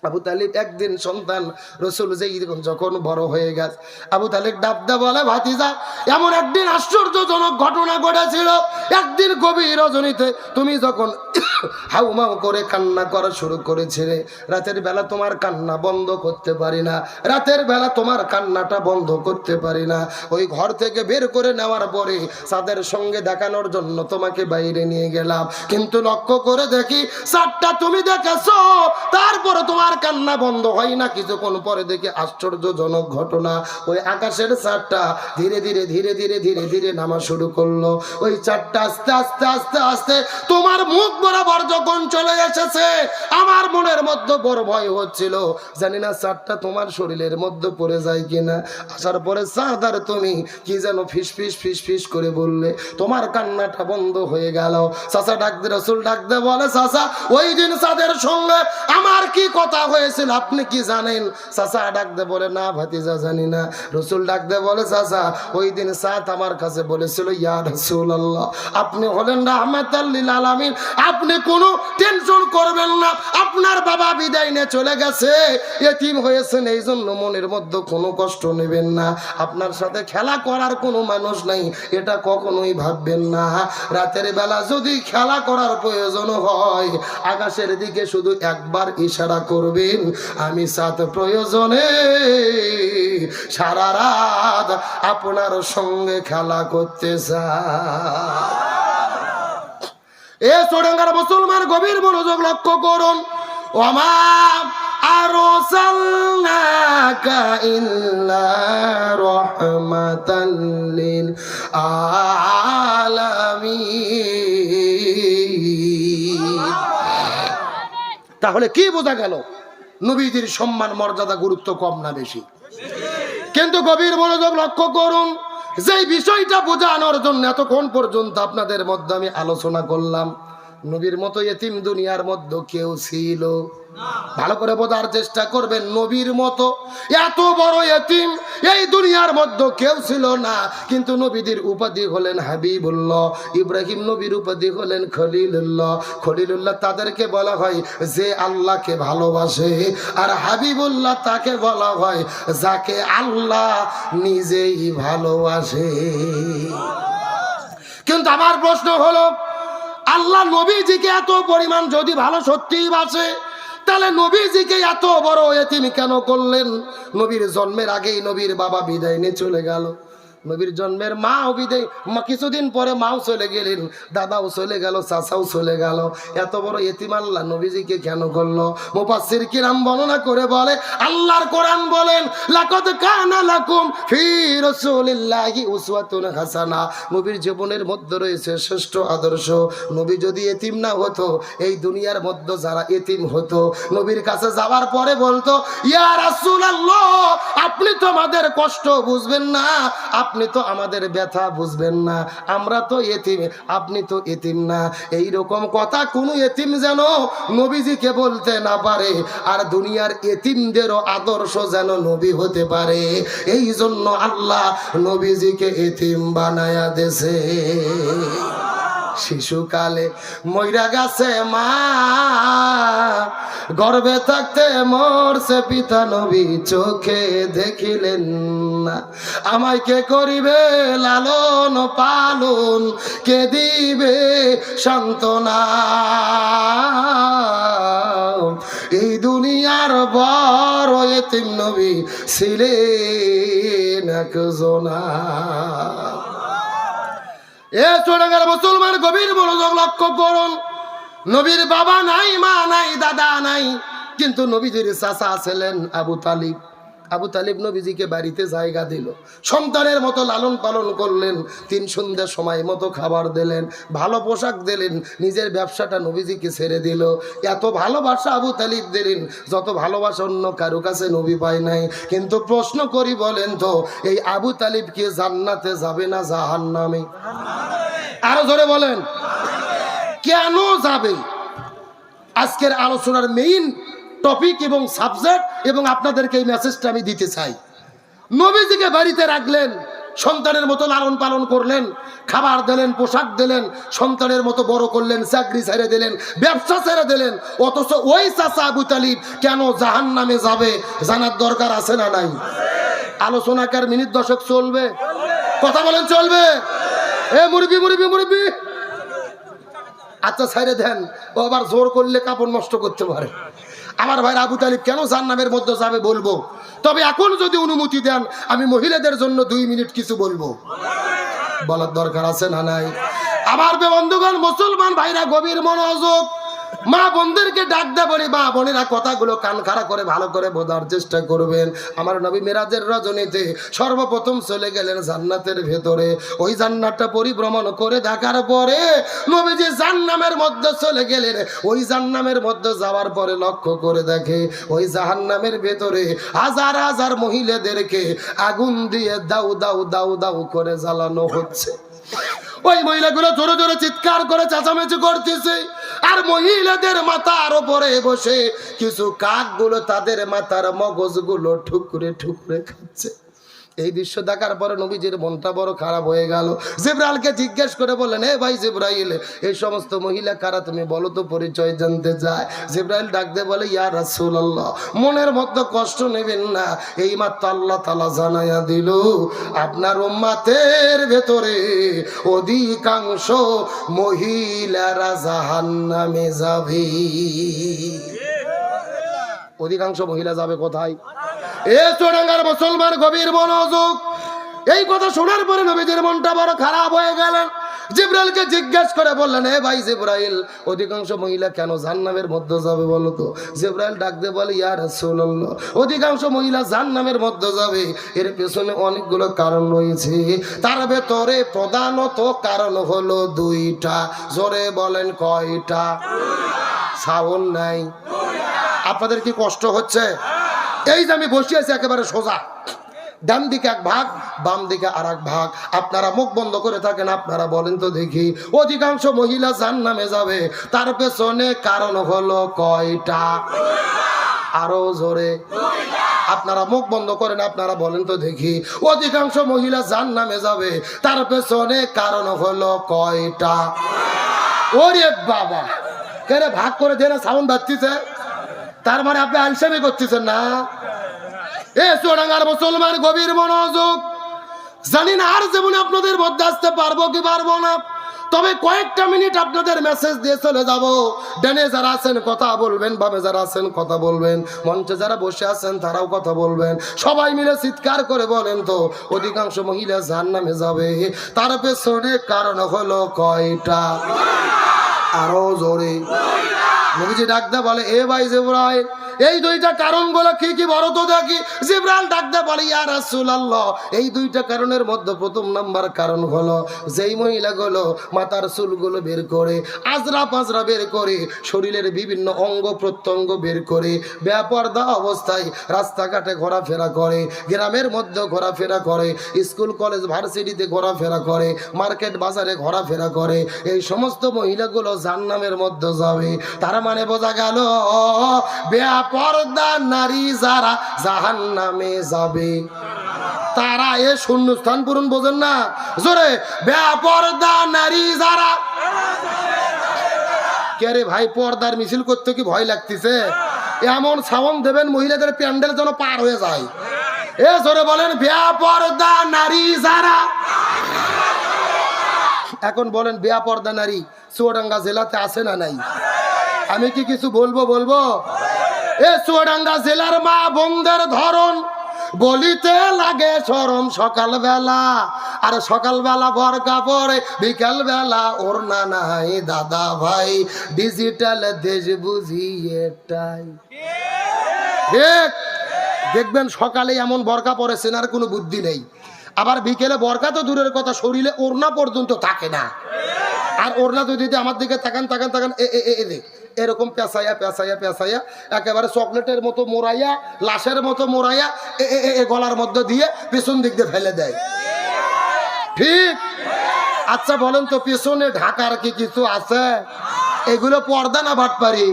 আবু তালিব একদিন সন্তান রসুল যেই যখন বড় হয়ে গেছে, আবু তালিব ডাবদা বলে, ভাতিজা এমন একদিন আশ্চর্যজনক ঘটনা ঘটেছিল। একদিন গভীর রজনীতে তুমি যখন হাউমাউ করে কান্না করা শুরু করেছিলে, রাতের বেলা তোমার কান্না বন্ধ করতে পারি না, রাতের বেলা তোমার কান্নাটা বন্ধ করতে পারি না। ওই ঘর থেকে বের করে নেওয়ার পরে চাঁদের সঙ্গে দেখানোর জন্য তোমাকে বাইরে নিয়ে গেলাম, কিন্তু লক্ষ্য করে দেখি চাঁদটা তুমি দেখেছো, তারপরে তোমার কান্না বন্ধ হয় না। কিছুক্ষণ পরে দেখি আশ্চর্যজনক ঘটনা, ওই আকাশের চাঁদটা ধীরে ধীরে ধীরে ধীরে ধীরে ধীরে নামা শুরু করলো। ওই চাঁদটা আস্তে আস্তে আস্তে আস্তে তোমার মুখ বরাবর যখন চলে এসেছে, আমার মনের মধ্যে বড় ভয় হচ্ছিল, জানি না চাঁদটা তোমার শরীরের মধ্যে পড়ে যায় কিনা। আসার পরে চাঁদ আর তুমি কি যেন ফিস ফিস ফিস ফিস করে বললে, তোমার কান্নাটা বন্ধ হয়ে গেল। চাচা ডাক দে, রসুল ডাক দে বলে, চাচা ওই দিন চাঁদের সঙ্গে আমার কি কথা হয়েছিল আপনি কি জানেন? চাচা ডাক দে বলে, না ভাতিজা জানি না। রসুল ডাক দে বলে, চাচা ওই দিন চাঁদ আমার কাছে বলেছিল, ইয়া রাসূলুল্লাহ আপনি হলেন রাহমাতাল লিল আলামিন, আপনি কোনো টেনশন করবেন না, আপনার বাবা বিদায় নিয়ে চলে গেছে, এতিম হয়েছেন, এই জন্য মনের মধ্যে কোনো কষ্ট নেবেন না, আপনার সাথে খেলা করার কোনো মানুষ নাই, এটা কখনোই ভাববেন না। রাতের বেলা যদি খেলা করার প্রয়োজন হয় আকাশের দিকে শুধু একবার ইশারা করবেন, আমি সাথ প্রয়োজনে সারা রাত আপনার সঙ্গে খেলা করতে চাই। এ চুয়াডাঙ্গার মুসলমান, গভীর মনোযোগ লক্ষ্য করুন। ওমা আরসালনাকা ইল্লা রাহমাতাল লিল আলামিন। তাহলে কি বোঝা গেল? নবীজির সম্মান মর্যাদা গুরুত্ব কম না বেশি? কিন্তু গভীর মনোযোগ লক্ষ্য করুন, যেই বিষয়টা বোঝানোর জন্য এতক্ষণ পর্যন্ত আপনাদের মধ্যে আমি আলোচনা করলাম, নবীর মতো এতিম দুনিয়ার মধ্যে কেউ ছিল? ভালো করে বোঝার চেষ্টা করবেন। নবীর মতো এত বড় এতিম এই দুনিয়ার মধ্যে কেউ ছিল না। কিন্তু নবীদের উপাধি হলেন হাবিবুল্লাহ, ইব্রাহিম নবীর উপাধি হলেন খলিলুল্লাহ। খলিলুল্লাহ তাদেরকে বলা হয় যে আল্লাহকে ভালোবাসে, আর হাবিবুল্লাহ তাকে বলা হয় যাকে আল্লাহ নিজেই ভালোবাসে। কিন্তু আমার প্রশ্ন হলো, আল্লাহ নবীজিকে এত পরিমাণ যদি ভালো সত্যিই বাসে, তাহলে নবীজিকে এত বড় এতিম কেন করলেন? নবীর জন্মের আগেই নবীর বাবা বিদায় নিয়ে চলে গেল, নবীর জন্মের মাও বিদায়, কিছুদিন পরে মাও চলে গেলেন, দাদাও চলে গেল, চাচাও চলে গেল। এত বড় এতিম আল্লাহ নবীজিকে কেন করলো? মুফাসসির কিরাম বর্ণনা করে বলে, আল্লাহর কোরআন বলেন, লাকাদ কানা লাকুম ফি রাসূলিল্লাহি উসওয়াতুন হাসানাহ, নবীর জীবনের মধ্যে রয়েছে শ্রেষ্ঠ আদর্শ। নবী যদি এতিম না হতো, এই দুনিয়ার মধ্যে যারা এতিম হতো, নবীর কাছে যাওয়ার পরে বলতো, ইয়া রাসূলুল্লাহ, আপনি তো আমাদের কষ্ট বুঝবেন না, আপনি তো আমাদের ব্যথা বুঝবেন না, আমরা তো এতিম, আপনি তো এতিম না। এই রকম কথা কোনো এতিম যেন নবীজিকে বলতে না পারে, আর দুনিয়ার এতিমদেরও আদর্শ যেন নবী হতে পারে। এই জন্য আল্লাহ নবীজিকে এতিম বানায়া দেছে। শিশুকালে মইরা গেছে মা, গর্ভে থাকতে মরছে পিতা, নবী চোখে দেখিলেন না। আমায় কে করিবে লালন পালন, কে দিবে সান্ত্বনা? এই দুনিয়ার বড় এতিম নবী ছিলেন একজনা। এ চোরাঙ্গার মুসলমান, গভীর মনোযোগ লক্ষ্য করুন। নবীর বাবা নাই, মা নাই, দাদা নাই, কিন্তু নবীজির চাচা ছিলেন আবু তালিব। আবু তালিব নবীজিকে বাড়িতে জায়গা দিল, সন্তানের মতো লালন পালন করলেন, 3 সন্ধ্যার সময় মতো খাবার দিলেন, ভালো পোশাক দিলেন, নিজের ব্যবসাটা নবীজিকে ছেড়ে দিল। এত ভালোবাসা আবু তালিব দিলেন, যত ভালোবাসা অন্য কারো কাছে নবী পায় নাই। কিন্তু প্রশ্ন করি, বলেন তো, এই আবু তালিব কি জান্নাতে যাবে না জাহান্নামে? আরো জোরে বলেন, কেন যাবে? আজকের আলোচনার মেইন টপিক এবং সাবজেক্ট, এবং আপনাদেরকে এই মেসেজটা আমি দিতে চাই। নবীজিকে বাড়িতে রাখলেন, সন্তানের মতো লালন পালন করলেন, খাবার দিলেন, পোশাক দিলেন, সন্তানের মতো বড় করলেন, চাকরি ছেড়ে দিলেন, ব্যবসা ছেড়ে দিলেন, অথচ ওই চাচা আবু তালিব কেন জাহান্নামে যাবে জানার দরকার আছে না নাই? আলোচনাকার মিনিট 10 চলবে, কথা বলেন, চলবে? এ মুরবি মুরবি মুরবি, আচ্ছা ছেড়ে দেন, ও আবার জোর করলে কাপড় নষ্ট করতে পারে। আমার ভাই আবু তালিব কেন জাহান্নামের মধ্যে যাবে বলবো, তবে এখন যদি অনুমতি দেন আমি মহিলাদের জন্য 2 মিনিট কিছু বলবো। বলার দরকার আছে না নাই? আমার বন্ধুগণ, মুসলমান ভাইরা, গভীর মনোযোগ। মা বোনদেরকে ডাক দে বলি, মা বোনেরা কথাগুলো কান খাড়া করে ভালো করে বোঝার চেষ্টা করবেন। আমার নবী মেরাজের রজনীতে সর্বপ্রথম চলে গেলেন জান্নাতের ভেতরে। ওই জান্নাতটা পরিভ্রমণ করে দেখার পরে নবীজি জাহান্নামের মধ্যে চলে গেলেন। ওই জাহান্নামের মধ্যে যাওয়ার পরে লক্ষ্য করে দেখে ওই জাহান্নামের ভেতরে হাজার হাজার মহিলাদেরকে আগুন দিয়ে দাউ দাউ দাউ দাউ করে জ্বালানো হচ্ছে। ওই মহিলাগুলো জোরে জোরে চিৎকার করে চেঁচামেচি করতেছে, আর মহিলাদের মাথার উপরে বসে কিছু কাকগুলো তাদের মাথার মগজগুলো ঠুকরে ঠুকরে খাচ্ছে। এই দৃশ্য দেখার পরে নবীজির মনটা বড় খারাপ হয়ে গেল। জিবরাইলকে জিজ্ঞেস করে বললেন, হে ভাই জিবরাইল, এই সমস্ত মহিলা কারা, তুমি বলো তো, পরিচয় জানতে চায়। জিবরাইল ডাক দিয়ে বলে, ইয়া রাসূলুল্লাহ, মনের মধ্যে কষ্ট নেবেন না, এই মাত্র আল্লাহ তাআলা জানাইয়া দিল আপনার উম্মতের ভেতরে অধিকাংশ মহিলারা জাহান্নামে যাবে। অধিকাংশ মহিলা যাবে কোথায়? এ চোরাঙ্গার মুসলমান, গভীর মনোযোগ। এই কথা শোনার পরে নবীজির মনটা বড় খারাপ হয়ে গেল। জিবরাইলকে জিজ্ঞেস করে বললেন, হে ভাই জিবরাইল, অধিকাংশ মহিলা কেন জাহান্নামের মধ্যে যাবে বলো তো? জিবরাইল ডাক দিয়ে বলে, ইয়া রাসূলুল্লাহ, অধিকাংশ মহিলা জাহান্নামের মধ্যে যাবে, এর পেছনে অনেকগুলো কারণ রয়েছে। তার ভেতরে প্রধানত কারণ হলো 2টা। জোরে বলেন, কয়টা? সাউন্ড নাই। আপনাদের কি কষ্ট হচ্ছে? এই যে আমি বসে আছি একেবারে সোজা, ডান দিকে এক ভাগ, বাম দিকে আর এক ভাগ। আপনারা মুখ বন্ধ করে থাকেন, আপনারা বলেন তো দেখি, অধিকাংশ মহিলা জাহান্নামে যাবে, তার পেছনে কারণ হলো কয়টা? আরো জোরে। আপনারা মুখ বন্ধ করেন, আপনারা বলেন তো দেখি, অধিকাংশ মহিলা জাহান্নামে যাবে, তার পেছনে কারণ হলো কয়টা? ওরে বাবা, কেন ভাগ করে দেন, সাউন্ড বাজতেছে, তার মানে আপনি আলসেমি করতেছেন না? এ চোরাঙ্গার মুসলমান, গভীর মনোযোগ। জানি না আর জীবনে আপনাদের মধ্যে আসতে পারবো কি পারবো না, তবে কয়েকটা মিনিট আপনাদের মেসেজ দিয়ে চলে যাব। ডানে যারা আছেন কথা বলবেন, বামে যারা আছেন কথা বলবেন, মঞ্চে যারা বসে আছেন তারাও কথা বলবেন। সবাই মিলে চিৎকার করে বলেন তো, অধিকাংশ মহিলা জাহান্নামে যাবে, তার পেছনে কারণ হলো কয়টা? আরো জোরে। নবীজি ডাকতে বলে, এ ভাই জিবরাইল, এই দুইটা কারণ গুলো কি কি বড় তো দেখি। জিবরাইল ডাকতে বলে, ইয়া রাসূলুল্লাহ, এই দুইটা কারণের মধ্যে প্রথম নাম্বার কারণ হলো যেই মহিলাগুলো মাথার চুলগুলো বের করে, আজরা পাজরা বের করে, শরীরের বিভিন্ন অঙ্গ প্রত্যঙ্গ বের করে বেপরদা অবস্থায় রাস্তাঘাটে ঘোরাফেরা করে, গ্রামের মধ্যে ঘোরাফেরা করে, স্কুল কলেজ ভার্সিটিতে ঘোরাফেরা করে, মার্কেট বাজারে ঘোরাফেরা করে, এই সমস্ত মহিলাগুলো জাহান্নামের মধ্যে যাবে। তার মানে বোঝা গেল বেপরদা নারী যারা জাহান্নামে যাবে, তারা এ শূন্যস্থান পূরণ বোঝেন না? জোরে, বেপরদা নারী যারা। কে রে ভাই, পর্দার মিছিল করতে কি ভয় লাগতেছে? এমন সাউন্ড দেবেন মহিলাদের প্যান্ডেল যেন পার হয়ে যায়। এ জোরে বলেন, বেপরদা নারী যারা। এখন বলেন, বেপরদা নারী চুয়াডাঙ্গা জেলাতে আছে না নাই? আমি কি কিছু বলবো? এ চুয়াডাঙ্গা জেলার মা বোনদের ধরন বলিতে লাগে শরম সকালবেলা, আর সকালবেলা বরকা পরে, বিকাল বেলা ওড়না নাই। দাদা ভাই, ডিজিটাল দেশ বুঝি এটাই ঠিক। দেখবেন সকালে এমন বরকা পরেছেন আর কোনো বুদ্ধি নেই, আবার বিকেলে বরকা তো দূরের কথা, শরীরে ওড়না পর্যন্ত থাকে না। আর ওড়না যদি আমার দিকে তাকান এরকম পেঁচাইয়া একেবারে চকলেটের মতো মোড়াইয়া, লাশের মতো মোড়াইয়া গলার মধ্যে দিয়ে পিছন দিক দিয়ে ফেলে দেয়। ঠিক? আচ্ছা বলেন তো, পিছনে ঢাকার কি কিছু আছে? এগুলো পর্দা না বাটপারি?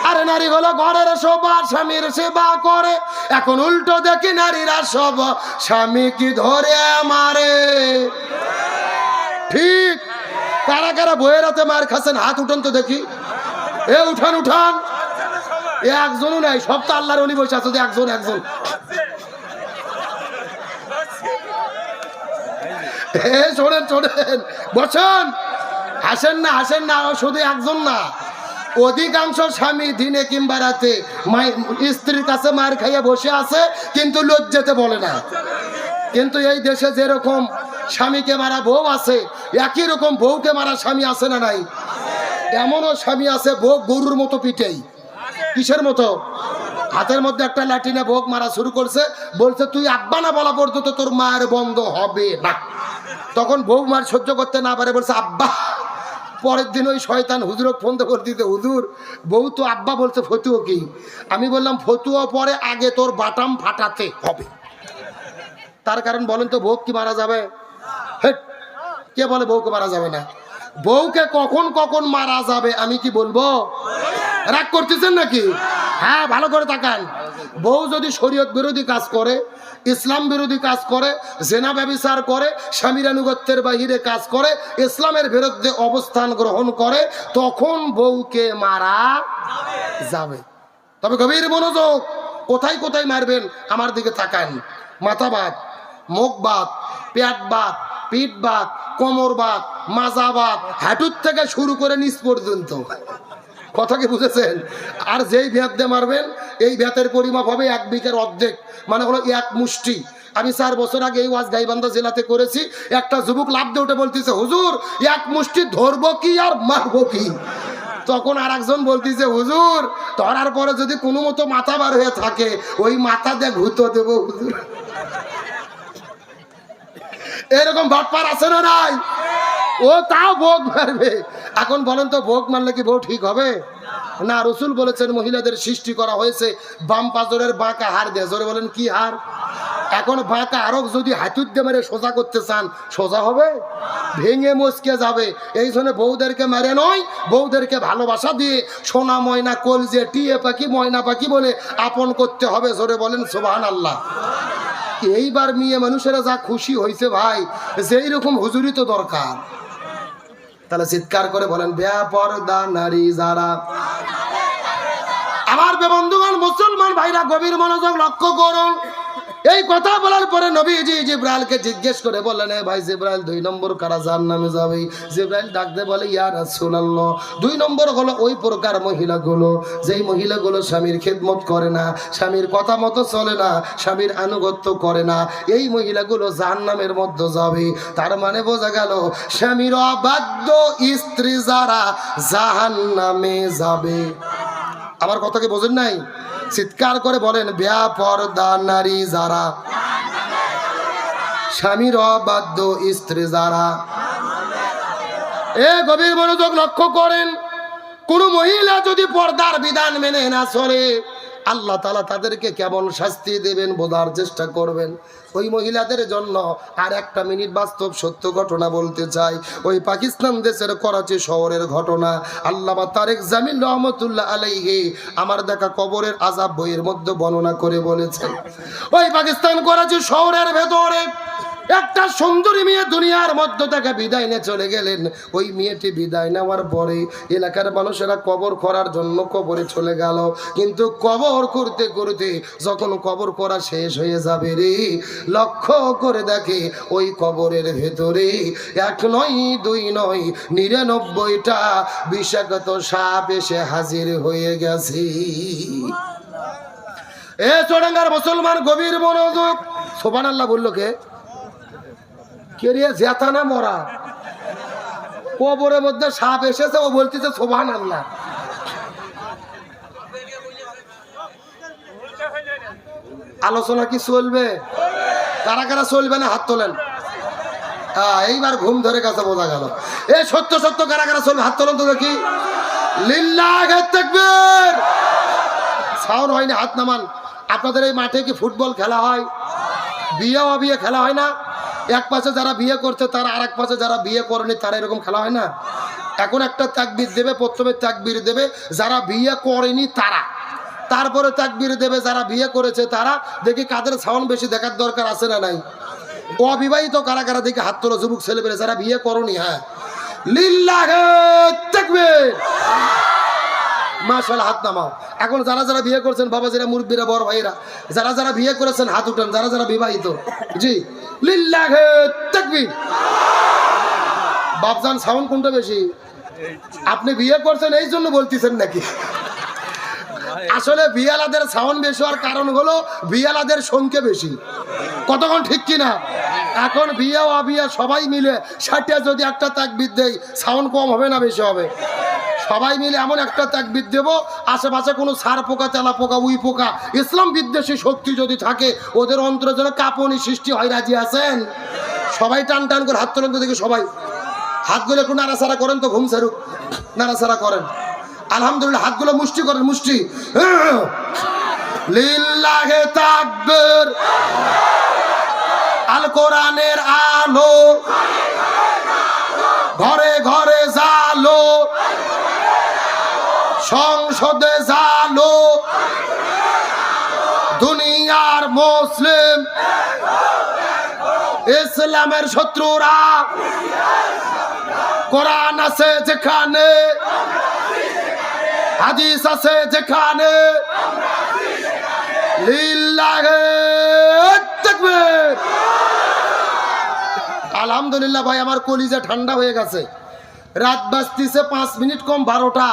আরে নারী হলো ঘরের শোভা, স্বামীর সেবা করে। এখন উল্টো দেখি নারীরা সব স্বামী কি ধরে মারে। ঠিক? কারা কারা বইয়ের হাতে মার খাচ্ছেন হাত উঠান তো দেখি। এ উঠান। একজনও নাই, সব তো আল্লাহর ওলি বসে আছে। একজন শোনেন বসেন, হাসেন না, শুধু একজন না, অধিকাংশ স্বামী দিনে কিংবা রাতে স্ত্রীর কাছে মার খাইয়া বসে আছে, কিন্তু লজ্জাতে বলে না। কিন্তু এই দেশে যেরকম স্বামীকে মারা বউ আছে, একই রকম বউকে মারা স্বামী আছে না নাই? এমনও স্বামী আছে বউ গরুর মতো পিটেই। কিসের মতো? হাতের মধ্যে একটা লাঠিনে বউ মারা শুরু করছে, বলছে তুই আব্বা না বলা পর্যন্ত তোর মায়ের বন্ধ হবে না। তখন বউ মার সহ্য করতে না পারে বলছে আব্বা। পরের দিন ওই শয়তান হুজুরক ফোন করে দিতে, হুজুর বউ তো আব্বা বলছে, ফতুয়া কি? আমি বললাম ফতুয়া পরে, আগে তোর বাটাম ফাটাতে হবে। তার কারণ বলেন তো, বউ কি মারা যাবে? কে বলে বউকে মারা যাবে না? বউকে কখন মারা যাবে আমি কি বলবো? রাগ করতেছেন নাকি? হ্যাঁ, ভালো করে তাকান। বউ যদি শরীয়ত বিরোধী কাজ করে, ইসলাম বিরোধী কাজ করে, জেনা ব্যভিচার করে, স্বামীর আনুগত্যের বাহিরে কাজ করে, ইসলামের বিরুদ্ধে অবস্থান গ্রহণ করে, তখন বউকে মারা যাবে। তবে গভীর মনোযোগ, কোথায় মারবেন আমার দিকে তাকান। মাথা বাত, মুখ বাত, পেট বাত, পিঠ বাত, কোমর বাত, মাজা বাত, হাঁটুর থেকে শুরু করে নিচ পর্যন্ত। কথা কি বুঝেছেন? আর যেই ভ্যাত দিয়ে মারবেন, এই ভ্যাতের পরিমাপ হবে 1 বিঘার অর্ধেক, মানে হলো 1 মুষ্টি। আমি 4 বছর আগে এই ওয়াজ গাইবান্ধা জেলাতে করেছি। একটা যুবক লাভ দিয়ে উঠে বলতেছে, হুজুর 1 মুষ্টি ধরবো কি আর মারবো কি? তখন আর একজন বলতেছে, হুজুর ধরার পরে যদি কোনো মতো মাথা বার হয়ে থাকে, ওই মাথা দিয়ে ঘুতো দেবো হুজুর। এরকম বাটপার আছে না নাই? ও তাও ভোগ মারবে। এখন বলেন তো, ভোগ মারলে কি বউ ঠিক হবে না? রসুল বলেছেন মহিলাদের সৃষ্টি করা হয়েছে বাম পাজরের বাঁকা হাড় দিয়ে। জোরে বলেন কি হাড়? এখন বাঁকা আরব যদি হাতুর দিয়ে মেরে সোজা করতে চান, সোজা হবে? ভেঙে মচকে যাবে। এই জন্য বউদেরকে মেরে নয়, বউদেরকে ভালোবাসা দিয়ে সোনা ময়না কলজে টিয়ে পাখি ময়না পাখি বলে আপন করতে হবে। জোরে বলেন সুবহানাল্লাহ। এইবার মেয়ে মানুষেরা যা খুশি হয়েছে ভাই, যেই রকম হুজুরি তো দরকার। তাহলে চিৎকার করে বলেন, বেপরদা নারী যারা। আমার বন্ধুগণ, মুসলমান ভাইরা গভীর মনোযোগ লক্ষ্য করুন। এই কথা বলার পরে নবীজি জিব্রাইলকে জিজ্ঞেস করে বললেন, এ ভাই জিব্রাইল 2 নম্বর কারা জাহান্নামে যাবে? জিব্রাইল ডাক দিয়ে বলে, ইয়া রাসূলুল্লাহ, 2 নম্বর হলো ওই প্রকার মহিলাগুলো যেই মহিলাগুলো স্বামীর খেদমত করে না, স্বামীর কথা মতো চলে না, স্বামীর আনুগত্য করে না, এই মহিলাগুলো জাহান্নামের মধ্যে যাবে। তার মানে বোঝা গেল স্বামীর অবাধ্য স্ত্রী যারা জাহান্নামে যাবে। আমার কথা কি বোঝেন নাই? চিৎকার করে বলেন, বেপরদা নারী যারা, স্বামীর অবাধ্য স্ত্রী যারা। এ গভীর মনোযোগ লক্ষ্য করেন, কোন মহিলা যদি পর্দার বিধান মেনে না চলে, আল্লাহ তাআলা তাদেরকে কেমন শাস্তি দেবেন বোঝার চেষ্টা করবেন। ওই মহিলাদের জন্য আর একটা মিনিট বাস্তব সত্য ঘটনা বলতে চাই। ওই পাকিস্তান দেশের করাচি শহরের ঘটনা আল্লামা তারেক জামিল রহমতুল্লাহ আলাইহি আমার দেখা কবরের আযাব বইয়ের মধ্যে বর্ণনা করে বলেছেন। ওই পাকিস্তান করাচি শহরের ভেতরে একটা সুন্দরী মেয়ে দুনিয়ার মধ্য থেকে বিদায় নিয়ে চলে গেলেন। ওই মেয়েটি বিদায় নেওয়ার পরে এলাকার মানুষেরা কবর করার জন্য কবরে চলে গেল। কিন্তু কবর করতে করতে যখন কবর করা শেষ হয়ে যাবে রে, লক্ষ্য করে দেখে ওই কবরের ভেতরে 1 নয় 2 নয় 99টা বিষাক্ত সাপ এসে হাজির হয়ে গেছে। এ চুয়াডাঙ্গার মুসলমান গভীর মনোযোগ। সুবহানাল্লাহ বললো কে? জেতা না মরা? কবরের মধ্যে সাপ এসেছে, ও বলতেছে সুবহানাল্লাহ। আলোচনা কি চলবে? কারা কারা চলবে না হাত তোলেন। এইবার ঘুম ধরে গেছে বোঝা গেল। এ সত্য সত্য কারা কারা চলবে হাত তোলেন তো দেখি। লিল্লাহি তাকবীর। সাউন্ড হয়নি, হাত নামান। আপনাদের এই মাঠে কি ফুটবল খেলা হয়? বিয়ে অবিয়ে খেলা হয় না? এক পাশে যারা বিয়ে করছে তারা আর এক পাশে যারা বিয়ে করেনি তারা এরকম খেলা হয় না? এখন একটা তাকবীর দেবে, প্রথমে তাকবীর দেবে যারা বিয়ে করেনি তারা, তারপরে তাকবীর দেবে যারা বিয়ে করেছে তারা। দেখি কাদের সাউন্ড বেশি দেখার দরকার আছে না নাই? অবিবাহিত কারা কারা দেখি হাত তোলো, যুবক ছেলে পেলে যারা বিয়ে করনি। হ্যাঁ, লিল্লাহি তাকবীর। মাশাআল্লাহ, হাত নামাও। এখন যারা যারা বিয়ে করছেন বাবা, যারা মুরব্বীরা, বড় ভাইরা, যারা যারা বিয়ে করেছেন হাত উঠান, যারা যারা বিবাহিত। জি, লিল্লাহি তাকবীর। বাপজান সাউন্ড কোনটা বেশি? আপনি বিয়ে করছেন এই জন্য বলতেছেন নাকি? আসলে বিয়ালাদের সাউন্ড বেশি হওয়ার কারণ হলো বিয়ালাদের সংখ্যা বেশি। কতক্ষণ ঠিক কিনা? এখন বিয়ে অবিয়ে সবাই মিলে 60টা যদি একটা তাকবীর দেয়, সাউন্ড কম হবে না বেশি হবে? সবাই মিলে এমন একটা তাকবীর দেব, আশেপাশে কোনো সার পোকা, তেলা পোকা, উই পোকা, ইসলাম বিদ্বেষী শক্তি যদি থাকে ওদের অন্তরের জন্য কাঁপুনি সৃষ্টি হয়। রাজি আছেন? সবাই টান টান করে হাত তোলেন তো দেখি। সবাই হাতগুলো একটু নাড়াচাড়া করেন তো, ঘুম ছাড়ুক। নাড়াচাড়া করেন। আলহামদুলিল্লাহ, হাতগুলো মুষ্টি করেন, মুষ্টি। লিল্লাহি তাকবীর। আল কোরআনের আলো ঘরে ঘরে জালো, সংসদে জালো, দুনিয়ার মুসলিম ইসলামের শত্রুরা, কোরআন আছে যেখানে, হাদিস আছে যেখানে, লিল্লাহি তাকবীর। আলহামদুলিল্লাহ ভাই, আমার কলিজা ঠান্ডা হয়ে গেছে। রাত বাজতেছে 5 মিনিট কম 12টা।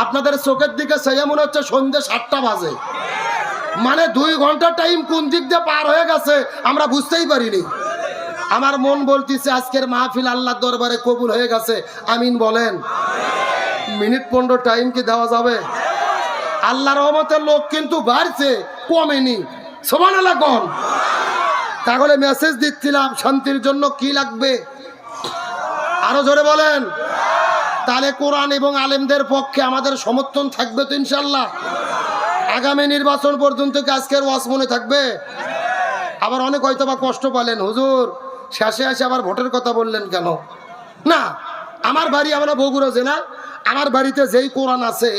আপনাদের চোখের দিকে সেই মনে হচ্ছে সন্ধ্যে 7টা বাজে। মানে 2 ঘন্টা টাইম কোন দিক দিয়ে পার হয়ে গেছে আমরা বুঝতেই পারিনি। আমার মন বলতেছে আজকের মাহফিল আল্লাহর দরবারে কবুল হয়ে গেছে। আমিন বলেন। মিনিট 15 টাইম কি দেওয়া যাবে? আল্লাহর রহমতের লোক কিন্তু বাড়ছে, কমেনি। সুবহানাল্লাহ কোন? তাহলে মেসেজ দিচ্ছিলাম শান্তির জন্য কি লাগবে? আরো জোরে বলেন। তাহলে কোরআন এবং আলেমদের পক্ষে আমাদের সমর্থন থাকবে তো ইনশাআল্লাহ? আগামী নির্বাচন পর্যন্ত কি আজকের ওয়াজ মনে থাকবে? আবার অনেক হয়তো বা কষ্ট পেলেন, হুজুর শেষে এসে আবার ভোটের কথা বললেন কেন? না, আমার বাড়ি আমরা বগুড়া জেলা। আমার বাড়িতে যেই কোরআন আছে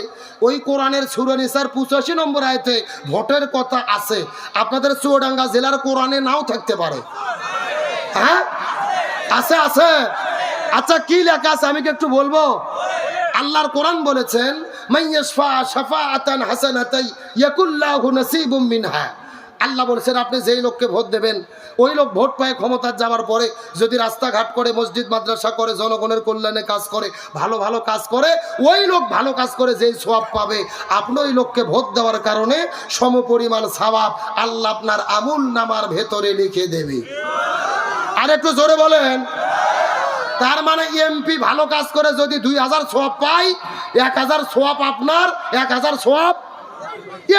ওই কোরআনের সূরা নিসার 85 নম্বর আয়াতে ভোটের কথা আছে। আপনাদের চুয়াডাঙ্গা জেলার কোরআনে নাও থাকতে পারে। হ্যাঁ, আছে আছে। আচ্ছা, কি লেখা আছে আমি কি একটু বলবো? আল্লাহর কোরআন বলেছেন, মাইয়াশফা শাফাআতান হাসানাতাই ইয়াকুল্লাহু নাসিবুম মিনহা। আল্লাহ বলছেন আপনি যেই লোককে ভোট দেবেন ওই লোক ভোট পায় ক্ষমতার যাওয়ার পরে যদি রাস্তাঘাট করে, মসজিদ মাদ্রাসা করে, জনগণের কল্যাণে কাজ করে, ভালো ভালো কাজ করে, ওই লোক ভালো কাজ করে যেই সওয়াব পাবে আপনি ওই লোককে ভোট দেওয়ার কারণে সমপরিমাণ সওয়াব আল্লাহ আপনার আমল নামার ভেতরে লিখে দেবে। আর একটু জোরে বলেন। তার মানে এমপি ভালো কাজ করে যদি 2000 সওয়াব পায়, 1000 সওয়াব আপনার, 1000 সওয়াব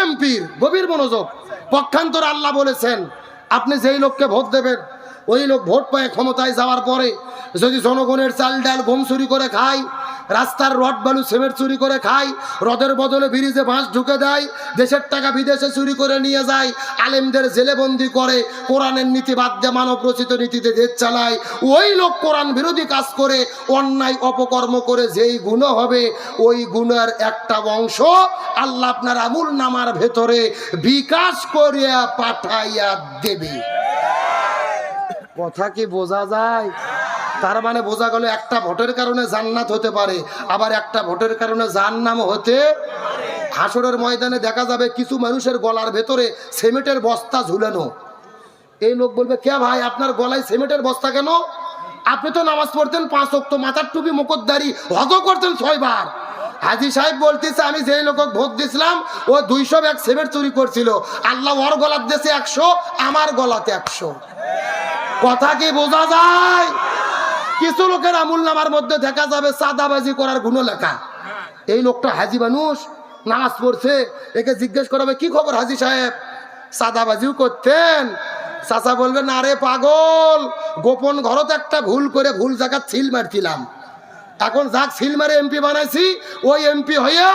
এমপির। গভীর মনোযোগ। পক্ষান্তর আল্লাহ বলেছেন আপনি যেই লোককে ভোট দেবেন ওই লোক ভোট পায় ক্ষমতায় যাওয়ার পরে যদি জনগণের চাল ডাল গম চুরি করে খায়, রাস্তার রড বালু সিমেন্ট চুরি করে খায়, রদের বদলে ব্রিজে বাঁশ ঢুকে দেয়, দেশের টাকা বিদেশে চুরি করে নিয়ে যায়, আলেমদের জেলেবন্দি করে, কোরআনের নীতি বাদ দিয়ে মানব রচিত নীতিতে দেশ চালায়, ওই লোক কোরআন বিরোধী কাজ করে, অন্যায় অপকর্ম করে যেই গুনাহ হবে ওই গুনার একটা অংশ আল্লাহ আপনার আমল নামার ভেতরে বিকাশ করিয়া পাঠাইয়া দেবে। কথা কি বোঝা যায়? তার মানে বোঝা গেল একটা ভোটের কারণে জান্নাত হতে পারে, আবার একটা ভোটের কারণে জাহান্নাম হতে। হাসরের ময়দানে দেখা যাবে কিছু মানুষের গলার ভেতরে সিমেন্টের বস্তা ঝুলানো। এই লোক বলবে কে ভাই আপনার গলায় সিমেন্টের বস্তা কেন? আপনি তো নামাজ পড়তেন 5 ওয়াক্ত, মাথার টুপি মুকুটদারি, হজ করতেন 6 বার। হাজী সাহেব বলতেছে আমি যেই লোক ভোট দিছিলাম ও 200 ব্যাগ সিমেন্ট চুরি করছিল, আল্লাহ ওর গলার দেশে 100, আমার গলাতে 100। কথা কি বোঝা যায়? কিছু লোকের আমল নামার মধ্যে দেখা যাবে চাঁদাবাজি করার গুণ লেখা। এই লোকটা হাজি মানুষ, নামাজ পড়ছে, একে জিজ্ঞেস করাবে কি খবর হাজি সাহেব, চাঁদাবাজিও করতেন? চাচা বলবে না রে পাগল, গোপন ঘরত একটা ভুল করে ভুল জায়গা ছিল মারছিলাম, এখন যাক সিল মারে এমপি বানাইছি, ওই এমপি হইয়া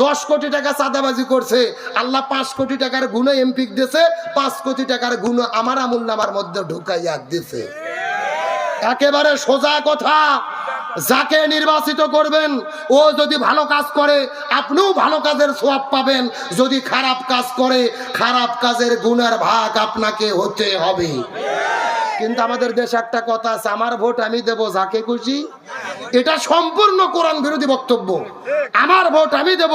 10 কোটি টাকা চাঁদাবাজি করছে, আল্লাহ 5 কোটি টাকার গুণ এমপি দিয়েছে, 5 কোটি টাকার গুণ আমার আমল নামার মধ্যে ঢুকাইয়া দিছে। একেবারে সোজা কথা। যাকে নির্বাচিত করবেন ও যদি ভালো কাজ করে আপনিও ভালো কাজের সওয়াব পাবেন, যদি খারাপ কাজ করে খারাপ কাজের গুনার ভাগ আপনাকে হতে হবে। কিন্তু আমাদের দেশে একটা কথা আছে, আমার ভোট আমি দেব যাকে খুশি। এটা সম্পূর্ণ কোরআন বিরোধী বক্তব্য। আমার ভোট আমি দেব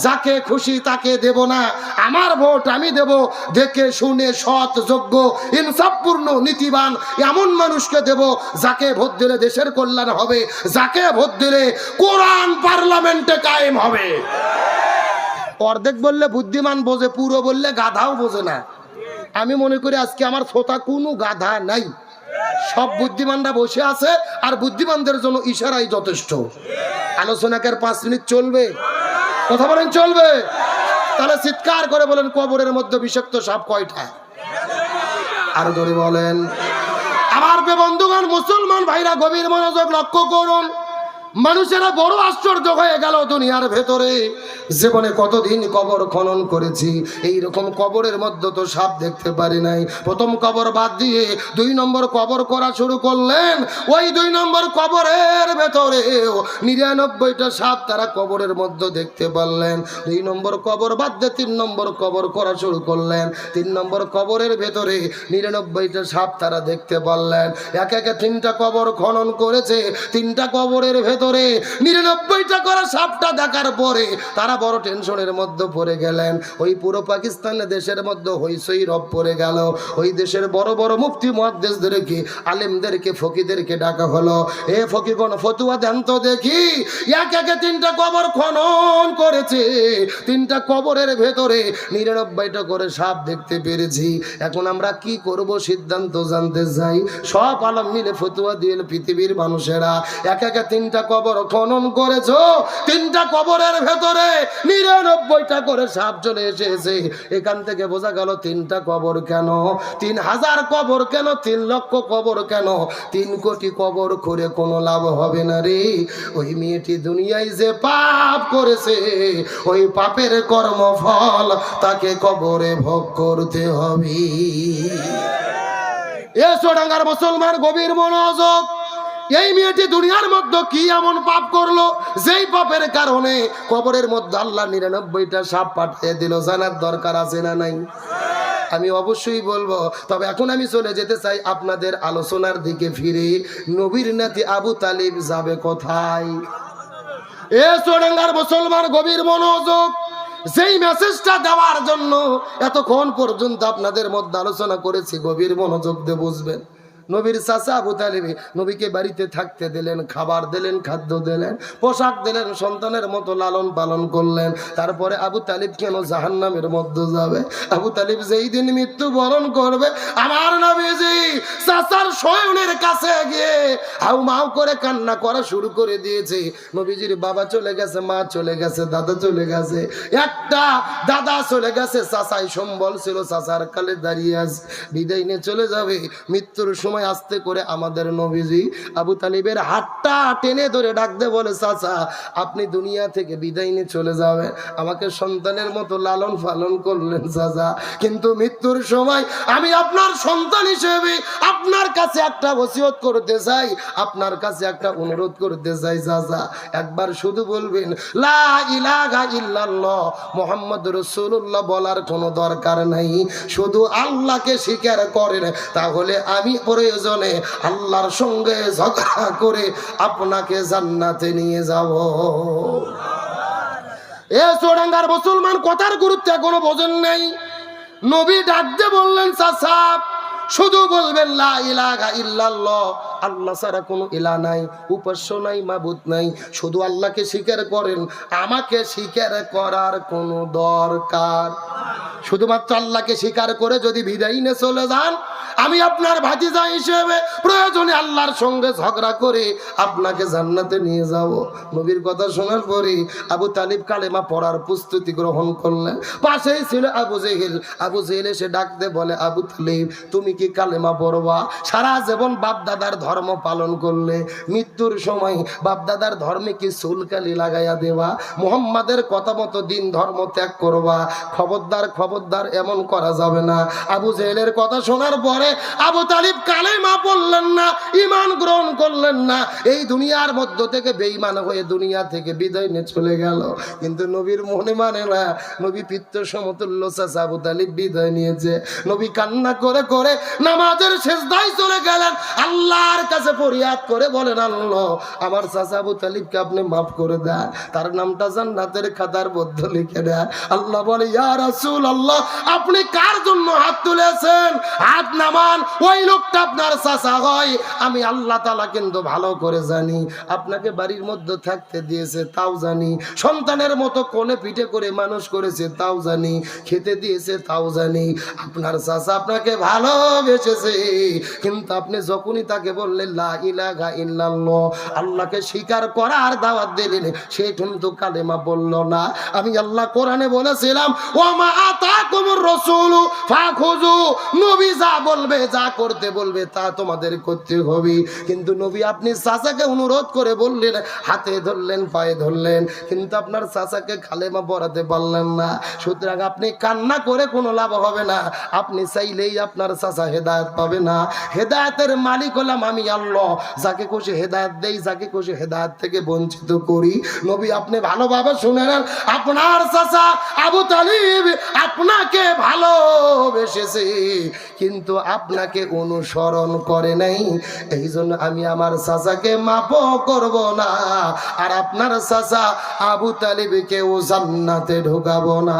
যাকে খুশি তাকে দেব না। আমার ভোট আমি দেব দেখে শুনে সৎ, যোগ্য, ইনসাফপূর্ণ, নীতিবান এমন মানুষকে দেব যাকে ভোট দিলে দেশের কল্যাণ হবে, যাকে ভোট দিলে কোরআন পার্লামেন্টে কায়েম হবে। অর্ধেক বললে বুদ্ধিমান বোঝে, পুরো বললে গাধাও বোঝে না। আমি মনে করি আজকে আমার শ্রোতা কোনো গাধা নাই, সব বুদ্ধিমানরা বসে আছে, আর বুদ্ধিমানদের জন্য ইশারাই যথেষ্ট। আলোচনাকে 5 মিনিট চলবে, কথা বলেন চলবে? তাহলে চিৎকার করে বলেন কবরের মধ্যে বিষাক্ত সাপ কয়টা? আর ধরে বলেন। আমার বন্ধুগণ, মুসলমান ভাইরা গভীর মনোযোগ লক্ষ্য করুন। মানুষেরা বড় আশ্চর্য হয়ে গেল দুনিয়ার ভেতরে। জীবনে কতদিন কবর খনন করেছি, এই রকম কবরের মধ্যে তো সাপ দেখতে পারি নাই। প্রথম কবর বাদ দিয়ে 2 নম্বর কবর করা শুরু করলেন। ওই 2 নম্বর কবরের ভেতরে 99টা সাপ তারা কবরের মধ্যে দেখতে পারলেন। 2 নম্বর কবর বাদ দিয়ে 3 নম্বর কবর করা শুরু করলেন। 3 নম্বর কবরের ভেতরে 99টা সাপ তারা দেখতে পারলেন। এক একে 3টা কবর খনন করেছে। 3টা কবরের ভেতরে 99টা করে সাপটা দেখার পরে তারা বড় টেনশনের মধ্যে পড়ে গেলেন। ওই পুরো পাকিস্তান দেশের মধ্যে হইচই রব পড়ে গেল। ওই দেশের বড় বড় মুফতি মুহাদ্দিসদেরকে, আলেমদেরকে, ফকিদেরকে ডাকা হলো। এ ফকিগণ ফতুয়া দেন তো দেখি। এক একে 3টা কবর খনন করেছে। 3টা কবরের ভেতরে 99টা করে সাপ দেখতে পেরেছি। এখন আমরা কি করব সিদ্ধান্ত জানতে চাই। সব আলম মিলে ফতুয়া দিয়ে পৃথিবীর মানুষেরা এক একে 3টা কবর খনন করেছো। 3টা কবরের ভেতরে 99টা করে সাপ চলে এসেছে। এখান থেকে বোঝা গেল 3টা কবর কেন, 3000 কবর কেন, 3 লক্ষ কবর কেন, 3 কোটি কবর করে কোনো লাভ হবে না রে। ওই মেয়েটি দুনিয়ায় যে পাপ করেছে ওই পাপের কর্মফল তাকে কবরে ভোগ করতে হবে। এ সোডাঙ্গার মুসলমান গভীর মনোযোগ। এই মেয়েটি দুনিয়ার মধ্যে কি এমন পাপ করলো যেই পাপের কারণে কবরের মধ্যে আল্লাহ 99টা সাপ পাঠিয়ে দিল? জানার দরকার আছে না নাই? আমি অবশ্যই বলবো। তবে এখন আমি চলে যেতে চাই আপনাদের আলোচনার দিকে ফিরে। নবীর নাতি আবু তালিব যাবে কোথায়? এ সোডাঙ্গার মুসলমান গভীর মনোযোগ। যেই মেসেজটা দেওয়ার জন্য এতক্ষণ পর্যন্ত আপনাদের মধ্যে আলোচনা করেছি, গভীর মনোযোগ দিয়ে বুঝবেন। নবীর চাচা আবু তালিব নবীকে বাড়িতে থাকতে দিলেন, খাবার দিলেন, খাদ্য দিলেন, পোশাক দিলেন, সন্তানের মতো লালন পালন করলেন। তারপরে আবু তালিব কেন জাহান্নামের মধ্যে যাবে? আবু তালিব যেই দিন মৃত্যুবরণ করবে, আমার নবীজি চাচার শয়নের কাছে গিয়ে হাউ মাউ করে কান্না করা শুরু করে দিয়েছে। নবীজির বাবা চলে গেছে, মা চলে গেছে, দাদা চলে গেছে, একটা দাদা চলে গেছে, চাচাই সম্বল ছিল, চাচার কালে দাঁড়িয়ে আছে, বিদায় নিয়ে চলে যাবে। মৃত্যুর সময় আস্তে করে আমাদের নবীজি আবু তালিবের হাতটা টেনে ধরে ডাকতে বলে, চাচা আপনি দুনিয়া থেকে বিদায় নিয়ে চলে যাবেন, আমাকে সন্তানের মতো লালন পালন করলেন চাচা, কিন্তু মৃত্যুর সময় আমি আপনার সন্তান হিসেবে আপনার কাছে একটা ওসিয়ত করতে চাই, আপনার কাছে একটা অনুরোধ করতে চাই চাচা, একবার শুধু বলবেন লা ইলাহা ইল্লাল্লাহ মুহাম্মাদুর রাসূলুল্লাহ বলার কোনো দরকার নাই, শুধু আল্লাহকে স্বীকার করেন, তাহলে আমি প্রয়োজনে আল্লাহর সঙ্গে ঝগড়া করে আপনাকে জান্নাতে নিয়ে যাব। এ চুয়াডাঙ্গার মুসলমান, কথার গুরুত্ব এখনো বোঝেন নাই। নবী ডাকতে বললেন, চাচা শুধু বলবেন লা ইলাহা ইল্লাল্লাহ, আল্লাহ ছাড়া কোনো ইলাহ নাই, উপাস্য নাই, মাবুদ নাই, শুধু আল্লাহকে স্বীকার করেন, আমাকে স্বীকার করার কোনো দরকার, শুধুমাত্র আল্লাহকে স্বীকার করে যদি বিদায় নিয়ে চলে যান, আমি আপনার ভাতিজা হিসেবে প্রয়োজনে আল্লাহর সঙ্গে ঝগড়া করে আপনাকে জান্নাতে নিয়ে যাব। নবীর কথা শোনার পরে আবু তালিব কালেমা পড়ার প্রস্তুতি গ্রহণ করলেন। পাশেই ছিল আবু জেহেল। আবু জেহেল এসে ডাকতে বলে, আবু তালিব তুমি কি কালেমা পড়বা? সারা জীবন বাপদাদার ধর্ম পালন করলে, মৃত্যুর সময় বাপদাদার ধর্মে কি চুলকালি লাগাইয়া দেওয়া, মুহাম্মাদের কথা মতো দিন ধর্ম ত্যাগ করবা? খবরদার খবরদার, এমন করা যাবে না। আবু জেহেলের কথা শোনার পরে আবু তালিব কালেমা পড়লেন না, ঈমান গ্রহণ করলেন না, এই দুনিয়ার মধ্য থেকে বেঈমান হয়ে দুনিয়া থেকে বিদায় নিয়ে চলে গেল। কিন্তু নবীর মনে মানে না, নবী পিতৃ সমতুল্য চাচা আবু তালিব বিদায় নিয়েছে। নবী কান্না করে করে নামাজের সিজদায় চলে গেলেন, আল্লাহর কাছে ফরিয়াদ করে বলেন, আল্লাহ আমার চাচা আবু তালিবকে আপনি মাফ করে দেন, তার নামটা জান্নাতের খাতার মধ্যে লিখে দেন। আল্লাহ বলে, ইয়া রাসূলুল্লাহ আপনি কার জন্য হাত তুলেছেন? হাত নামান, ওই লোকটা আপনার চাচা হয়। আমি আল্লাহ তাআলা কিন্তু ভালো করে জানি, আপনাকে বাড়ির মধ্যে থাকতে দিয়েছে তাও জানি, সন্তানের মতো কোলে পিঠে করে মানুষ করেছে তাও জানি, খেতে দিয়েছে তাও জানি, আপনার চাচা আপনাকে ভালোবেসেছে। কিন্তু আপনি যখনই তাকে বললেন লা ইলাহা ইল্লাল্লাহ, আল্লাহকে স্বীকার করার দাওয়াত দিলেন, সে কিন্তু কালেমা বলল না। আমি আল্লাহ কোরআনে বলেছিলাম, ওয়া মা আতাকুমুর রাসূলু ফাখুযু, নবী যা বলবে, যা করতে বলবে তা তোমাদের করতে হবে। কিন্তু নবী আপনি চাচাকে অনুরোধ করে বললেন, হাতে ধরলেন, পায়ে ধরলেন, কিন্তু আপনার চাচাকে কালেমা পড়াতে পারলেন না। সুতরাং আপনি কান্না করে কোনো লাভ হবে না, আপনি চাইলেই আপনার চাচা হেদায়েত পাবে না। হেদায়েতের মালিক হলাম আমি আল্লাহ, যাকে খুশি হেদায়েত দেই, যাকে খুশি হেদায়েত থেকে বঞ্চিত করি। নবী আপনি ভালোভাবে শুনে নেন, আপনার চাচা আবু তালিব আপনাকে ভালোবেসেছে, কিন্তু আপনাকে অনুসরণ করে নাই। এই জন্য আমি আমার চাচাকে মাফ করব না, আর আপনার চাচা আবু তালিবকেও জান্নাতে ঢোকাবো না।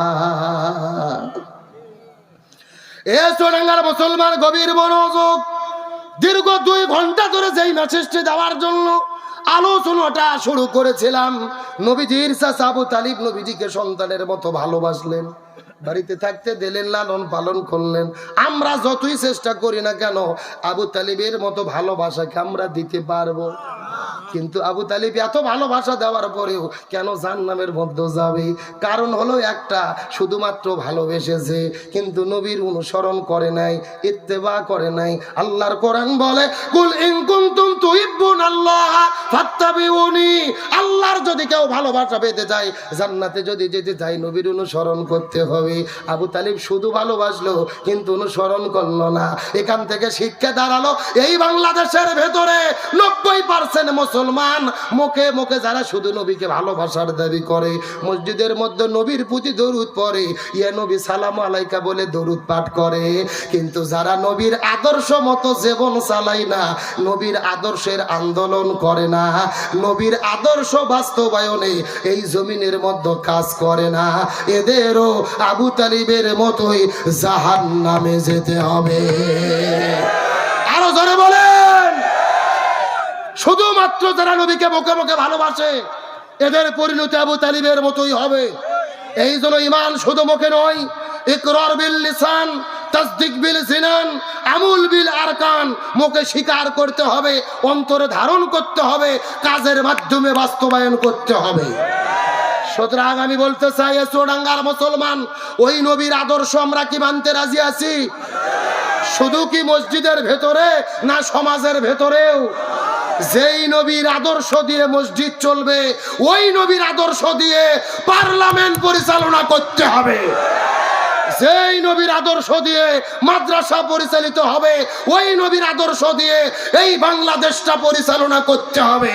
এ চুয়াডাঙ্গার মুসলমান, গভীর মনোযোগ। দীর্ঘ 2 ঘন্টা ধরে যেই মেসেজটি দেওয়ার জন্য আলোচনাটা শুরু করেছিলাম, নবীজির চাচা আবু তালিব নবীজিকে সন্তানের মতো ভালোবাসলেন, বাড়িতে থাকতে দিলেন, লালন পালন করলেন। আমরা যতই চেষ্টা করি না কেন, আবু তালিবের মতো ভালোবাসাকে আমরা দিতে পারবো? কিন্তু আবু তালিব এত ভালোবাসা দেওয়ার পরেও কেন জাহান্নামের মধ্যে যাবে? কারণ হলো একটা, শুধুমাত্র ভালোবেসেছে, কিন্তু নবীর অনুসরণ করে নাই, ইত্তেবা করে নাই। আল্লাহর কোরআন বলে, কুল ইন কুনতুম তুহিব্বুনাল্লাহ ফাত্তাবিউনি, আল্লাহর যদি কেউ ভালোবাসা পেতে যায়, জান্নাতে যদি যেতে চায়, নবীর অনুসরণ করতে হবে। আবু তালিব শুধু ভালোবাসলো কিন্তু অনুসরণ করলো না। এখান থেকে শিক্ষা দাঁড়ালো, এই বাংলাদেশের ভেতরে 90% মুসলমান মুখে মুখে যারা শুধু নবীকে ভালোবাসার দাবি করে, মসজিদের মধ্যে নবীর প্রতি দরুদ পড়ে, ইয়া নবী সালাম আলাইকা বলে দরুদ পাঠ করে, কিন্তু যারা নবীর আদর্শ মতো জীবন চালায় না, নবীর আদর্শের আন্দোলন করে না, নবীর আদর্শ বাস্তবায়নে এই জমিনের মধ্যে কাজ করে না, এদেরও আবু তালিবের মতোই জাহান্নামে যেতে হবে। আরো জোরে বলেন। শুধুমাত্র যারা নবীকে মুখে মুখে ভালোবাসে এদের পরিণতি আবু তালিবের মতোই হবে। এই জন্য ঈমান শুধু মুখে নয়, ইকরার বিল লিসান, তাসদিক বিল জিনান, আমল বিল আরকান। মুখে স্বীকার করতে হবে, অন্তরে ধারণ করতে হবে, কাজের মাধ্যমে বাস্তবায়ন করতে হবে। সুতরাং আমি বলতে চাই, চুয়াডাঙ্গার মুসলমান, ওই নবীর আদর্শ আমরা কি মানতে রাজি আছি? শুধু কি মসজিদের ভেতরে, না সমাজের ভেতরেও? যেই নবীর আদর্শ দিয়ে মসজিদ চলবে, ওই নবীর আদর্শ দিয়ে পার্লামেন্ট পরিচালনা করতে হবে। যেই নবীর আদর্শ দিয়ে মাদ্রাসা পরিচালিত হবে, ওই নবীর আদর্শ দিয়ে এই বাংলাদেশটা পরিচালনা করতে হবে।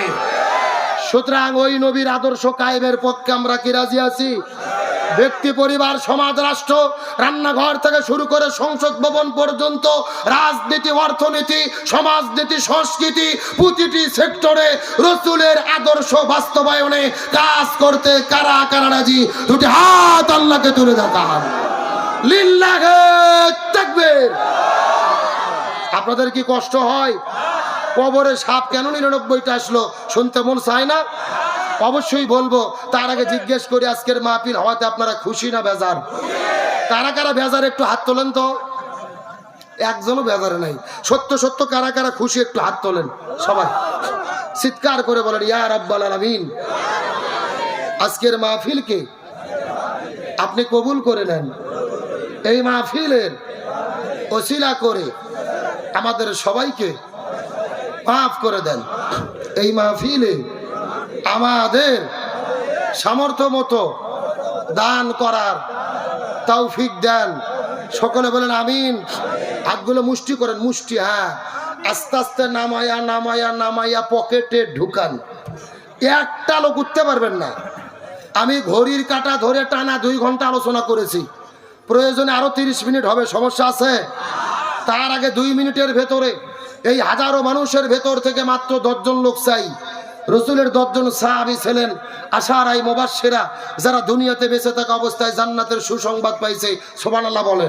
সুতরাং ওই নবীর আদর্শ কায়েমের পক্ষে আমরা কি রাজি আছি? ব্যক্তি, পরিবার, সমাজ, রাষ্ট্র, রান্নাঘর থেকে শুরু করে সংসদ ভবন পর্যন্ত, রাজনীতি, অর্থনীতি, সমাজনীতি, সংস্কৃতি, প্রতিটি সেক্টরে রাসূলের আদর্শ বাস্তবায়নে কাজ করতে কারা কারা রাজি? দুটি হাত আল্লাহকে তুলে দেখান। লিল্লাহি তাকবীর। আপনাদের কি কষ্ট হয়? কবরে সাপ কেন 99টা আসলো শুনতে মন চায় না? অবশ্যই বলবো। তার আগে জিজ্ঞেস করি, আজকের মাহফিল হওয়াতে আপনারা খুশি না বেজার? কারা কারা বেজার একটু হাত তোলেন তো। একজনও বেজারে নাই। সত্য সত্য কারা কারা খুশি একটু হাত তোলেন সবাই, চিৎকার করে বলেন ইয়া রাব্বাল আলামিন। আজকের মাহফিলকে আপনি কবুল করে নেন। এই মাহফিলের ওসিলা করে আমাদের সবাইকে মাফ করে দেন। এই মাহফিলে আমাদের সামর্থ্য মতো দান করার তৌফিক দেন। সকলে বলেন আমিন। হাতগুলো মুষ্টি করেন, মুষ্টি। হ্যাঁ, আস্তে আস্তে নামাইয়া নামাইয়া নামাইয়া পকেটে ঢুকান। একটা লোক উঠতে পারবেন না। আমি ঘড়ির কাঁটা ধরে টানা 2 ঘন্টা আলোচনা করেছি। প্রয়োজনে আরো 30 মিনিট হবে, সমস্যা আছে? তার আগে 2 মিনিটের ভেতরে এই হাজারো মানুষের ভেতর থেকে মাত্র 10 জন লোক চাই। রসুলের 10 জন সাহাবী ছিলেন আশারায়ে মুবাশশিরা, যারা দুনিয়াতে বেঁচে থাকা অবস্থায় জান্নাতের সুসংবাদ পাইছে। সুবহানাল্লাহ বলেন।